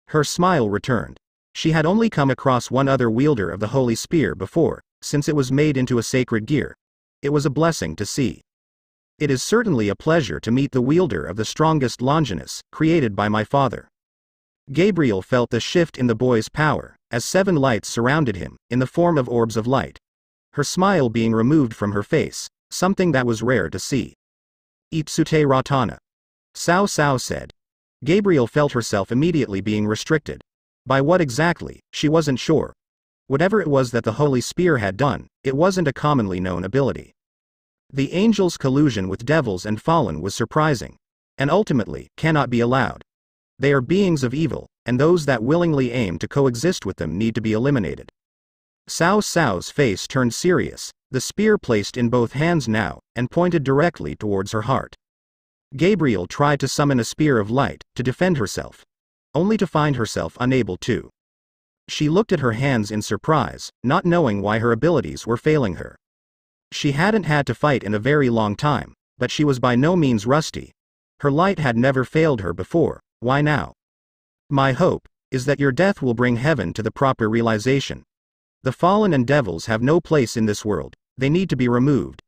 Her smile returned. She had only come across one other wielder of the holy spear before, since it was made into a sacred gear. It was a blessing to see. "It is certainly a pleasure to meet the wielder of the strongest Longinus, created by my father." Gabriel felt the shift in the boy's power, as 7 lights surrounded him, in the form of orbs of light. Her smile being removed from her face, something that was rare to see. "Itsute Ratana," Cao Cao said. Gabriel felt herself immediately being restricted. By what exactly, she wasn't sure. Whatever it was that the holy spear had done, it wasn't a commonly known ability. The angels' collusion with devils and fallen was surprising, and ultimately, cannot be allowed. They are beings of evil, and those that willingly aim to coexist with them need to be eliminated. Cao Cao's face turned serious, the spear placed in both hands now, and pointed directly towards her heart. Gabriel tried to summon a spear of light, to defend herself, only to find herself unable to. She looked at her hands in surprise, not knowing why her abilities were failing her. She hadn't had to fight in a very long time, but she was by no means rusty. Her light had never failed her before, why now? "My hope is that your death will bring heaven to the proper realization. The fallen and devils have no place in this world, they need to be removed.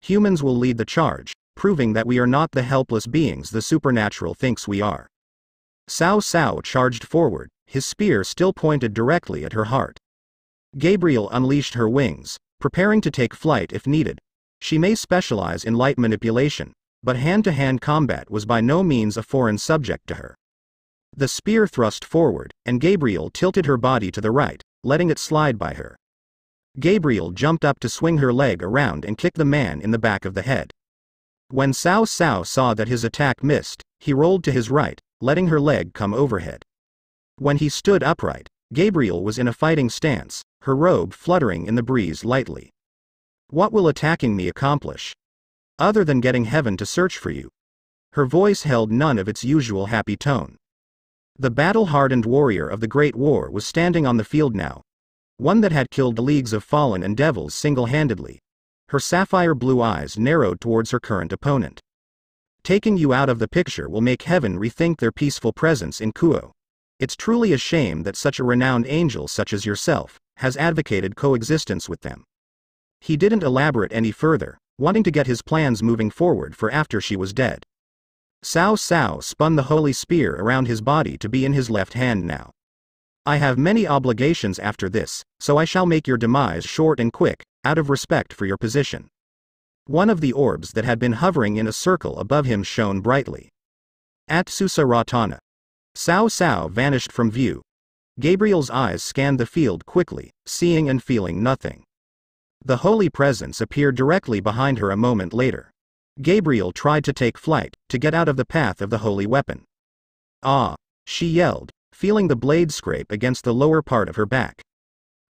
Humans will lead the charge, proving that we are not the helpless beings the supernatural thinks we are." Cao Cao charged forward, his spear still pointed directly at her heart. Gabriel unleashed her wings, preparing to take flight if needed. She may specialize in light manipulation, but hand-to-hand combat was by no means a foreign subject to her. The spear thrust forward, and Gabriel tilted her body to the right, letting it slide by her. Gabriel jumped up to swing her leg around and kick the man in the back of the head. When Cao Cao saw that his attack missed, he rolled to his right, letting her leg come overhead. When he stood upright, Gabriel was in a fighting stance, her robe fluttering in the breeze lightly. "What will attacking me accomplish? Other than getting heaven to search for you?" Her voice held none of its usual happy tone. The battle-hardened warrior of the Great War was standing on the field now. one that had killed leagues of fallen and devils single-handedly. Her sapphire blue eyes narrowed towards her current opponent. Taking you out of the picture will make heaven rethink their peaceful presence in Kuo. It's truly a shame that such a renowned angel such as yourself has advocated coexistence with them. He didn't elaborate any further, wanting to get his plans moving forward for after she was dead. Cao Cao spun the holy spear around his body to be in his left hand now. I have many obligations after this, so I shall make your demise short and quick, out of respect for your position. One of the orbs that had been hovering in a circle above him shone brightly. Atsusa Ratana. Cao Cao vanished from view. Gabriel's eyes scanned the field quickly, seeing and feeling nothing. The holy presence appeared directly behind her a moment later. Gabriel tried to take flight, to get out of the path of the holy weapon. Ah! She yelled, feeling the blade scrape against the lower part of her back.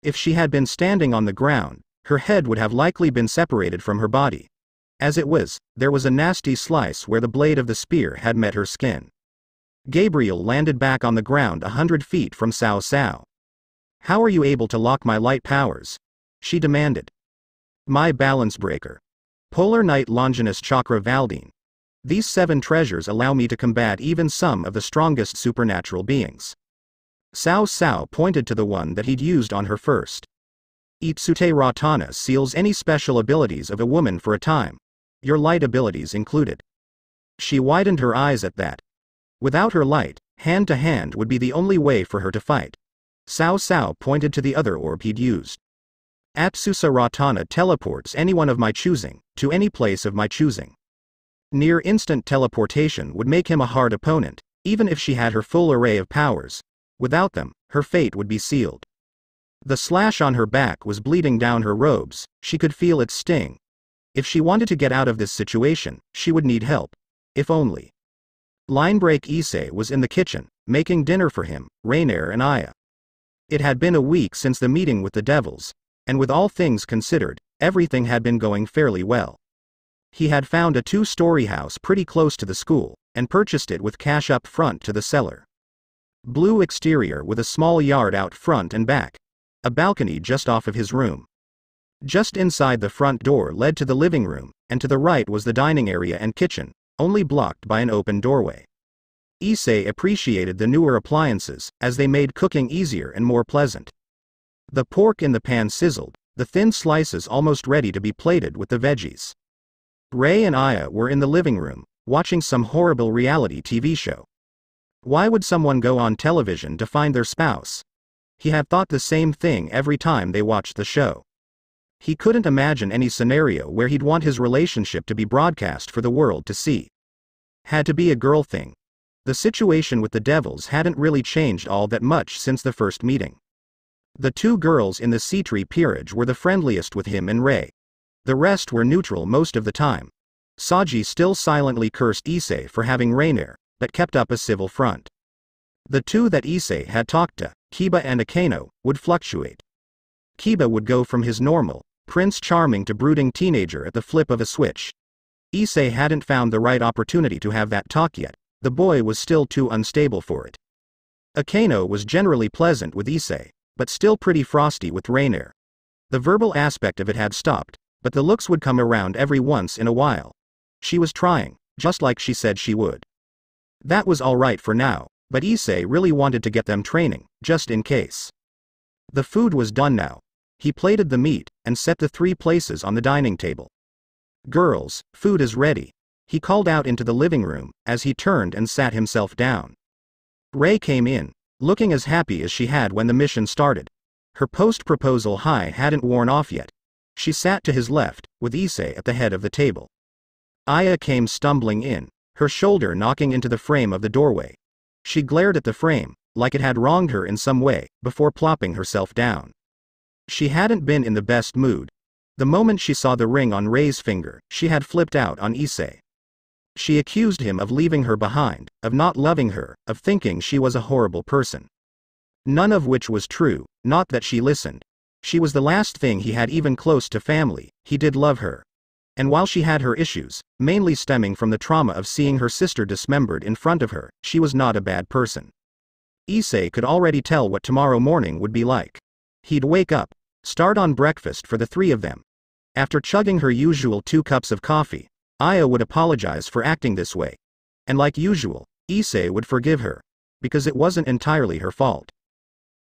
If she had been standing on the ground, her head would have likely been separated from her body. As it was, there was a nasty slice where the blade of the spear had met her skin. Gabriel landed back on the ground 100 feet from Cao Cao. How are you able to lock my light powers? She demanded. My balance breaker. Polar Night Longinus Chakra Valdine. These 7 treasures allow me to combat even some of the strongest supernatural beings. Cao Cao pointed to the one that he'd used on her first. Itsute Ratana seals any special abilities of a woman for a time. Your light abilities included. She widened her eyes at that. Without her light, hand to hand would be the only way for her to fight. Cao Cao pointed to the other orb he'd used. Atsusa Ratana teleports anyone of my choosing, to any place of my choosing. Near instant teleportation would make him a hard opponent, even if she had her full array of powers. Without them, her fate would be sealed. The slash on her back was bleeding down her robes, she could feel its sting. If she wanted to get out of this situation, she would need help. If only. Linebreak Issei was in the kitchen, making dinner for him, Rainier and Aya. It had been a week since the meeting with the devils, and with all things considered, everything had been going fairly well. He had found a 2-story house pretty close to the school, and purchased it with cash up front to the seller. Blue exterior with a small yard out front and back. A balcony just off of his room. Just inside the front door led to the living room, and to the right was the dining area and kitchen, only blocked by an open doorway. Issei appreciated the newer appliances, as they made cooking easier and more pleasant. The pork in the pan sizzled, the thin slices almost ready to be plated with the veggies. Ray and Aya were in the living room, watching some horrible reality TV show. Why would someone go on television to find their spouse? He had thought the same thing every time they watched the show. He couldn't imagine any scenario where he'd want his relationship to be broadcast for the world to see. Had to be a girl thing. The situation with the devils hadn't really changed all that much since the first meeting. The 2 girls in the Sea-Tree Peerage were the friendliest with him and Ray. The rest were neutral most of the time. Saji still silently cursed Issei for having Rainier, but kept up a civil front. The 2 that Issei had talked to, Kiba and Akeno, would fluctuate. Kiba would go from his normal, Prince Charming to brooding teenager at the flip of a switch. Issei hadn't found the right opportunity to have that talk yet, the boy was still too unstable for it. Akeno was generally pleasant with Issei, but still pretty frosty with Rainier. The verbal aspect of it had stopped, but the looks would come around every once in a while. She was trying, just like she said she would. That was alright for now, but Issei really wanted to get them training, just in case. The food was done now. He plated the meat, and set the 3 places on the dining table. Girls, food is ready. He called out into the living room, as he turned and sat himself down. Ray came in, looking as happy as she had when the mission started. Her post-proposal high hadn't worn off yet. She sat to his left, with Issei at the head of the table. Aya came stumbling in, her shoulder knocking into the frame of the doorway. She glared at the frame, like it had wronged her in some way, before plopping herself down. She hadn't been in the best mood. The moment she saw the ring on Ray's finger, she had flipped out on Issei. She accused him of leaving her behind, of not loving her, of thinking she was a horrible person. None of which was true, not that she listened. She was the last thing he had even close to family, he did love her. And while she had her issues, mainly stemming from the trauma of seeing her sister dismembered in front of her, she was not a bad person. Issei could already tell what tomorrow morning would be like. He'd wake up, start on breakfast for the three of them. After chugging her usual 2 cups of coffee, Aya would apologize for acting this way. And like usual, Issei would forgive her, because it wasn't entirely her fault.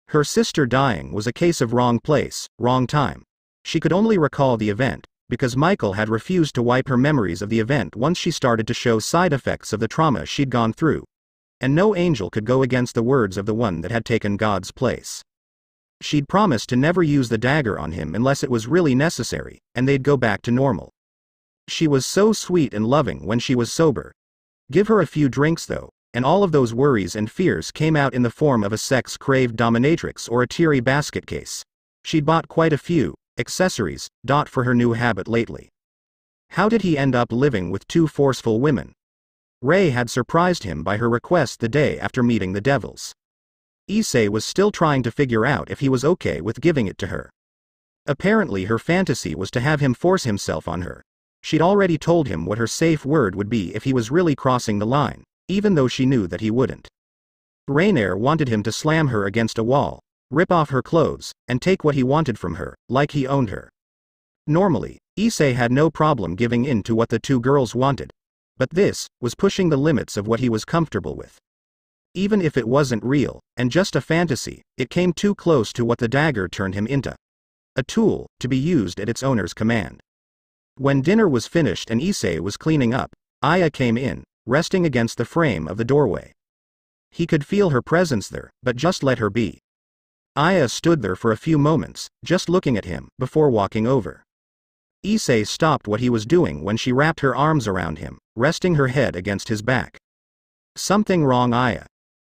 Her sister dying was a case of wrong place, wrong time. She could only recall the event, because Michael had refused to wipe her memories of the event once she started to show side effects of the trauma she'd gone through. And no angel could go against the words of the one that had taken God's place. She'd promised to never use the dagger on him unless it was really necessary, and they'd go back to normal. She was so sweet and loving when she was sober. Give her a few drinks though, and all of those worries and fears came out in the form of a sex-craved dominatrix or a teary basket case. She'd bought quite a few accessories for her new habit lately. How did he end up living with 2 forceful women? Ray had surprised him by her request the day after meeting the devils. Issei was still trying to figure out if he was okay with giving it to her. Apparently her fantasy was to have him force himself on her. She'd already told him what her safe word would be if he was really crossing the line, even though she knew that he wouldn't. Rainier wanted him to slam her against a wall, rip off her clothes, and take what he wanted from her, like he owned her. Normally, Issei had no problem giving in to what the 2 girls wanted. But this was pushing the limits of what he was comfortable with. Even if it wasn't real, and just a fantasy, it came too close to what the dagger turned him into. A tool, to be used at its owner's command. When dinner was finished and Issei was cleaning up, Aya came in, resting against the frame of the doorway. He could feel her presence there, but just let her be. Aya stood there for a few moments, just looking at him, before walking over. Issei stopped what he was doing when she wrapped her arms around him, resting her head against his back. Something wrong, Aya?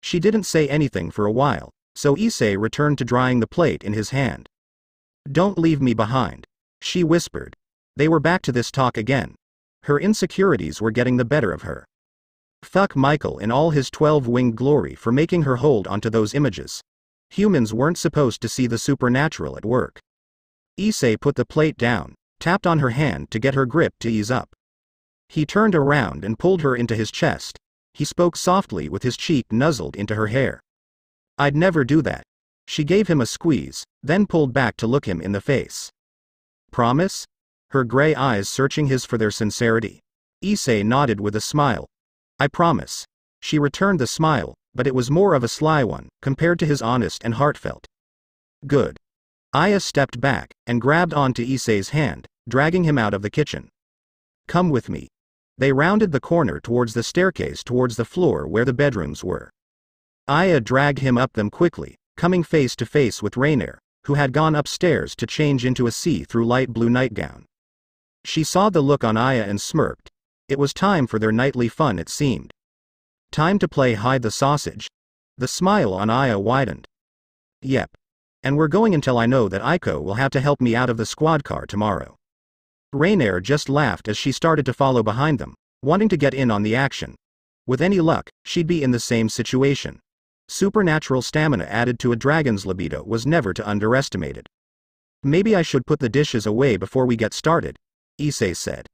She didn't say anything for a while, so Issei returned to drying the plate in his hand. Don't leave me behind, she whispered. They were back to this talk again. Her insecurities were getting the better of her. Fuck Michael in all his 12-winged glory for making her hold onto those images. Humans weren't supposed to see the supernatural at work. Issei put the plate down, tapped on her hand to get her grip to ease up. He turned around and pulled her into his chest. He spoke softly with his cheek nuzzled into her hair. I'd never do that. She gave him a squeeze, then pulled back to look him in the face. Promise? Her gray eyes searching his for their sincerity. Issei nodded with a smile. I promise. She returned the smile, but it was more of a sly one, compared to his honest and heartfelt. Good. Aya stepped back, and grabbed onto Issei's hand, dragging him out of the kitchen. Come with me. They rounded the corner towards the staircase towards the floor where the bedrooms were. Aya dragged him up them quickly, coming face to face with Rainier, who had gone upstairs to change into a see-through light blue nightgown. She saw the look on Aya and smirked. It was time for their nightly fun, it seemed. Time to play hide the sausage. The smile on Aya widened. Yep. And we're going until I know that Aiko will have to help me out of the squad car tomorrow. Rainier just laughed as she started to follow behind them, wanting to get in on the action. With any luck, she'd be in the same situation. Supernatural stamina added to a dragon's libido was never to underestimate it. Maybe I should put the dishes away before we get started, Issei said.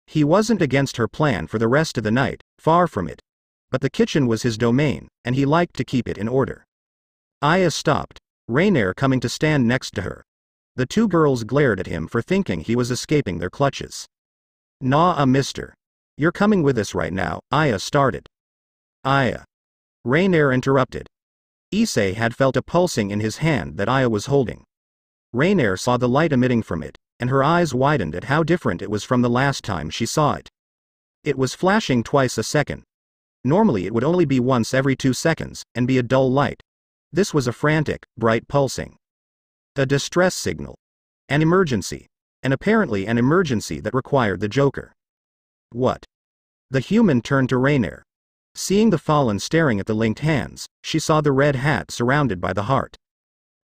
He wasn't against her plan for the rest of the night, far from it. But the kitchen was his domain, and he liked to keep it in order. Aya stopped, Rainier coming to stand next to her. The 2 girls glared at him for thinking he was escaping their clutches. Nah, mister. You're coming with us right now, Aya started. Aya. Rainier interrupted. Issei had felt a pulsing in his hand that Aya was holding. Rainier saw the light emitting from it, and her eyes widened at how different it was from the last time she saw it. It was flashing twice a second. Normally it would only be once every 2 seconds, and be a dull light. This was a frantic, bright pulsing. A distress signal. An emergency. And apparently an emergency that required the Joker. What? The human turned to Rainier. Seeing the fallen staring at the linked hands, she saw the red hat surrounded by the heart.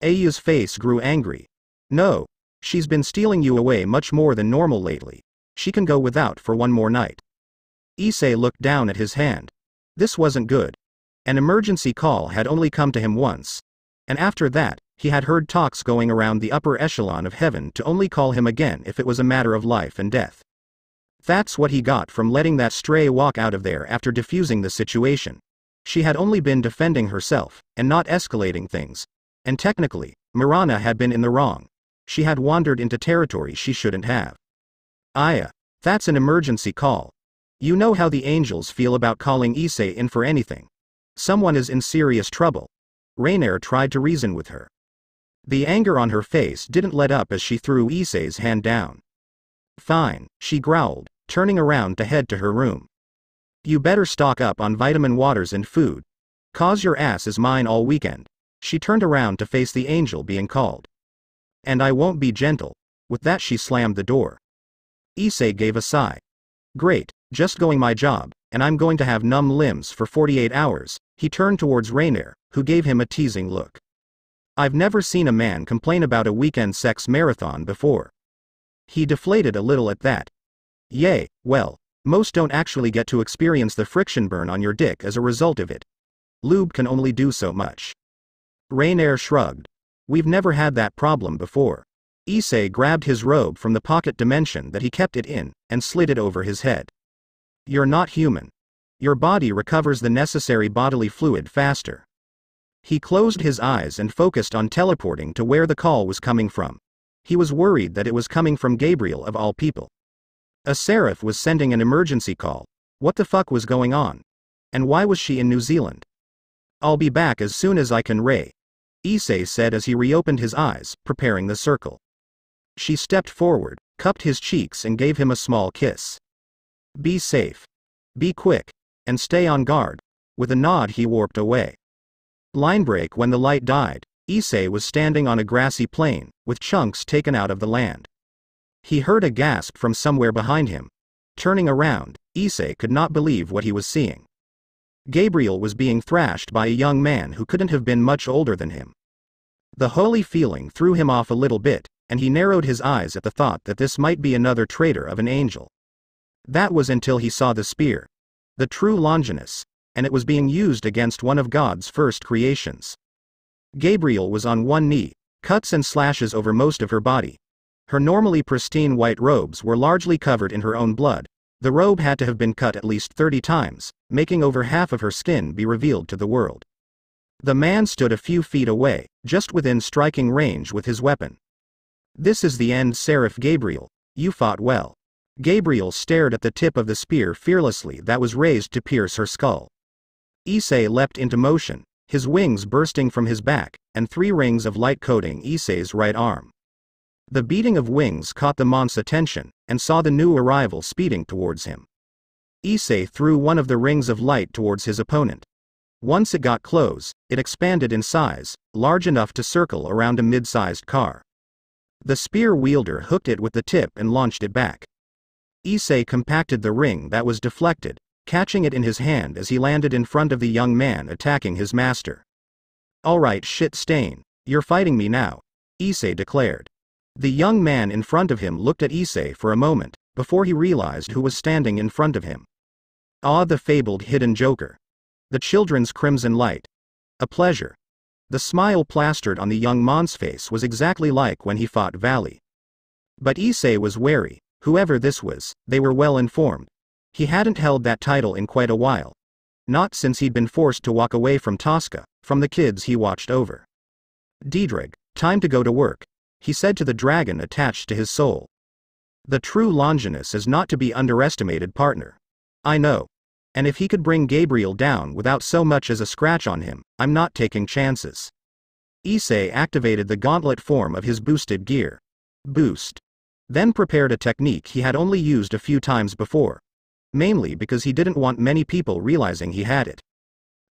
Aya's face grew angry. No. She's been stealing you away much more than normal lately. She can go without for one more night. Issei looked down at his hand. This wasn't good. An emergency call had only come to him once. And after that, he had heard talks going around the upper echelon of heaven to only call him again if it was a matter of life and death. That's what he got from letting that stray walk out of there after defusing the situation. She had only been defending herself, and not escalating things. And technically, Mirana had been in the wrong. She had wandered into territory she shouldn't have. Aya, that's an emergency call. You know how the angels feel about calling Issei in for anything. Someone is in serious trouble. Rainier tried to reason with her. The anger on her face didn't let up as she threw Issei's hand down. Fine, she growled, turning around to head to her room. You better stock up on vitamin waters and food. 'Cause your ass is mine all weekend. She turned around to face the angel being called. And I won't be gentle. With that she slammed the door. Issei gave a sigh. Great, just going my job, and I'm going to have numb limbs for 48 hours, he turned towards Rainier, who gave him a teasing look. I've never seen a man complain about a weekend sex marathon before. He deflated a little at that. Yay, well, most don't actually get to experience the friction burn on your dick as a result of it. Lube can only do so much. Rainier shrugged. We've never had that problem before. Issei grabbed his robe from the pocket dimension that he kept it in, and slid it over his head. You're not human. Your body recovers the necessary bodily fluid faster. He closed his eyes and focused on teleporting to where the call was coming from. He was worried that it was coming from Gabriel of all people. A seraph was sending an emergency call. What the fuck was going on? And why was she in New Zealand? I'll be back as soon as I can, Ray. Issei said as he reopened his eyes, preparing the circle. She stepped forward, cupped his cheeks and gave him a small kiss. Be safe. Be quick. And stay on guard. With a nod he warped away. Line break. When the light died, Issei was standing on a grassy plain, with chunks taken out of the land. He heard a gasp from somewhere behind him. Turning around, Issei could not believe what he was seeing. Gabriel was being thrashed by a young man who couldn't have been much older than him. The holy feeling threw him off a little bit, and he narrowed his eyes at the thought that this might be another traitor of an angel. That was until he saw the spear. The true Longinus, and it was being used against one of God's first creations. Gabriel was on one knee, cuts and slashes over most of her body. Her normally pristine white robes were largely covered in her own blood. The robe had to have been cut at least 30 times, making over half of her skin be revealed to the world. The man stood a few feet away, just within striking range with his weapon. This is the end, Seraph Gabriel. You fought well. Gabriel stared at the tip of the spear fearlessly that was raised to pierce her skull. Issei leapt into motion, his wings bursting from his back, and 3 rings of light coating Issei's right arm. The beating of wings caught the Mont's attention, and saw the new arrival speeding towards him. Issei threw one of the rings of light towards his opponent. Once it got close, it expanded in size, large enough to circle around a mid-sized car. The spear wielder hooked it with the tip and launched it back. Issei compacted the ring that was deflected, catching it in his hand as he landed in front of the young man attacking his master. Alright, shit stain, you're fighting me now, Issei declared. The young man in front of him looked at Issei for a moment, before he realized who was standing in front of him. Ah, the fabled hidden joker. The children's crimson light. A pleasure. The smile plastered on the young man's face was exactly like when he fought Valley. But Issei was wary. Whoever this was, they were well informed. He hadn't held that title in quite a while. Not since he'd been forced to walk away from Tosca, from the kids he watched over. Diedrich, time to go to work, he said to the dragon attached to his soul. The true Longinus is not to be underestimated, partner. I know. And if he could bring Gabriel down without so much as a scratch on him, I'm not taking chances. Issei activated the gauntlet form of his boosted gear. Boost. Then prepared a technique he had only used a few times before. Mainly because he didn't want many people realizing he had it.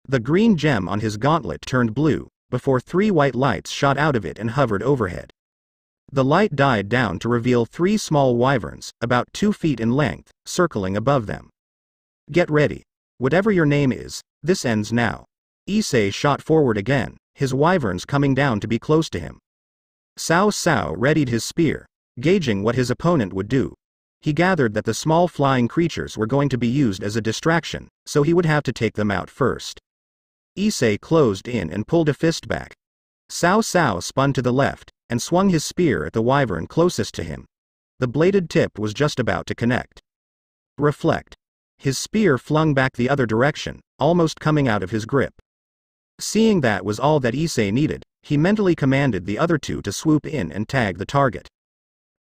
The green gem on his gauntlet turned blue, before 3 white lights shot out of it and hovered overhead. The light died down to reveal 3 small wyverns, about 2 feet in length, circling above them. Get ready. Whatever your name is, this ends now. Issei shot forward again, his wyverns coming down to be close to him. Cao Cao readied his spear, gauging what his opponent would do. He gathered that the small flying creatures were going to be used as a distraction, so he would have to take them out first. Issei closed in and pulled a fist back. Cao Cao spun to the left, and swung his spear at the wyvern closest to him. The bladed tip was just about to connect. Reflect. His spear flung back the other direction, almost coming out of his grip. Seeing that was all that Issei needed, He mentally commanded the other two to swoop in and tag the target.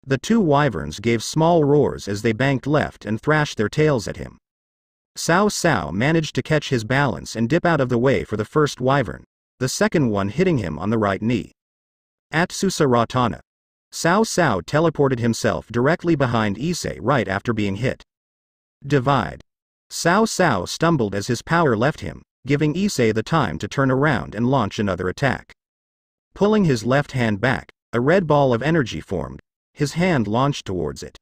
The two wyverns gave small roars as they banked left and thrashed their tails at him. Cao Cao managed to catch his balance and dip out of the way for the first wyvern, the second one hitting him on the right knee. Atsusa Ratana. Cao Cao teleported himself directly behind Issei right after being hit. Divide. Cao Cao stumbled as his power left him, giving Issei the time to turn around and launch another attack. Pulling his left hand back, a red ball of energy formed. His hand launched towards it.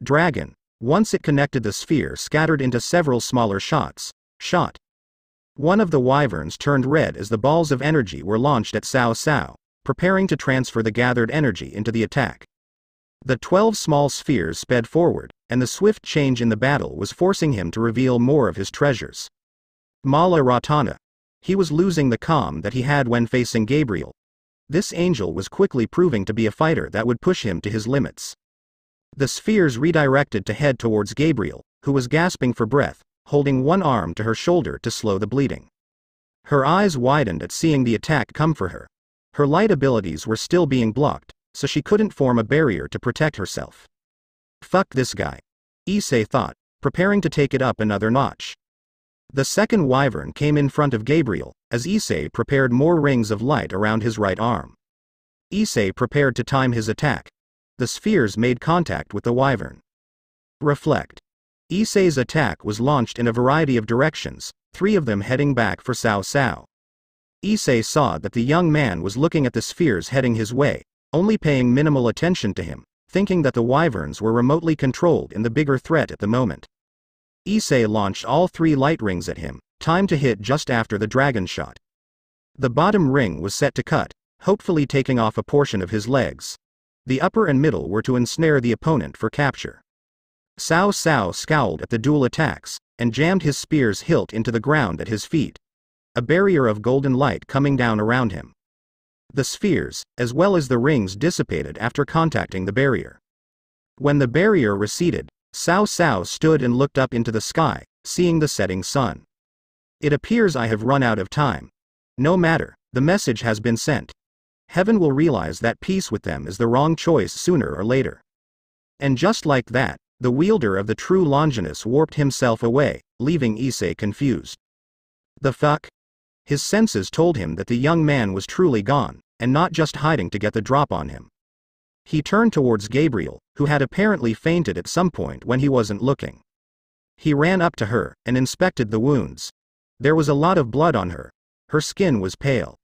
Dragon. Once it connected, the sphere scattered into several smaller shots. Shot. One of the wyverns turned red as the balls of energy were launched at Cao Cao, preparing to transfer the gathered energy into the attack. The 12 small spheres sped forward, and the swift change in the battle was forcing him to reveal more of his treasures. Mala Ratana. He was losing the calm that he had when facing Gabriel. This angel was quickly proving to be a fighter that would push him to his limits. The spheres redirected to head towards Gabriel, who was gasping for breath, holding one arm to her shoulder to slow the bleeding. Her eyes widened at seeing the attack come for her. Her light abilities were still being blocked, so she couldn't form a barrier to protect herself. Fuck this guy. Issei thought, preparing to take it up another notch. The second wyvern came in front of Gabriel, as Issei prepared more rings of light around his right arm. Issei prepared to time his attack. The spheres made contact with the wyvern. Reflect. Issei's attack was launched in a variety of directions, 3 of them heading back for Cao Cao. Issei saw that the young man was looking at the spheres heading his way, only paying minimal attention to him, thinking that the wyverns were remotely controlled in the bigger threat at the moment. Issei launched all 3 light rings at him, timed to hit just after the dragon shot. The bottom ring was set to cut, hopefully taking off a portion of his legs. The upper and middle were to ensnare the opponent for capture. Cao Cao scowled at the dual attacks, and jammed his spear's hilt into the ground at his feet. A barrier of golden light coming down around him. The spheres, as well as the rings, dissipated after contacting the barrier. When the barrier receded, Cao Cao stood and looked up into the sky, seeing the setting sun. It appears I have run out of time. No matter, the message has been sent. Heaven will realize that peace with them is the wrong choice sooner or later. And just like that, the wielder of the true Longinus warped himself away, leaving Issei confused. The fuck? His senses told him that the young man was truly gone, and not just hiding to get the drop on him. He turned towards Gabriel, who had apparently fainted at some point when he wasn't looking. He ran up to her, and inspected the wounds. There was a lot of blood on her. Her skin was pale.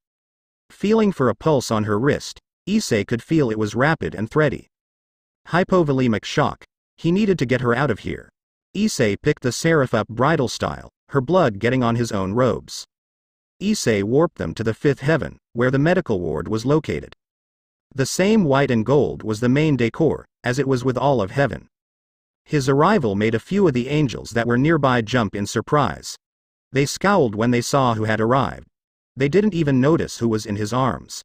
Feeling for a pulse on her wrist, Issei could feel it was rapid and thready. Hypovolemic shock. He needed to get her out of here. Issei picked the seraph up bridal style, her blood getting on his own robes. Issei warped them to the 5th heaven, where the medical ward was located. The same white and gold was the main decor, as it was with all of heaven. His arrival made a few of the angels that were nearby jump in surprise. They scowled when they saw who had arrived. They didn't even notice who was in his arms.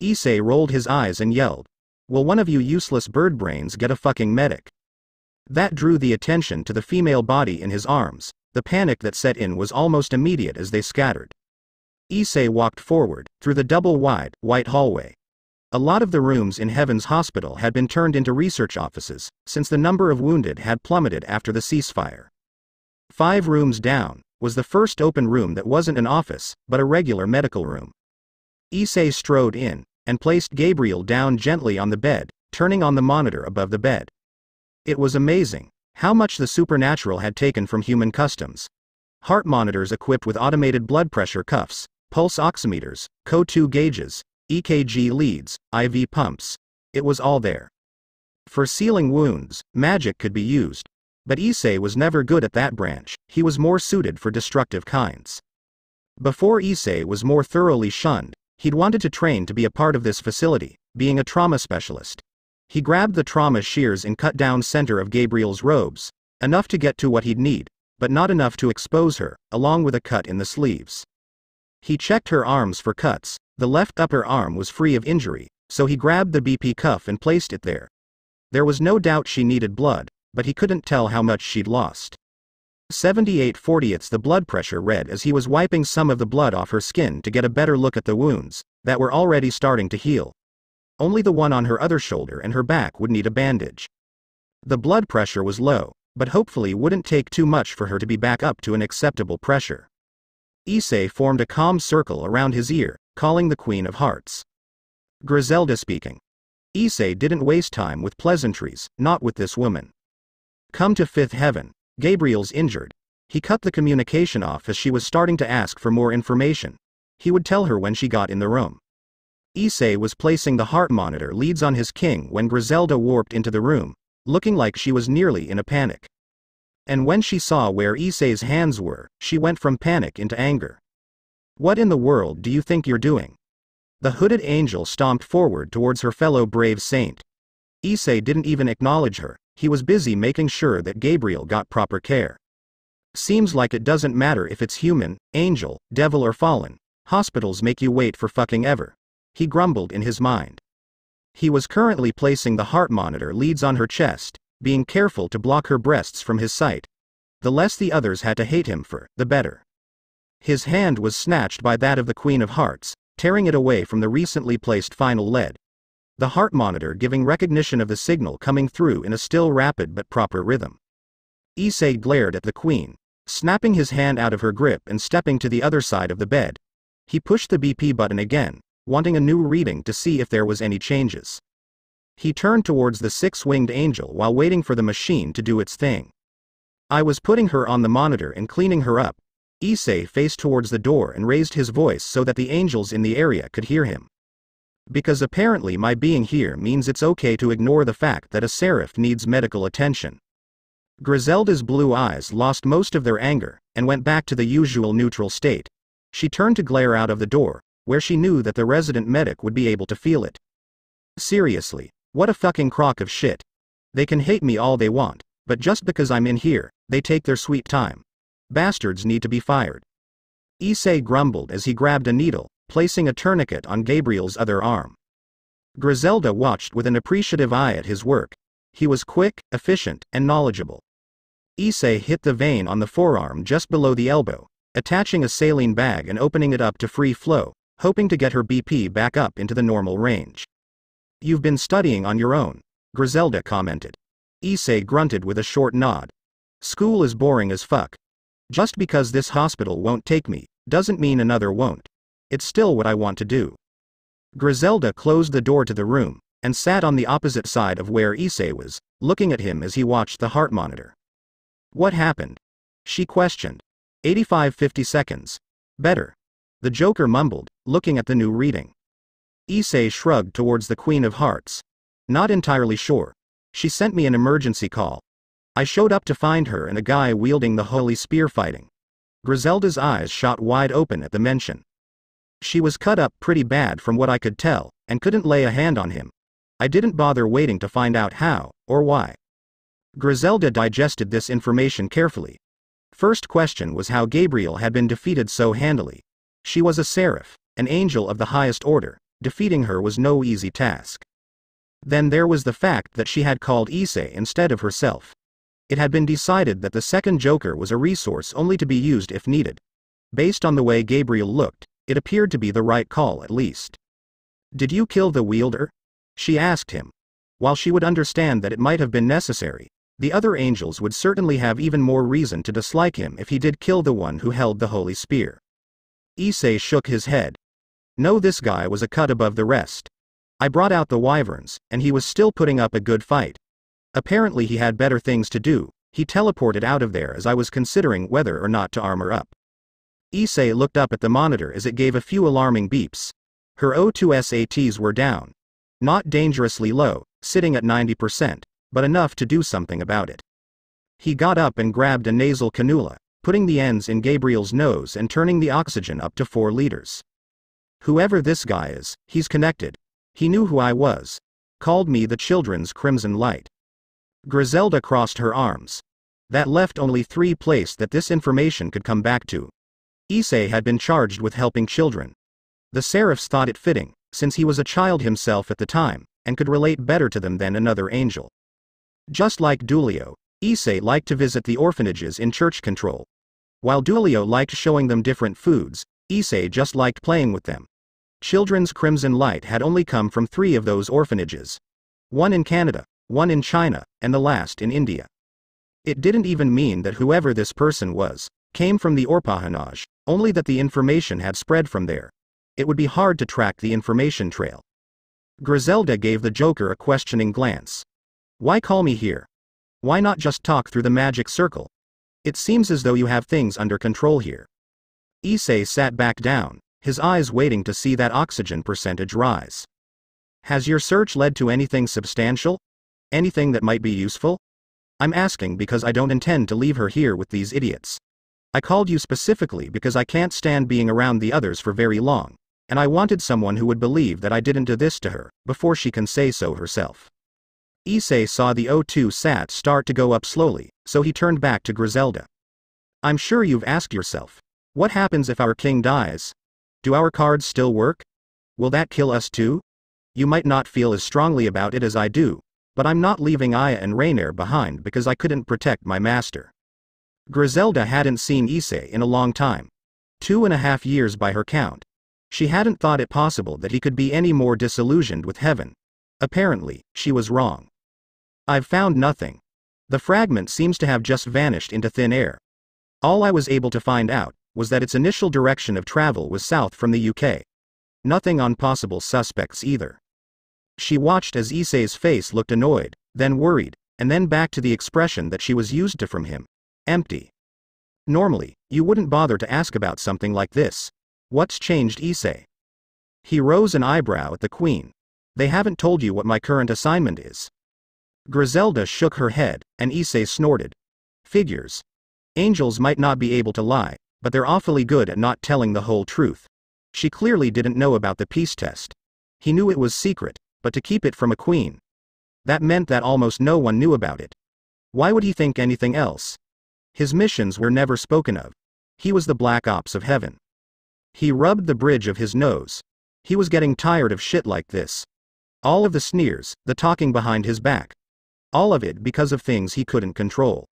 Issei rolled his eyes and yelled, "Will one of you useless bird brains get a fucking medic?" That drew the attention to the female body in his arms. The panic that set in was almost immediate as they scattered. Issei walked forward, through the double-wide, white hallway. A lot of the rooms in Heaven's hospital had been turned into research offices, since the number of wounded had plummeted after the ceasefire. 5 rooms down was the first open room that wasn't an office, but a regular medical room. Issei strode in, and placed Gabriel down gently on the bed, turning on the monitor above the bed. It was amazing how much the supernatural had taken from human customs. Heart monitors equipped with automated blood pressure cuffs, pulse oximeters, CO2 gauges, EKG leads, IV pumps. It was all there. For sealing wounds, magic could be used. But Issei was never good at that branch. He was more suited for destructive kinds. Before Issei was more thoroughly shunned, he'd wanted to train to be a part of this facility, being a trauma specialist. He grabbed the trauma shears and cut down center of Gabriel's robes, enough to get to what he'd need, but not enough to expose her, along with a cut in the sleeves. He checked her arms for cuts. The left upper arm was free of injury, so he grabbed the BP cuff and placed it there. There was no doubt she needed blood, but he couldn't tell how much she'd lost. 78/40 the blood pressure read as he was wiping some of the blood off her skin to get a better look at the wounds. that were already starting to heal. Only the one on her other shoulder and her back would need a bandage. The blood pressure was low, but hopefully wouldn't take too much for her to be back up to an acceptable pressure. Issei formed a calm circle around his ear, calling the Queen of Hearts. Griselda speaking. Issei didn't waste time with pleasantries, not with this woman. Come to fifth heaven. Gabriel's injured. He cut the communication off as she was starting to ask for more information. He would tell her when she got in the room. Issei was placing the heart monitor leads on his king when Griselda warped into the room, looking like she was nearly in a panic. And when she saw where Issei's hands were, she went from panic into anger. What in the world do you think you're doing? The hooded angel stomped forward towards her fellow brave saint. Issei didn't even acknowledge her, he was busy making sure that Gabriel got proper care. Seems like it doesn't matter if it's human, angel, devil or fallen, hospitals make you wait for fucking ever. He grumbled in his mind. He was currently placing the heart monitor leads on her chest, being careful to block her breasts from his sight. The less the others had to hate him for, the better. His hand was snatched by that of the Queen of Hearts, tearing it away from the recently placed final lead. The heart monitor giving recognition of the signal coming through in a still rapid but proper rhythm. Issei glared at the Queen, snapping his hand out of her grip and stepping to the other side of the bed. He pushed the BP button again, wanting a new reading to see if there was any changes. He turned towards the six-winged angel while waiting for the machine to do its thing. I was putting her on the monitor and cleaning her up. Issei faced towards the door and raised his voice so that the angels in the area could hear him. Because apparently my being here means it's okay to ignore the fact that a seraph needs medical attention. Griselda's blue eyes lost most of their anger, and went back to the usual neutral state. She turned to glare out of the door, where she knew that the resident medic would be able to feel it. Seriously, what a fucking crock of shit. They can hate me all they want, but just because I'm in here, they take their sweet time. Bastards need to be fired. Issei grumbled as he grabbed a needle, placing a tourniquet on Gabriel's other arm. Griselda watched with an appreciative eye at his work. He was quick, efficient, and knowledgeable. Issei hit the vein on the forearm just below the elbow, attaching a saline bag and opening it up to free flow, hoping to get her BP back up into the normal range. You've been studying on your own, Griselda commented. Issei grunted with a short nod. School is boring as fuck. Just because this hospital won't take me, doesn't mean another won't. It's still what I want to do. Griselda closed the door to the room, and sat on the opposite side of where Issei was, looking at him as he watched the heart monitor. What happened? She questioned. 50 seconds. Better. The Joker mumbled, looking at the new reading. Issei shrugged towards the Queen of Hearts. Not entirely sure. She sent me an emergency call. I showed up to find her and a guy wielding the holy spear fighting. Griselda's eyes shot wide open at the mention. She was cut up pretty bad from what I could tell, and couldn't lay a hand on him. I didn't bother waiting to find out how, or why. Griselda digested this information carefully. First question was how Gabriel had been defeated so handily. She was a seraph, an angel of the highest order, defeating her was no easy task. Then there was the fact that she had called Issei instead of herself. It had been decided that the second Joker was a resource only to be used if needed. Based on the way Gabriel looked, it appeared to be the right call at least. Did you kill the wielder? She asked him. While she would understand that it might have been necessary, the other angels would certainly have even more reason to dislike him if he did kill the one who held the holy spear. Issei shook his head. No, this guy was a cut above the rest. I brought out the wyverns, and he was still putting up a good fight. Apparently he had better things to do. He teleported out of there as I was considering whether or not to armor up. Issei looked up at the monitor as it gave a few alarming beeps. Her O2 SATs were down. Not dangerously low, sitting at 90%, but enough to do something about it. He got up and grabbed a nasal cannula, putting the ends in Gabriel's nose and turning the oxygen up to 4 liters. Whoever this guy is, he's connected. He knew who I was. Called me the children's crimson light. Griselda crossed her arms. That left only 3 places that this information could come back to. Issei had been charged with helping children. The seraphs thought it fitting, since he was a child himself at the time, and could relate better to them than another angel. Just like Dulio, Issei liked to visit the orphanages in church control. While Dulio liked showing them different foods, Issei just liked playing with them. Children's Crimson Light had only come from 3 of those orphanages. One in Canada, one in China, and the last in India. It didn't even mean that whoever this person was came from the orphanage, only that the information had spread from there. It would be hard to track the information trail. Griselda gave the Joker a questioning glance. Why call me here? Why not just talk through the magic circle? It seems as though you have things under control here. Issei sat back down, his eyes waiting to see that oxygen percentage rise. Has your search led to anything substantial? Anything that might be useful? I'm asking because I don't intend to leave her here with these idiots. I called you specifically because I can't stand being around the others for very long, and I wanted someone who would believe that I didn't do this to her, before she can say so herself. Issei saw the O2 sat start to go up slowly, so he turned back to Griselda. I'm sure you've asked yourself, what happens if our king dies? Do our cards still work? Will that kill us too? You might not feel as strongly about it as I do, but I'm not leaving Aya and Rainier behind because I couldn't protect my master. Griselda hadn't seen Issei in a long time. 2.5 years by her count. She hadn't thought it possible that he could be any more disillusioned with heaven. Apparently, she was wrong. I've found nothing. The fragment seems to have just vanished into thin air. All I was able to find out was that its initial direction of travel was south from the UK. Nothing on possible suspects either. She watched as Issei's face looked annoyed, then worried, and then back to the expression that she was used to from him. Empty. Normally, you wouldn't bother to ask about something like this. What's changed, Issei? He rose an eyebrow at the Queen. They haven't told you what my current assignment is. Griselda shook her head, and Issei snorted. Figures. Angels might not be able to lie, but they're awfully good at not telling the whole truth. She clearly didn't know about the peace test. He knew it was secret, but to keep it from a queen. That meant that almost no one knew about it. Why would he think anything else? His missions were never spoken of. He was the Black Ops of heaven. He rubbed the bridge of his nose. He was getting tired of shit like this. All of the sneers, the talking behind his back. All of it because of things he couldn't control.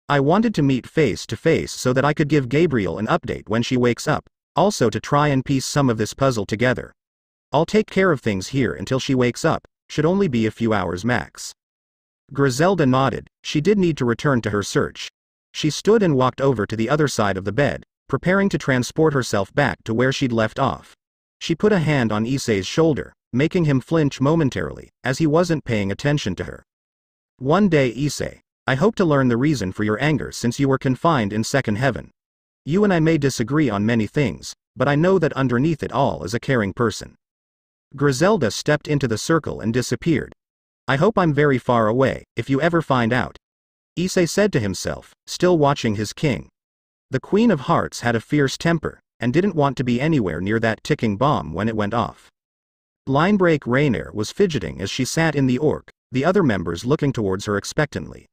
I wanted to meet face to face so that I could give Gabriel an update when she wakes up, also to try and piece some of this puzzle together. I'll take care of things here until she wakes up, should only be a few hours max. Griselda nodded. She did need to return to her search. She stood and walked over to the other side of the bed, preparing to transport herself back to where she'd left off. She put a hand on Issei's shoulder, making him flinch momentarily, as he wasn't paying attention to her. One day, Issei, I hope to learn the reason for your anger since you were confined in second heaven. You and I may disagree on many things, but I know that underneath it all is a caring person. Griselda stepped into the circle and disappeared. I hope I'm very far away, if you ever find out. Issei said to himself, still watching his king. The Queen of Hearts had a fierce temper, and didn't want to be anywhere near that ticking bomb when it went off. Linebreak Rainier was fidgeting as she sat in the orc, the other members looking towards her expectantly.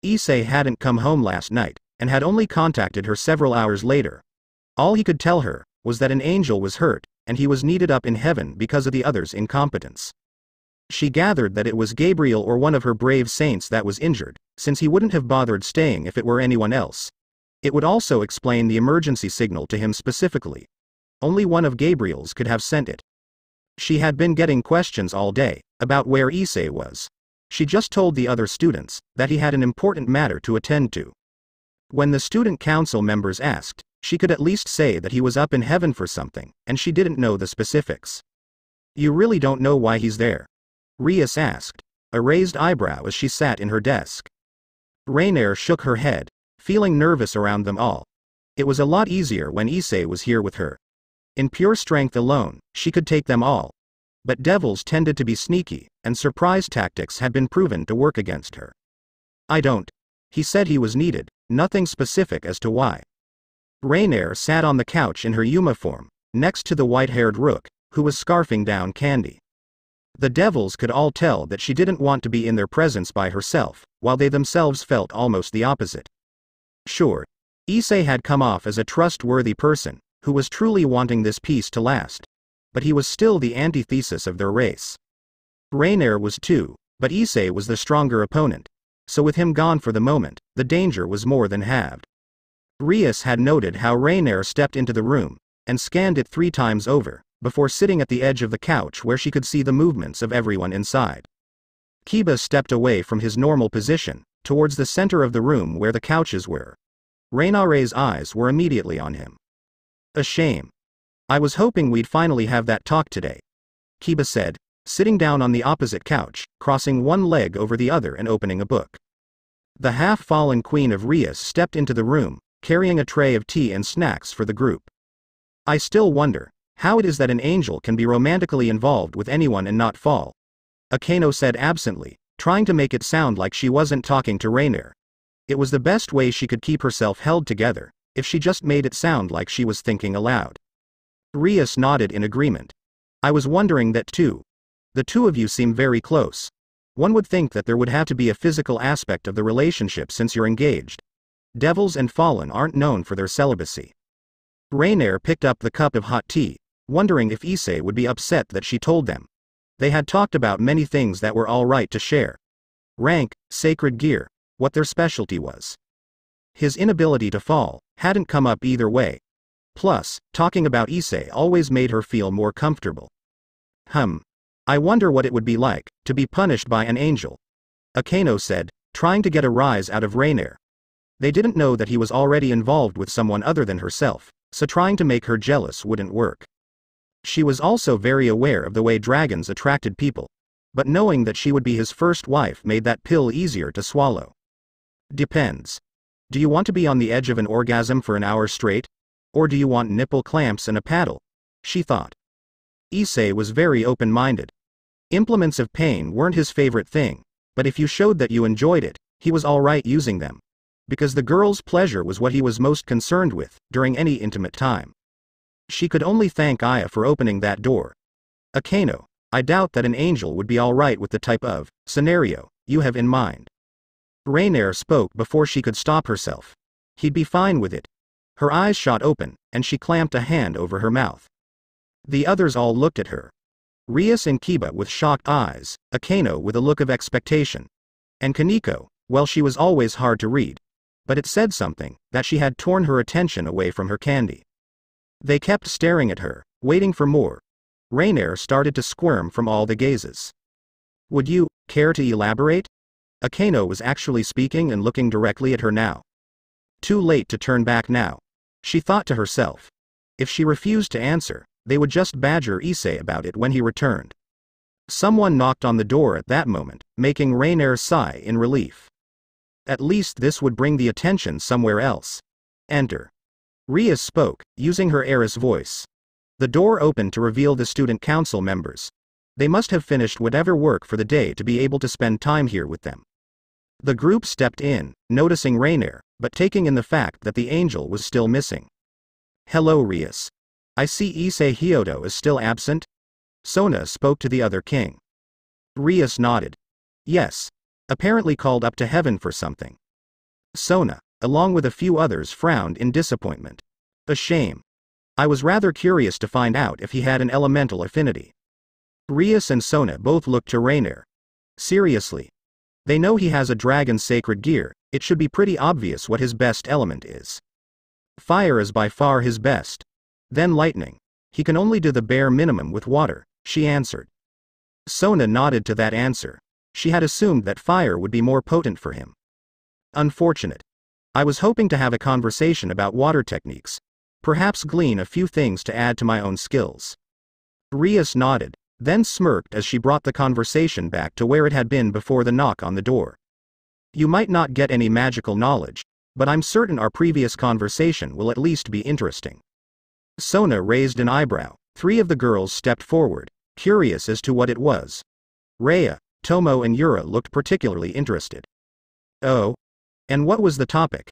Issei hadn't come home last night, and had only contacted her several hours later. All he could tell her was that an angel was hurt, and he was needed up in heaven because of the others' incompetence. She gathered that it was Gabriel or one of her brave saints that was injured, since he wouldn't have bothered staying if it were anyone else. It would also explain the emergency signal to him specifically. Only one of Gabriel's could have sent it. She had been getting questions all day, about where Issei was. She just told the other students that he had an important matter to attend to. When the student council members asked, she could at least say that he was up in heaven for something, and she didn't know the specifics. You really don't know why he's there? Rias asked, a raised eyebrow as she sat in her desk. Rainier shook her head, feeling nervous around them all. It was a lot easier when Issei was here with her. In pure strength alone, she could take them all. But devils tended to be sneaky, and surprise tactics had been proven to work against her. I don't. He said he was needed, nothing specific as to why. Rainier sat on the couch in her uniform, next to the white-haired rook, who was scarfing down candy. The devils could all tell that she didn't want to be in their presence by herself, while they themselves felt almost the opposite. Sure, Issei had come off as a trustworthy person, who was truly wanting this peace to last. But he was still the antithesis of their race. Rainier was too, but Issei was the stronger opponent. So with him gone for the moment, the danger was more than halved. Rias had noted how Rainier stepped into the room, and scanned it 3 times over, before sitting at the edge of the couch where she could see the movements of everyone inside. Kiba stepped away from his normal position, towards the center of the room where the couches were. Reinare's eyes were immediately on him. A shame. I was hoping we'd finally have that talk today, Kiba said, sitting down on the opposite couch, crossing one leg over the other and opening a book. The half-fallen queen of Rias stepped into the room, carrying a tray of tea and snacks for the group. I still wonder how it is that an angel can be romantically involved with anyone and not fall, Akeno said absently, trying to make it sound like she wasn't talking to Reiner. It was the best way she could keep herself held together, if she just made it sound like she was thinking aloud. Rias nodded in agreement. I was wondering that too. The two of you seem very close. One would think that there would have to be a physical aspect of the relationship since you're engaged. Devils and Fallen aren't known for their celibacy. Reiner picked up the cup of hot tea, wondering if Issei would be upset that she told them. They had talked about many things that were all right to share. Rank, sacred gear, what their specialty was. His inability to fall hadn't come up either way. Plus, talking about Issei always made her feel more comfortable. I wonder what it would be like to be punished by an angel, Akeno said, trying to get a rise out of Reiner. They didn't know that he was already involved with someone other than herself, so trying to make her jealous wouldn't work. She was also very aware of the way dragons attracted people, but knowing that she would be his first wife made that pill easier to swallow. Depends. Do you want to be on the edge of an orgasm for an hour straight? Or do you want nipple clamps and a paddle? She thought. Issei was very open-minded. Implements of pain weren't his favorite thing, but if you showed that you enjoyed it, he was alright using them. Because the girl's pleasure was what he was most concerned with, during any intimate time. She could only thank Aya for opening that door. Akeno, I doubt that an angel would be alright with the type of scenario you have in mind. Reiner spoke before she could stop herself. He'd be fine with it. Her eyes shot open, and she clamped a hand over her mouth. The others all looked at her. Rias and Kiba with shocked eyes, Akeno with a look of expectation. And Kaneko, well, she was always hard to read. But it said something, that she had torn her attention away from her candy. They kept staring at her, waiting for more. Reiner started to squirm from all the gazes. Would you care to elaborate? Akeno was actually speaking and looking directly at her now. Too late to turn back now, she thought to herself. If she refused to answer, they would just badger Issei about it when he returned. Someone knocked on the door at that moment, making Reiner sigh in relief. At least this would bring the attention somewhere else. Enter. Rias spoke, using her heiress voice. The door opened to reveal the student council members. They must have finished whatever work for the day to be able to spend time here with them. The group stepped in, noticing Reiner, but taking in the fact that the angel was still missing. Hello Rias. I see Issei Hyodo is still absent? Sona spoke to the other king. Rias nodded. Yes. Apparently called up to heaven for something. Sona, along with a few others, frowned in disappointment. A shame. I was rather curious to find out if he had an elemental affinity. Rias and Sona both looked to Reiner. Seriously. They know he has a dragon's sacred gear, it should be pretty obvious what his best element is. Fire is by far his best. Then lightning. He can only do the bare minimum with water, she answered. Sona nodded to that answer. She had assumed that fire would be more potent for him. Unfortunate. I was hoping to have a conversation about water techniques. Perhaps glean a few things to add to my own skills. Rias nodded, then smirked as she brought the conversation back to where it had been before the knock on the door. You might not get any magical knowledge, but I'm certain our previous conversation will at least be interesting. Sona raised an eyebrow. 3 of the girls stepped forward, curious as to what it was. Rhea, Tomo and Yura looked particularly interested. Oh? And what was the topic?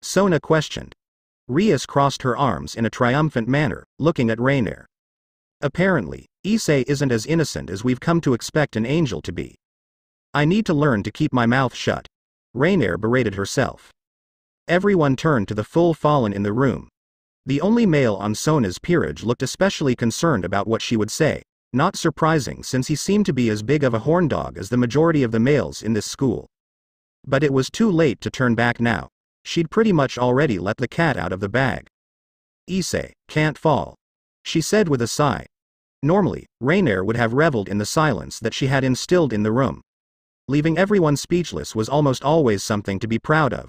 Sona questioned. Rias crossed her arms in a triumphant manner, looking at Reiner. Apparently, Issei isn't as innocent as we've come to expect an angel to be. I need to learn to keep my mouth shut. Reiner berated herself. Everyone turned to the full Fallen in the room. The only male on Sona's peerage looked especially concerned about what she would say, not surprising since he seemed to be as big of a horn dog as the majority of the males in this school. But it was too late to turn back now. She'd pretty much already let the cat out of the bag. Issei can't fall, she said with a sigh, Normally, Rainier would have reveled in the silence that she had instilled in the room. Leaving everyone speechless was almost always something to be proud of.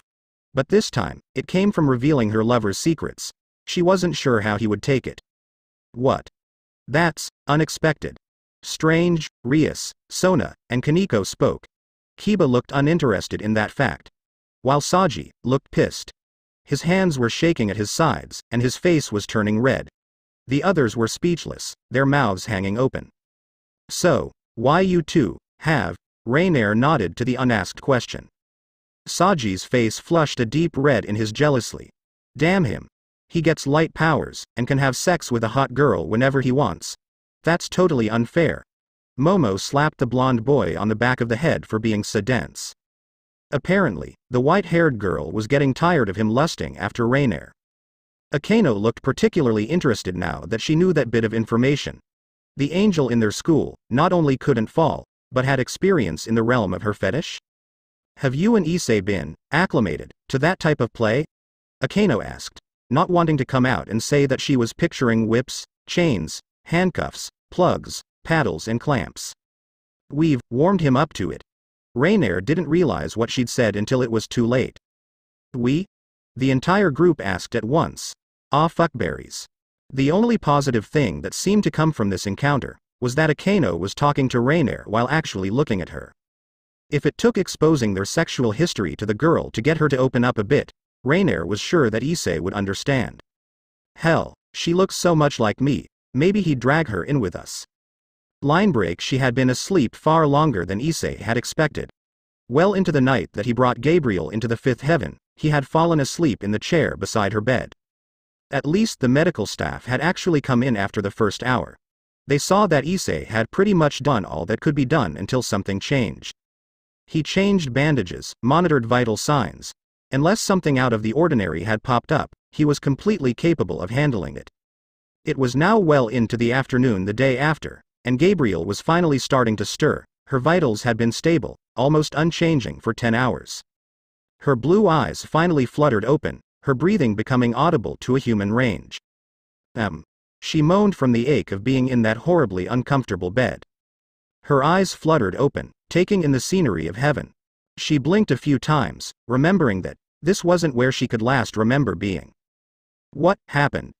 But this time, it came from revealing her lover's secrets. She wasn't sure how he would take it. What? That's unexpected. Strange, Rias, Sona, and Kaneko spoke. Kiba looked uninterested in that fact, while Saji looked pissed. His hands were shaking at his sides, and his face was turning red. The others were speechless, their mouths hanging open. So, why you two have? Rainier nodded to the unasked question. Saji's face flushed a deep red in his jealously. Damn him. He gets light powers, and can have sex with a hot girl whenever he wants. That's totally unfair. Momo slapped the blonde boy on the back of the head for being so dense. Apparently, the white-haired girl was getting tired of him lusting after Rainier. Akeno looked particularly interested now that she knew that bit of information. The angel in their school not only couldn't fall, but had experience in the realm of her fetish? Have you and Issei been acclimated to that type of play? Akeno asked, not wanting to come out and say that she was picturing whips, chains, handcuffs, plugs, paddles and clamps. We've warmed him up to it. Rainier didn't realize what she'd said until it was too late. We? The entire group asked at once. Ah, fuckberries. The only positive thing that seemed to come from this encounter was that Akeno was talking to Rainier while actually looking at her. If it took exposing their sexual history to the girl to get her to open up a bit, Rainier was sure that Issei would understand. Hell, she looks so much like me, maybe he'd drag her in with us. Line break. She had been asleep far longer than Issei had expected. Well into the night that he brought Gabriel into the fifth heaven, he had fallen asleep in the chair beside her bed. At least the medical staff had actually come in after the first hour. They saw that Issei had pretty much done all that could be done until something changed. He changed bandages, monitored vital signs. Unless something out of the ordinary had popped up, he was completely capable of handling it. It was now well into the afternoon the day after, and Gabriel was finally starting to stir. Her vitals had been stable, almost unchanging for 10 hours. Her blue eyes finally fluttered open, her breathing becoming audible to a human range. She moaned from the ache of being in that horribly uncomfortable bed. Her eyes fluttered open, taking in the scenery of heaven. She blinked a few times, remembering that this wasn't where she could last remember being. What happened?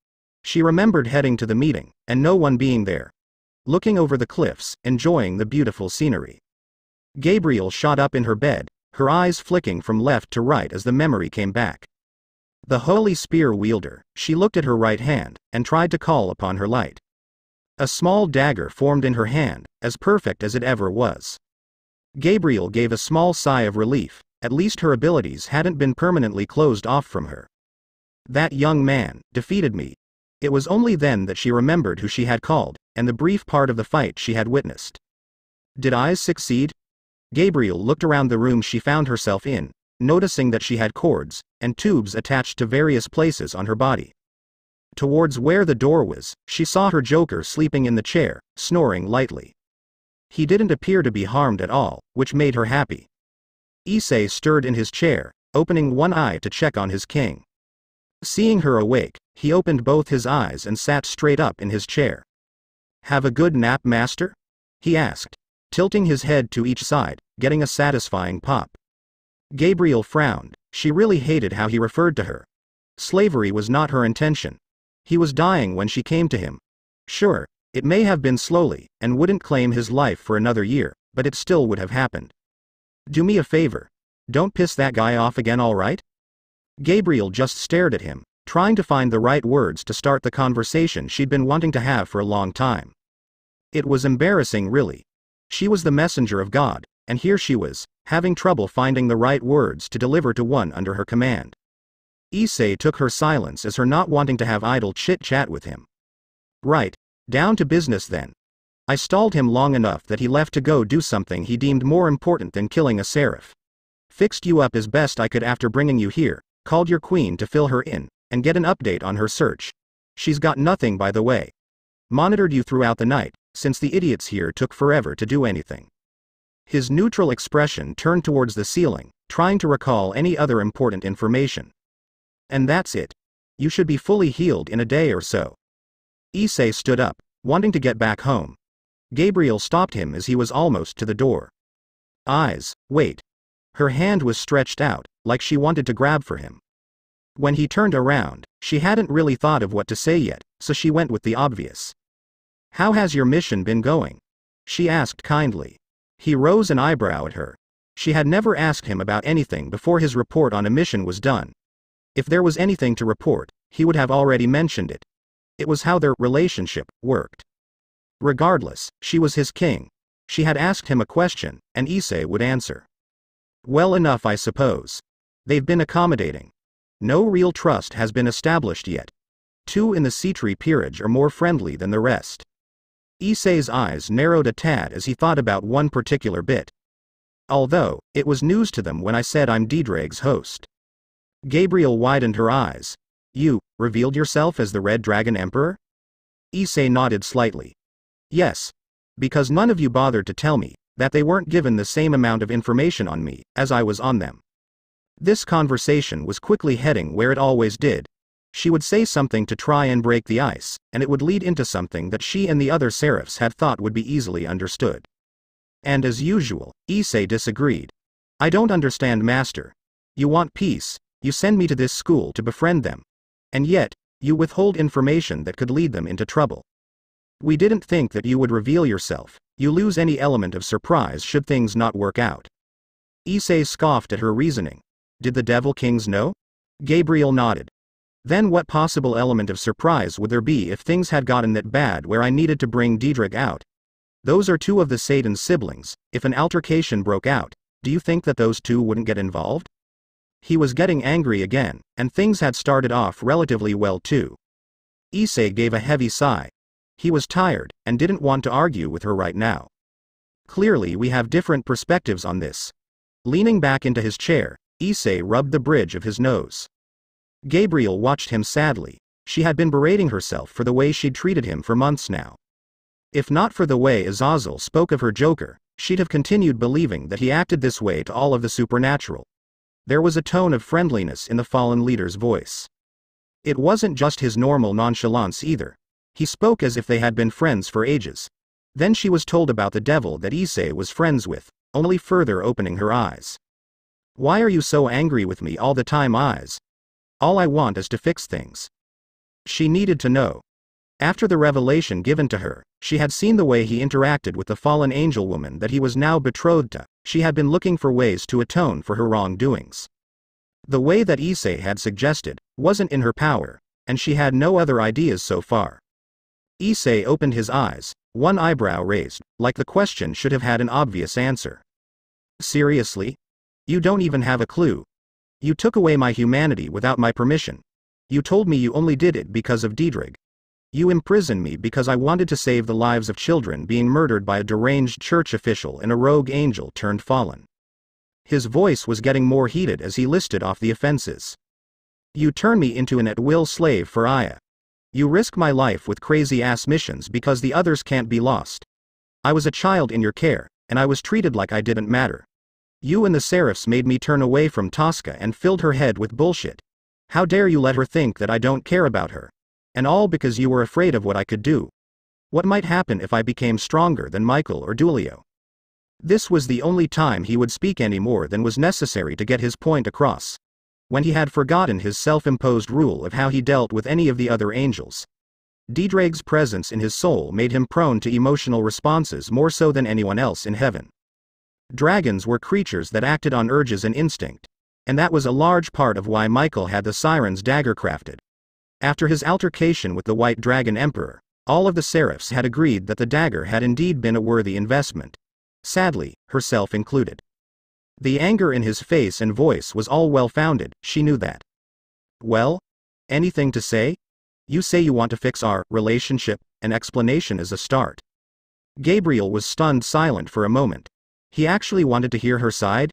She remembered heading to the meeting, and no one being there. Looking over the cliffs, enjoying the beautiful scenery. Gabriel shot up in her bed, her eyes flicking from left to right as the memory came back. The holy spear wielder. She looked at her right hand, and tried to call upon her light. A small dagger formed in her hand, as perfect as it ever was. Gabriel gave a small sigh of relief, at least her abilities hadn't been permanently closed off from her. That young man defeated me. It was only then that she remembered who she had called, and the brief part of the fight she had witnessed. Did I succeed? Gabriel looked around the room she found herself in, noticing that she had cords and tubes attached to various places on her body. Towards where the door was, she saw her Joker sleeping in the chair, snoring lightly. He didn't appear to be harmed at all, which made her happy. Issei stirred in his chair, opening one eye to check on his king. Seeing her awake, he opened both his eyes and sat straight up in his chair. Have a good nap, master? He asked, tilting his head to each side, getting a satisfying pop. Gabriel frowned. She really hated how he referred to her. Slavery was not her intention. He was dying when she came to him. Sure, it may have been slowly, and wouldn't claim his life for another year, but it still would have happened. Do me a favor. Don't piss that guy off again, all right? Gabriel just stared at him, trying to find the right words to start the conversation she'd been wanting to have for a long time. It was embarrassing, really. She was the messenger of God, and here she was, having trouble finding the right words to deliver to one under her command. Issei took her silence as her not wanting to have idle chit-chat with him. Right, down to business then. I stalled him long enough that he left to go do something he deemed more important than killing a seraph. Fixed you up as best I could after bringing you here, called your queen to fill her in, and get an update on her search. She's got nothing, by the way. Monitored you throughout the night, since the idiots here took forever to do anything. His neutral expression turned towards the ceiling, trying to recall any other important information. And that's it. You should be fully healed in a day or so. Issei stood up, wanting to get back home. Gabriel stopped him as he was almost to the door. Wait. Her hand was stretched out, like she wanted to grab for him. When he turned around, she hadn't really thought of what to say yet, so she went with the obvious. How has your mission been going? She asked kindly. He rose an eyebrow at her. She had never asked him about anything before his report on a mission was done. If there was anything to report, he would have already mentioned it. It was how their relationship worked. Regardless, she was his king. She had asked him a question, and Issei would answer. Well enough, I suppose. They've been accommodating. No real trust has been established yet. 2 in the Citri peerage are more friendly than the rest. Issei's eyes narrowed a tad as he thought about one particular bit. Although, it was news to them when I said I'm Diedreg's host. Gabriel widened her eyes. You revealed yourself as the Red Dragon Emperor? Issei nodded slightly. Yes. Because none of you bothered to tell me that they weren't given the same amount of information on me as I was on them. This conversation was quickly heading where it always did. She would say something to try and break the ice, and it would lead into something that she and the other seraphs had thought would be easily understood. And as usual, Issei disagreed. I don't understand, Master. You want peace, you send me to this school to befriend them. And yet, you withhold information that could lead them into trouble. We didn't think that you would reveal yourself. You lose any element of surprise should things not work out. Issei scoffed at her reasoning. Did the Devil Kings know? Gabriel nodded. Then what possible element of surprise would there be if things had gotten that bad where I needed to bring Diedreg out? Those are 2 of the Satan's siblings. If an altercation broke out, do you think that those 2 wouldn't get involved? He was getting angry again, and things had started off relatively well too. Issei gave a heavy sigh. He was tired, and didn't want to argue with her right now. Clearly we have different perspectives on this. Leaning back into his chair, Issei rubbed the bridge of his nose. Gabriel watched him sadly. She had been berating herself for the way she'd treated him for months now. If not for the way Azazel spoke of her Joker, she'd have continued believing that he acted this way to all of the supernatural. There was a tone of friendliness in the fallen leader's voice. It wasn't just his normal nonchalance either. He spoke as if they had been friends for ages. Then she was told about the devil that Issei was friends with, only further opening her eyes. Why are you so angry with me all the time, Eyes? All I want is to fix things. She needed to know. After the revelation given to her, she had seen the way he interacted with the fallen angel woman that he was now betrothed to. She had been looking for ways to atone for her wrongdoings. The way that Issei had suggested wasn't in her power, and she had no other ideas so far. Issei opened his eyes, one eyebrow raised, like the question should have had an obvious answer. Seriously? You don't even have a clue. You took away my humanity without my permission. You told me you only did it because of Diedreg. You imprisoned me because I wanted to save the lives of children being murdered by a deranged church official and a rogue angel turned fallen. His voice was getting more heated as he listed off the offenses. You turn me into an at-will slave for Aya. You risk my life with crazy-ass missions because the others can't be lost. I was a child in your care, and I was treated like I didn't matter. You and the Seraphs made me turn away from Tosca and filled her head with bullshit. How dare you let her think that I don't care about her? And all because you were afraid of what I could do. What might happen if I became stronger than Michael or Dulio? This was the only time he would speak any more than was necessary to get his point across. When he had forgotten his self-imposed rule of how he dealt with any of the other angels. Diedreg's presence in his soul made him prone to emotional responses more so than anyone else in heaven. Dragons were creatures that acted on urges and instinct, and that was a large part of why Michael had the Siren's dagger crafted. After his altercation with the White Dragon Emperor, all of the Seraphs had agreed that the dagger had indeed been a worthy investment. Sadly, herself included. The anger in his face and voice was all well-founded, she knew that. Well? Anything to say? You say you want to fix our relationship, an explanation is a start. Gabriel was stunned silent for a moment. He actually wanted to hear her side?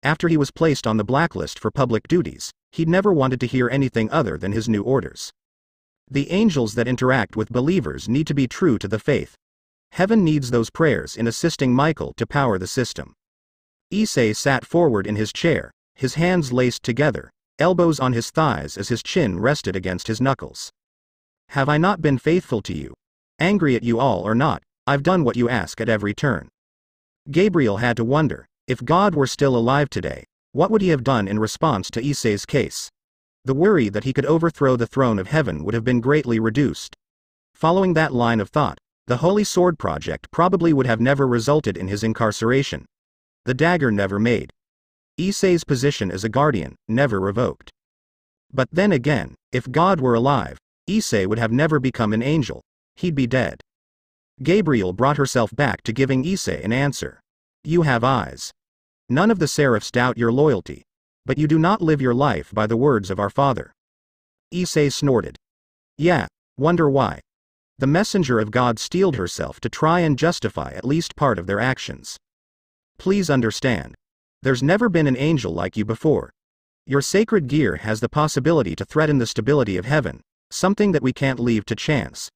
After he was placed on the blacklist for public duties, he'd never wanted to hear anything other than his new orders. The angels that interact with believers need to be true to the faith. Heaven needs those prayers in assisting Michael to power the system. Issei sat forward in his chair, his hands laced together, elbows on his thighs as his chin rested against his knuckles. Have I not been faithful to you? Angry at you all or not, I've done what you ask at every turn. Gabriel had to wonder, if God were still alive today, what would he have done in response to Issei's case? The worry that he could overthrow the throne of heaven would have been greatly reduced. Following that line of thought, the Holy Sword project probably would have never resulted in his incarceration. The dagger never made. Issei's position as a guardian, never revoked. But then again, if God were alive, Issei would have never become an angel. He'd be dead. Gabriel brought herself back to giving Issei an answer. You have eyes. None of the seraphs doubt your loyalty. But you do not live your life by the words of our Father. Issei snorted. Yeah, wonder why. The messenger of God steeled herself to try and justify at least part of their actions. Please understand. There's never been an angel like you before. Your sacred gear has the possibility to threaten the stability of heaven, something that we can't leave to chance.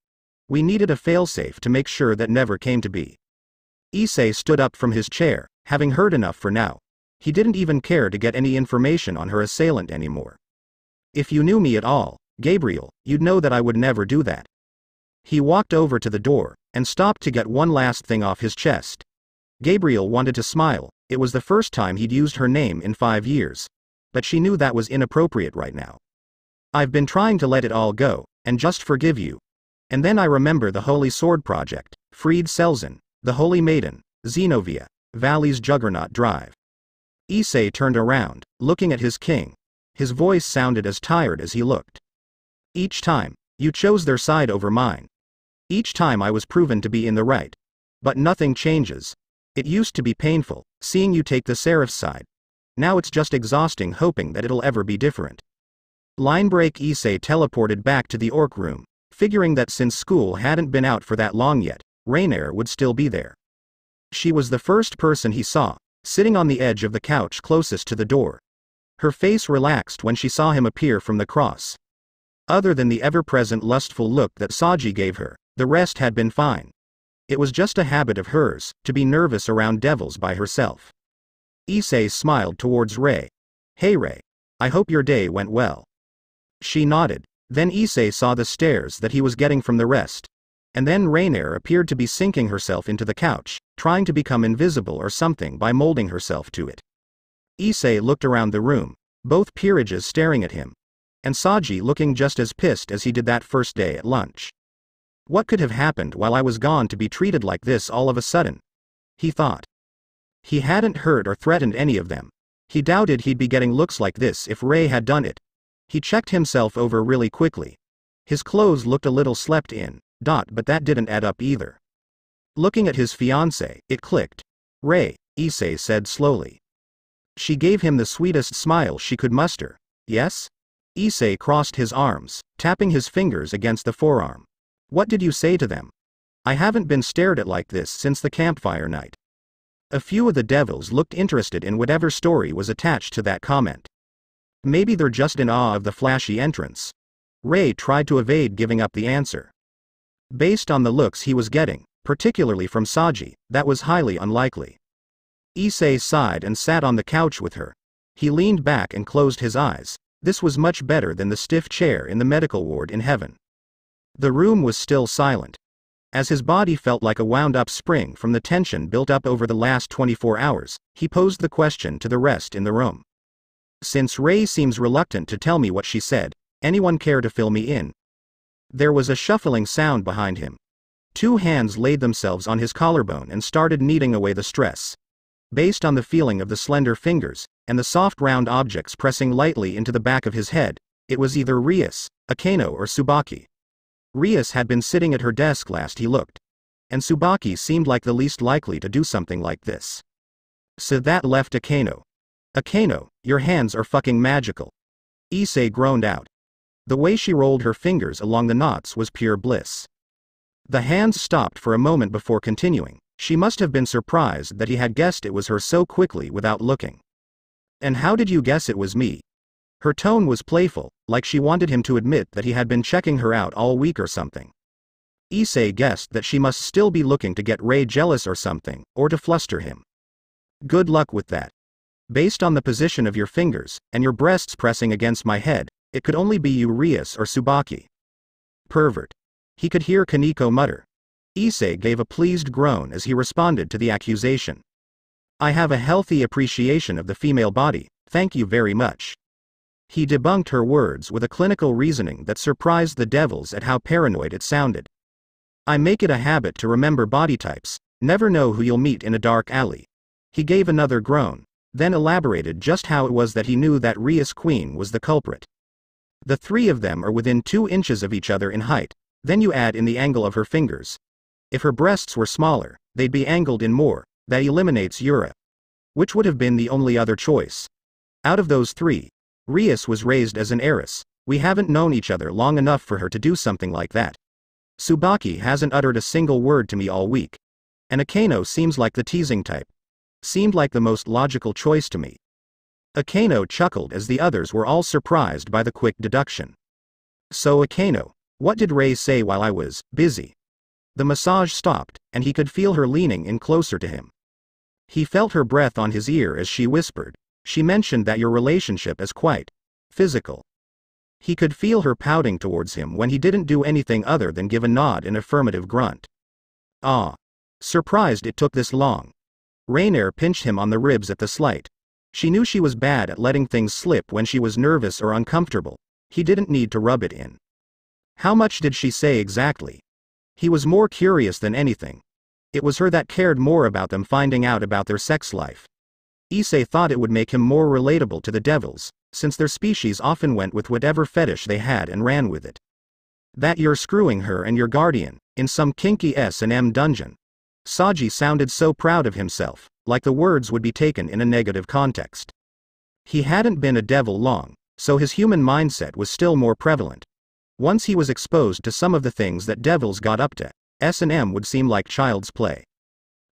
We needed a failsafe to make sure that never came to be. Issei stood up from his chair, having heard enough for now. He didn't even care to get any information on her assailant anymore. If you knew me at all, Gabriel, you'd know that I would never do that. He walked over to the door, and stopped to get one last thing off his chest. Gabriel wanted to smile, it was the first time he'd used her name in 5 years. But she knew that was inappropriate right now. I've been trying to let it all go, and just forgive you. And then I remember the Holy Sword Project, Freed Selzen, the Holy Maiden, Xenovia, Valley's Juggernaut Drive. Issei turned around, looking at his king. His voice sounded as tired as he looked. Each time, you chose their side over mine. Each time I was proven to be in the right. But nothing changes. It used to be painful, seeing you take the Seraph's side. Now it's just exhausting hoping that it'll ever be different. Line break. Issei teleported back to the orc room, figuring that since school hadn't been out for that long yet, Rainier would still be there. She was the first person he saw, sitting on the edge of the couch closest to the door. Her face relaxed when she saw him appear from the cross. Other than the ever-present lustful look that Saji gave her, the rest had been fine. It was just a habit of hers, to be nervous around devils by herself. Issei smiled towards Rei. Hey Rei. I hope your day went well. She nodded. Then Issei saw the stares that he was getting from the rest. And then Rainier appeared to be sinking herself into the couch, trying to become invisible or something by molding herself to it. Issei looked around the room, both peerages staring at him. And Saji looking just as pissed as he did that first day at lunch. What could have happened while I was gone to be treated like this all of a sudden? He thought. He hadn't hurt or threatened any of them. He doubted he'd be getting looks like this if Rei had done it. He checked himself over really quickly. His clothes looked a little slept in, but that didn't add up either. Looking at his fiancée, it clicked. Rei, Issei said slowly. She gave him the sweetest smile she could muster. Yes? Issei crossed his arms, tapping his fingers against the forearm. What did you say to them? I haven't been stared at like this since the campfire night. A few of the devils looked interested in whatever story was attached to that comment. Maybe they're just in awe of the flashy entrance. Rei tried to evade giving up the answer. Based on the looks he was getting, particularly from Saji, that was highly unlikely. Issei sighed and sat on the couch with her. He leaned back and closed his eyes. This was much better than the stiff chair in the medical ward in heaven. The room was still silent. As his body felt like a wound-up spring from the tension built up over the last 24 hours, he posed the question to the rest in the room. Since Rei seems reluctant to tell me what she said, anyone care to fill me in? There was a shuffling sound behind him. 2 hands laid themselves on his collarbone and started kneading away the stress. Based on the feeling of the slender fingers, and the soft round objects pressing lightly into the back of his head, it was either Rias, Akeno or Tsubaki. Rias had been sitting at her desk last he looked. And Tsubaki seemed like the least likely to do something like this. So that left Akeno. Akeno, your hands are fucking magical. Issei groaned out. The way she rolled her fingers along the knots was pure bliss. The hands stopped for a moment before continuing. She must have been surprised that he had guessed it was her so quickly without looking. And how did you guess it was me? Her tone was playful, like she wanted him to admit that he had been checking her out all week or something. Issei guessed that she must still be looking to get Rei jealous or something, or to fluster him. Good luck with that. Based on the position of your fingers, and your breasts pressing against my head, it could only be you Rias or Tsubaki. Pervert. He could hear Kaneko mutter, Issei gave a pleased groan as he responded to the accusation. I have a healthy appreciation of the female body, thank you very much. He debunked her words with a clinical reasoning that surprised the devils at how paranoid it sounded. I make it a habit to remember body types, never know who you'll meet in a dark alley. He gave another groan, then elaborated just how it was that he knew that Rias Queen was the culprit. The three of them are within 2 inches of each other in height, then you add in the angle of her fingers. If her breasts were smaller, they'd be angled in more, that eliminates Yura. Which would have been the only other choice. Out of those 3, Rias was raised as an heiress, we haven't known each other long enough for her to do something like that. Tsubaki hasn't uttered a single word to me all week. And Akeno seems like the teasing type. Seemed like the most logical choice to me. Akeno chuckled as the others were all surprised by the quick deduction. So Akeno, what did Ray say while I was busy? The massage stopped, and he could feel her leaning in closer to him. He felt her breath on his ear as she whispered, she mentioned that your relationship is quite physical. He could feel her pouting towards him when he didn't do anything other than give a nod and affirmative grunt. Ah. Surprised it took this long. Rainier pinched him on the ribs at the slight. She knew she was bad at letting things slip when she was nervous or uncomfortable. He didn't need to rub it in. How much did she say exactly? He was more curious than anything. It was her that cared more about them finding out about their sex life. Issei thought it would make him more relatable to the devils, since their species often went with whatever fetish they had and ran with it. That you're screwing her and your guardian, in some kinky S&M dungeon. Saji sounded so proud of himself, like the words would be taken in a negative context. He hadn't been a devil long, so his human mindset was still more prevalent. Once he was exposed to some of the things that devils got up to, S&M would seem like child's play.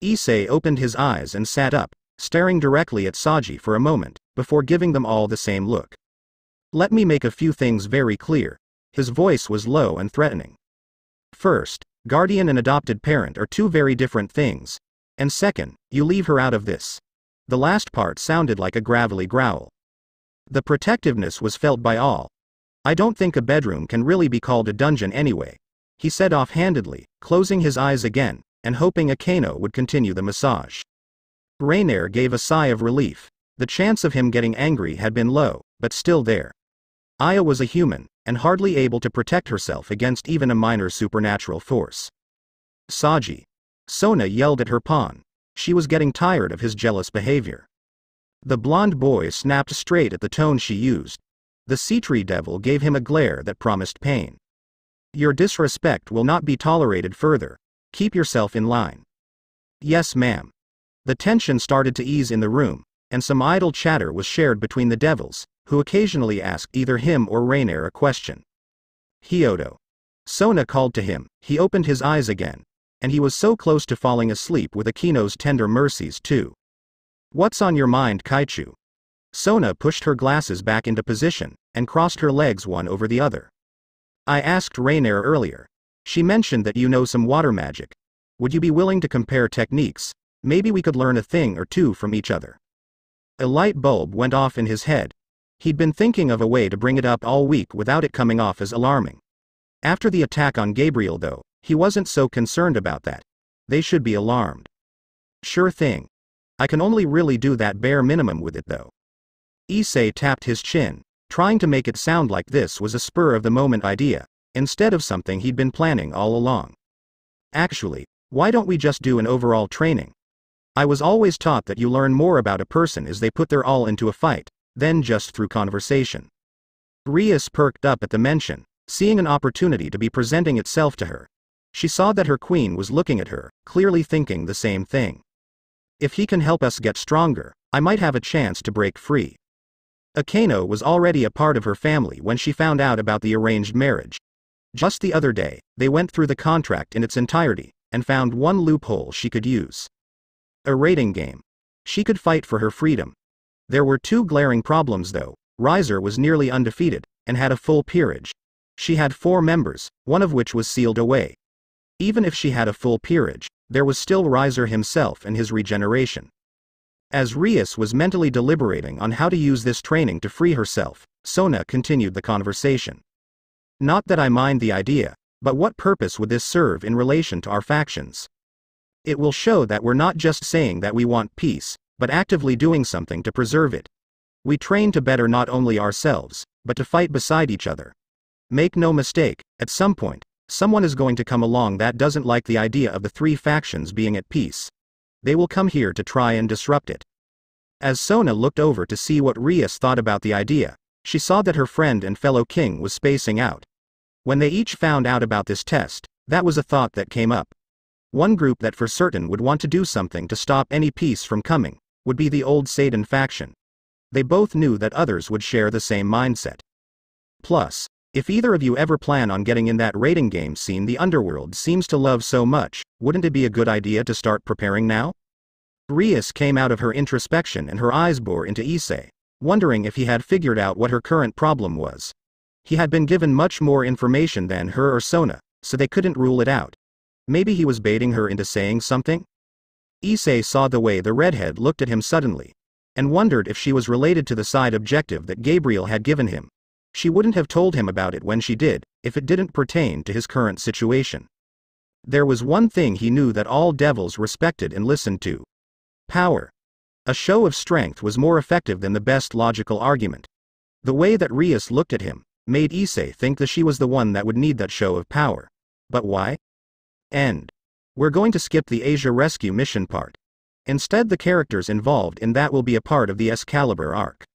Issei opened his eyes and sat up, staring directly at Saji for a moment, before giving them all the same look. Let me make a few things very clear. His voice was low and threatening. First, guardian and adopted parent are 2 very different things. And second, you leave her out of this. The last part sounded like a gravelly growl. The protectiveness was felt by all. I don't think a bedroom can really be called a dungeon anyway, he said offhandedly, closing his eyes again, and hoping Akeno would continue the massage. Rainier gave a sigh of relief. The chance of him getting angry had been low, but still there. Aya was a human, and hardly able to protect herself against even a minor supernatural force. Saji. Sona yelled at her pawn. She was getting tired of his jealous behavior. The blonde boy snapped straight at the tone she used. The sea-tree devil gave him a glare that promised pain. Your disrespect will not be tolerated further. Keep yourself in line. Yes, ma'am. The tension started to ease in the room, and some idle chatter was shared between the devils, who occasionally asked either him or Rainier a question. Hyodo. Sona called to him, he opened his eyes again, and he was so close to falling asleep with Akino's tender mercies too. What's on your mind, Kaichu? Sona pushed her glasses back into position, and crossed her legs one over the other. I asked Rainier earlier. She mentioned that you know some water magic. Would you be willing to compare techniques? Maybe we could learn a thing or two from each other. A light bulb went off in his head. He'd been thinking of a way to bring it up all week without it coming off as alarming. After the attack on Gabriel though, he wasn't so concerned about that. They should be alarmed. Sure thing. I can only really do that bare minimum with it though. Issei tapped his chin, trying to make it sound like this was a spur-of-the-moment idea, instead of something he'd been planning all along. Actually, why don't we just do an overall training? I was always taught that you learn more about a person as they put their all into a fight, than just through conversation. Rias perked up at the mention, seeing an opportunity to be presenting itself to her. She saw that her queen was looking at her, clearly thinking the same thing. If he can help us get stronger, I might have a chance to break free. Akeno was already a part of her family when she found out about the arranged marriage. Just the other day, they went through the contract in its entirety, and found one loophole she could use. A rating game. She could fight for her freedom. There were 2 glaring problems though. Riser was nearly undefeated, and had a full peerage. She had 4 members, one of which was sealed away. Even if she had a full peerage, there was still Riser himself and his regeneration. As Rias was mentally deliberating on how to use this training to free herself, Sona continued the conversation. Not that I mind the idea, But what purpose would this serve in relation to our factions? It will show that we're not just saying that we want peace, but actively doing something to preserve it. We train to better not only ourselves, but to fight beside each other. Make no mistake, at some point, someone is going to come along that doesn't like the idea of the three factions being at peace. They will come here to try and disrupt it. As Sona looked over to see what Rias thought about the idea, she saw that her friend and fellow king was spacing out. When they each found out about this test, that was a thought that came up. One group that for certain would want to do something to stop any peace from coming, would be the old Satan faction. They both knew that others would share the same mindset. Plus, if either of you ever plan on getting in that raiding game scene the underworld seems to love so much, wouldn't it be a good idea to start preparing now? Rias came out of her introspection and her eyes bore into Issei, wondering if he had figured out what her current problem was. He had been given much more information than her or Sona, so they couldn't rule it out. Maybe he was baiting her into saying something? Issei saw the way the redhead looked at him suddenly, and wondered if she was related to the side objective that Gabriel had given him. She wouldn't have told him about it when she did, if it didn't pertain to his current situation. There was one thing he knew that all devils respected and listened to. Power. A show of strength was more effective than the best logical argument. The way that Rias looked at him, made Issei think that she was the one that would need that show of power. But why? End. We're going to skip the Asia rescue mission part. Instead, the characters involved in that will be a part of the Excalibur arc.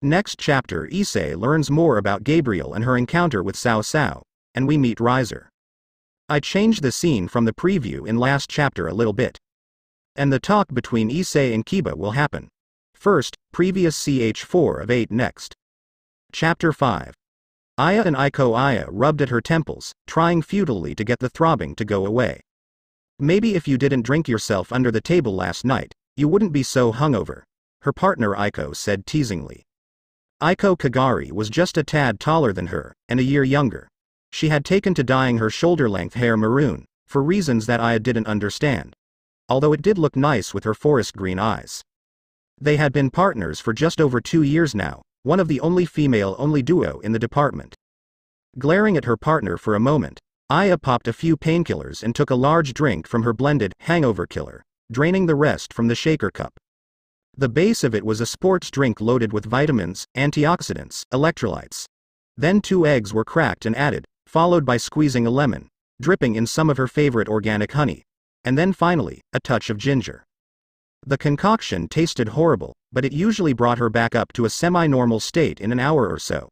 Next chapter, Issei learns more about Gabriel and her encounter with Cao Cao, and we meet Riser. I changed the scene from the preview in last chapter a little bit. And the talk between Issei and Kiba will happen. First, previous ch4 of 8 next. Chapter 5. Aya and Aya rubbed at her temples, trying futilely to get the throbbing to go away. Maybe if you didn't drink yourself under the table last night, you wouldn't be so hungover, her partner Aiko said teasingly. Aiko Kagari was just a tad taller than her, and a year younger. She had taken to dyeing her shoulder-length hair maroon, for reasons that Aya didn't understand. Although it did look nice with her forest green eyes. They had been partners for just over 2 years now, one of the only female-only duo in the department. Glaring at her partner for a moment, Aya popped a few painkillers and took a large drink from her blended hangover killer, draining the rest from the shaker cup. The base of it was a sports drink loaded with vitamins, antioxidants, electrolytes. Then 2 eggs were cracked and added, followed by squeezing a lemon, dripping in some of her favorite organic honey. And then finally, a touch of ginger. The concoction tasted horrible, but it usually brought her back up to a semi-normal state in an hour or so.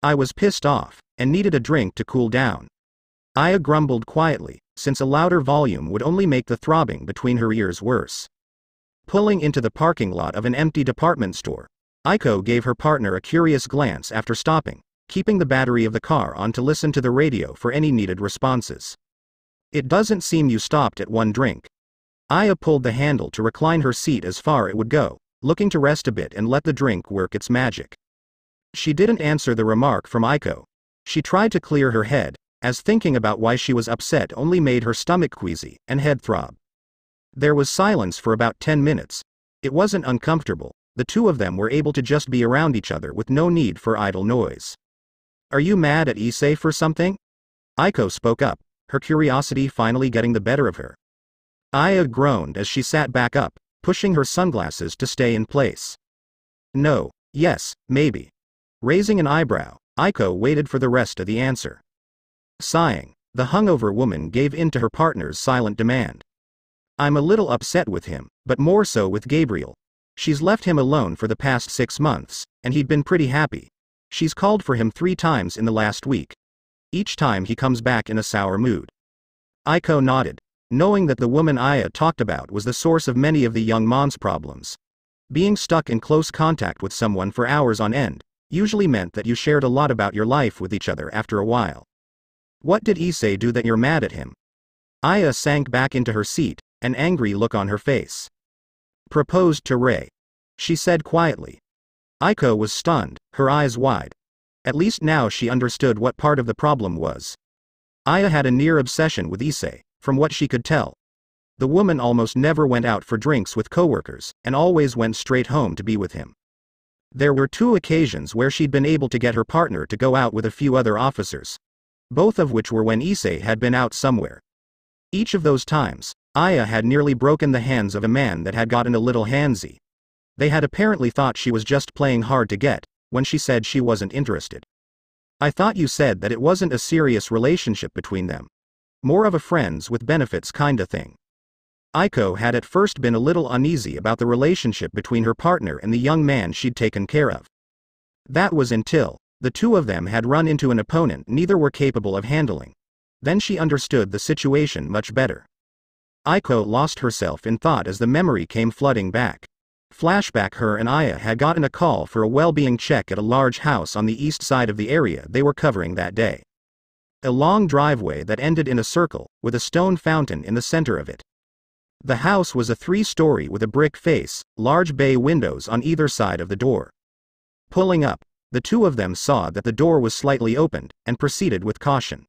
I was pissed off, and needed a drink to cool down. Aya grumbled quietly, since a louder volume would only make the throbbing between her ears worse. Pulling into the parking lot of an empty department store, Aiko gave her partner a curious glance after stopping, keeping the battery of the car on to listen to the radio for any needed responses. It doesn't seem you stopped at one drink. Aya pulled the handle to recline her seat as far it would go, looking to rest a bit and let the drink work its magic. She didn't answer the remark from Aiko. She tried to clear her head, as thinking about why she was upset only made her stomach queasy and head throb. There was silence for about 10 minutes. It wasn't uncomfortable. The two of them were able to just be around each other with no need for idle noise. Are you mad at Issei for something? Aiko spoke up, her curiosity finally getting the better of her. Aya groaned as she sat back up, pushing her sunglasses to stay in place. No, yes, maybe. Raising an eyebrow, Aiko waited for the rest of the answer. Sighing, the hungover woman gave in to her partner's silent demand. I'm a little upset with him, but more so with Gabriel. She's left him alone for the past 6 months, and he'd been pretty happy. She's called for him 3 times in the last week. Each time he comes back in a sour mood. Aiko nodded, knowing that the woman Aya talked about was the source of many of the young Mon's problems. Being stuck in close contact with someone for hours on end usually meant that you shared a lot about your life with each other after a while. What did Issei do that you're mad at him? Aya sank back into her seat, an angry look on her face. Proposed to Rei. She said quietly. Aiko was stunned, her eyes wide. At least now she understood what part of the problem was. Aya had a near obsession with Issei, from what she could tell. The woman almost never went out for drinks with coworkers, and always went straight home to be with him. There were 2 occasions where she'd been able to get her partner to go out with a few other officers. both of which were when Issei had been out somewhere. Each of those times, Aya had nearly broken the hands of a man that had gotten a little handsy. They had apparently thought she was just playing hard to get, when she said she wasn't interested. I thought you said that it wasn't a serious relationship between them. More of a friends with benefits kinda thing. Aiko had at first been a little uneasy about the relationship between her partner and the young man she'd taken care of. That was until the two of them had run into an opponent neither were capable of handling. Then she understood the situation much better. Aiko lost herself in thought as the memory came flooding back. Flashback: her and Aya had gotten a call for a well-being check at a large house on the east side of the area they were covering that day. A long driveway that ended in a circle, with a stone fountain in the center of it. The house was a 3-story with a brick face, large bay windows on either side of the door. Pulling up, the two of them saw that the door was slightly opened, and proceeded with caution.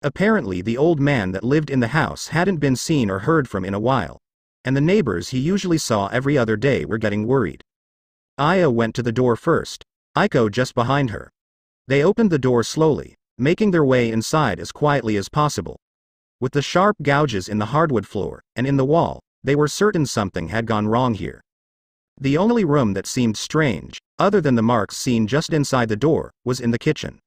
Apparently the old man that lived in the house hadn't been seen or heard from in a while, and the neighbors he usually saw every other day were getting worried. Aya went to the door first, Aiko just behind her. They opened the door slowly, making their way inside as quietly as possible. With the sharp gouges in the hardwood floor, and in the wall, they were certain something had gone wrong here. The only room that seemed strange, other than the marks seen just inside the door, was in the kitchen.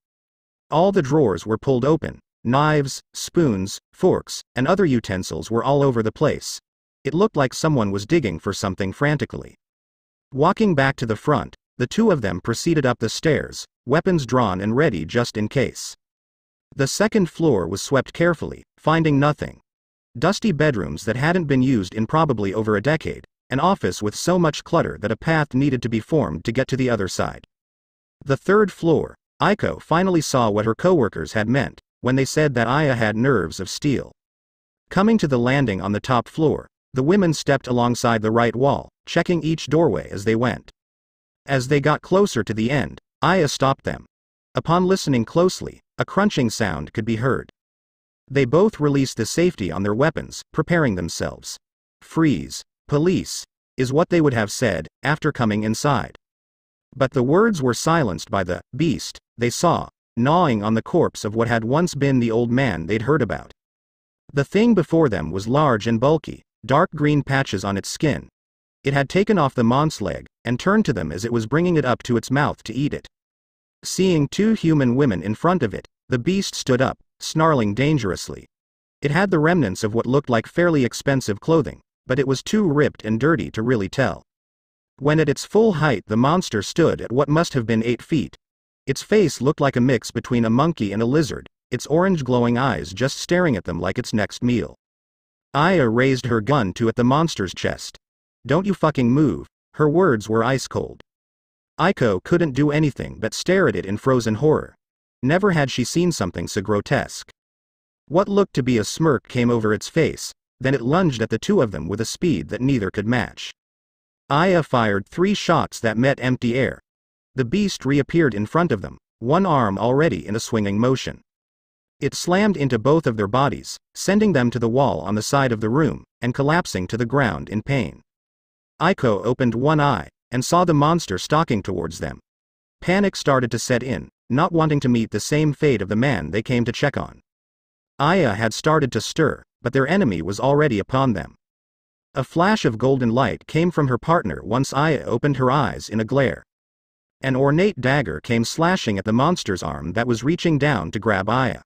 All the drawers were pulled open, knives, spoons, forks, and other utensils were all over the place. It looked like someone was digging for something frantically. Walking back to the front, the two of them proceeded up the stairs, weapons drawn and ready just in case. The second floor was swept carefully, finding nothing. Dusty bedrooms that hadn't been used in probably over a decade, an office with so much clutter that a path needed to be formed to get to the other side. The third floor, Aiko finally saw what her coworkers had meant when they said that Aya had nerves of steel. Coming to the landing on the top floor, the women stepped alongside the right wall, checking each doorway as they went. As they got closer to the end, Aya stopped them. Upon listening closely, a crunching sound could be heard. They both released the safety on their weapons, preparing themselves. "Freeze. Police," is what they would have said, after coming inside. But the words were silenced by the beast they saw, gnawing on the corpse of what had once been the old man they'd heard about. The thing before them was large and bulky, dark green patches on its skin. It had taken off the mon's leg, and turned to them as it was bringing it up to its mouth to eat it. Seeing two human women in front of it, the beast stood up, snarling dangerously. It had the remnants of what looked like fairly expensive clothing, but it was too ripped and dirty to really tell. When at its full height the monster stood at what must have been 8 feet. Its face looked like a mix between a monkey and a lizard, its orange glowing eyes just staring at them like its next meal. Aya raised her gun to at the monster's chest. "Don't you fucking move," her words were ice cold. Aiko couldn't do anything but stare at it in frozen horror. Never had she seen something so grotesque. What looked to be a smirk came over its face, then it lunged at the two of them with a speed that neither could match. Aya fired 3 shots that met empty air. The beast reappeared in front of them, one arm already in a swinging motion. It slammed into both of their bodies, sending them to the wall on the side of the room, and collapsing to the ground in pain. Aiko opened one eye, and saw the monster stalking towards them. Panic started to set in, not wanting to meet the same fate of the man they came to check on. Aya had started to stir, but their enemy was already upon them. A flash of golden light came from her partner once Aya opened her eyes in a glare. An ornate dagger came slashing at the monster's arm that was reaching down to grab Aya.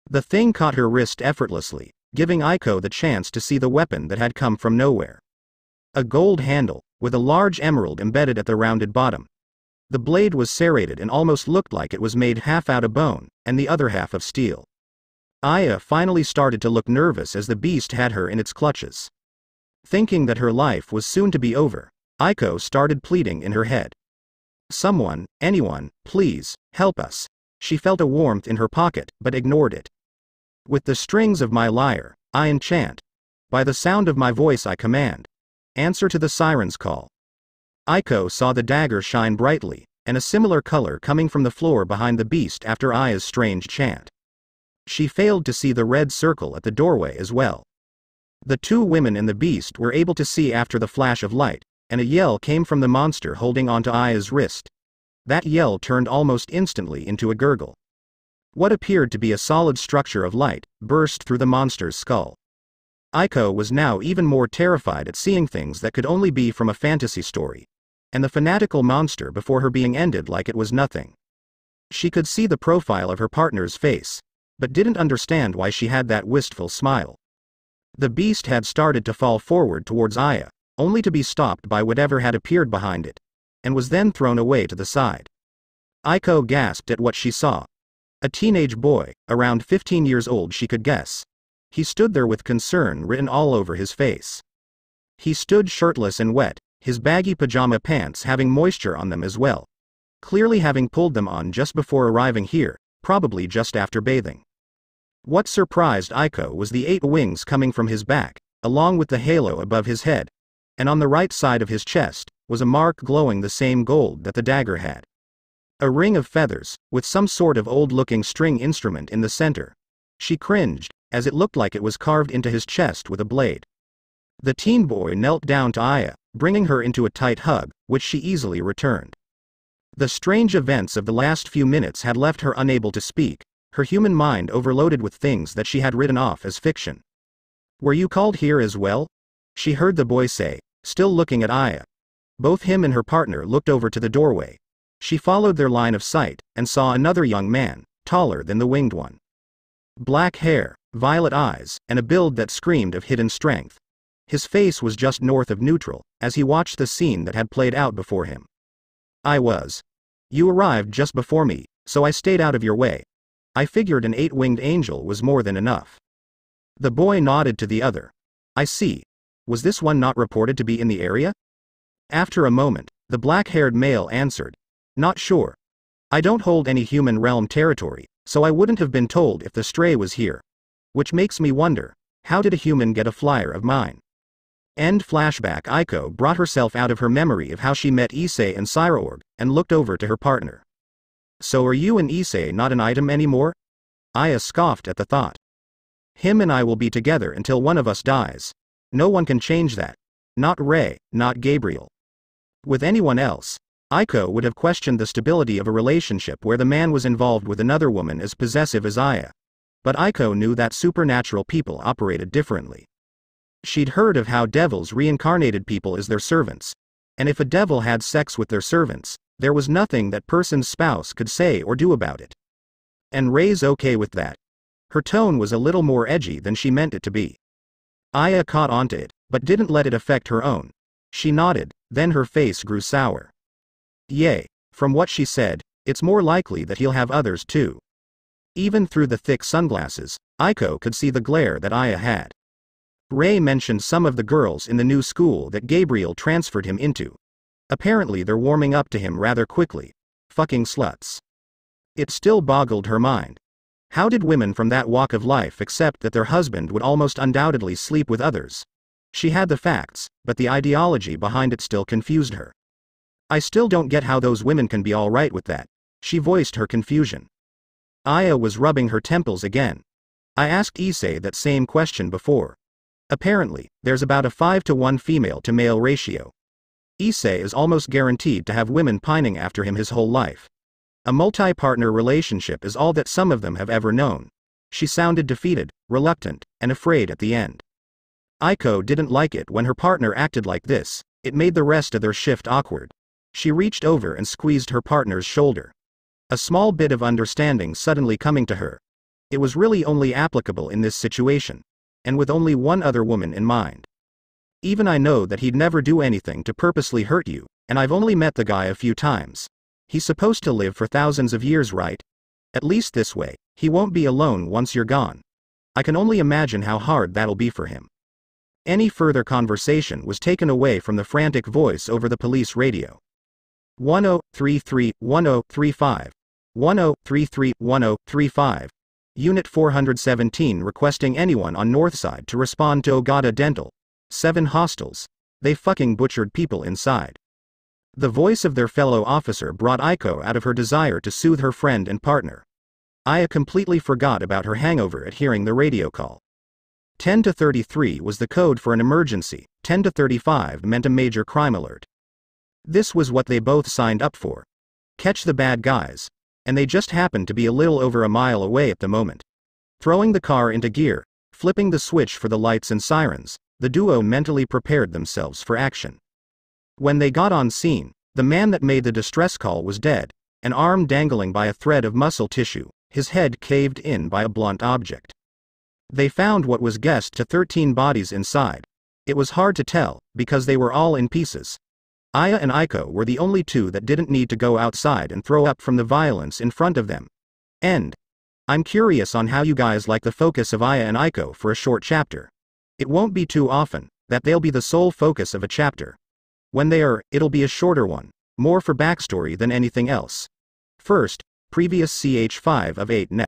The thing caught her wrist effortlessly, giving Aiko the chance to see the weapon that had come from nowhere. A gold handle, with a large emerald embedded at the rounded bottom. The blade was serrated and almost looked like it was made half out of bone, and the other half of steel. Aya finally started to look nervous as the beast had her in its clutches. Thinking that her life was soon to be over, Aiko started pleading in her head. "Someone, anyone, please, help us." She felt a warmth in her pocket, but ignored it. "With the strings of my lyre, I enchant. By the sound of my voice I command. Answer to the siren's call." Aiko saw the dagger shine brightly, and a similar color coming from the floor behind the beast after Aya's strange chant. She failed to see the red circle at the doorway as well. The two women and the beast were able to see after the flash of light, and a yell came from the monster holding onto Aya's wrist. That yell turned almost instantly into a gurgle. What appeared to be a solid structure of light burst through the monster's skull. Aiko was now even more terrified at seeing things that could only be from a fantasy story, and the fanatical monster before her being ended like it was nothing. She could see the profile of her partner's face, but didn't understand why she had that wistful smile. The beast had started to fall forward towards Aya, only to be stopped by whatever had appeared behind it, and was then thrown away to the side. Aiko gasped at what she saw. A teenage boy, around 15 years old she could guess. He stood there with concern written all over his face. He stood shirtless and wet, his baggy pajama pants having moisture on them as well, clearly having pulled them on just before arriving here, probably just after bathing. What surprised Aiko was the 8 wings coming from his back, along with the halo above his head, and on the right side of his chest was a mark glowing the same gold that the dagger had. A ring of feathers, with some sort of old-looking string instrument in the center. She cringed, as it looked like it was carved into his chest with a blade. The teen boy knelt down to Aya, bringing her into a tight hug, which she easily returned. The strange events of the last few minutes had left her unable to speak, her human mind overloaded with things that she had written off as fiction. "Were you called here as well?" she heard the boy say, still looking at Aya. Both him and her partner looked over to the doorway. She followed their line of sight, and saw another young man, taller than the winged one. Black hair, violet eyes, and a build that screamed of hidden strength. His face was just north of neutral, as he watched the scene that had played out before him. You arrived just before me, so I stayed out of your way. I figured an 8-winged angel was more than enough." The boy nodded to the other. "I see. Was this one not reported to be in the area?" After a moment, the black-haired male answered, "Not sure. I don't hold any human realm territory, so I wouldn't have been told if the stray was here. Which makes me wonder, how did a human get a flyer of mine?" End flashback. Aiko brought herself out of her memory of how she met Issei and Cyraorg, and looked over to her partner. "So are you and Issei not an item anymore?" Aya scoffed at the thought. "Him and I will be together until one of us dies. No one can change that. Not Ray, not Gabriel. With anyone else, Aiko would have questioned the stability of a relationship where the man was involved with another woman as possessive as Aya. But Aiko knew that supernatural people operated differently. She'd heard of how devils reincarnated people as their servants, and if a devil had sex with their servants, there was nothing that person's spouse could say or do about it. And Ray's okay with that. Her tone was a little more edgy than she meant it to be. Aya caught onto it, but didn't let it affect her own. She nodded, then her face grew sour. "Yay, from what she said, it's more likely that he'll have others too." Even through the thick sunglasses, Aiko could see the glare that Aya had. Ray mentioned some of the girls in the new school that Gabriel transferred him into. Apparently they're warming up to him rather quickly. Fucking sluts. It still boggled her mind. How did women from that walk of life accept that their husband would almost undoubtedly sleep with others? She had the facts, but the ideology behind it still confused her. "I still don't get how those women can be alright with that." She voiced her confusion. Aya was rubbing her temples again. "I asked Issei that same question before. Apparently, there's about a 5-to-1 female-to-male ratio. Issei is almost guaranteed to have women pining after him his whole life. A multi-partner relationship is all that some of them have ever known." She sounded defeated, reluctant, and afraid at the end. Aiko didn't like it when her partner acted like this. It made the rest of their shift awkward. She reached over and squeezed her partner's shoulder. A small bit of understanding suddenly coming to her. It was really only applicable in this situation, and with only one other woman in mind. "Even I know that he'd never do anything to purposely hurt you, and I've only met the guy a few times. He's supposed to live for thousands of years, right? At least this way, he won't be alone once you're gone. I can only imagine how hard that'll be for him." Any further conversation was taken away from the frantic voice over the police radio. 1033, 1035. 1033, 1035. Unit 417 requesting anyone on Northside to respond to Ogata Dental. 7 hostiles. They fucking butchered people inside. The voice of their fellow officer brought Aiko out of her desire to soothe her friend and partner. Aya completely forgot about her hangover at hearing the radio call. 10-33 was the code for an emergency, 10-35 meant a major crime alert. This was what they both signed up for. Catch the bad guys. and they just happened to be a little over a mile away at the moment. Throwing the car into gear, flipping the switch for the lights and sirens, the duo mentally prepared themselves for action. When they got on scene, the man that made the distress call was dead, an arm dangling by a thread of muscle tissue, his head caved in by a blunt object. They found what was guessed to 13 bodies inside. It was hard to tell, because they were all in pieces. Aya and Aiko were the only two that didn't need to go outside and throw up from the violence in front of them. End. I'm curious on how you guys like the focus of Aya and Aiko for a short chapter. It won't be too often that they'll be the sole focus of a chapter. When they are, it'll be a shorter one, more for backstory than anything else. First, previous ch5 of 8 net.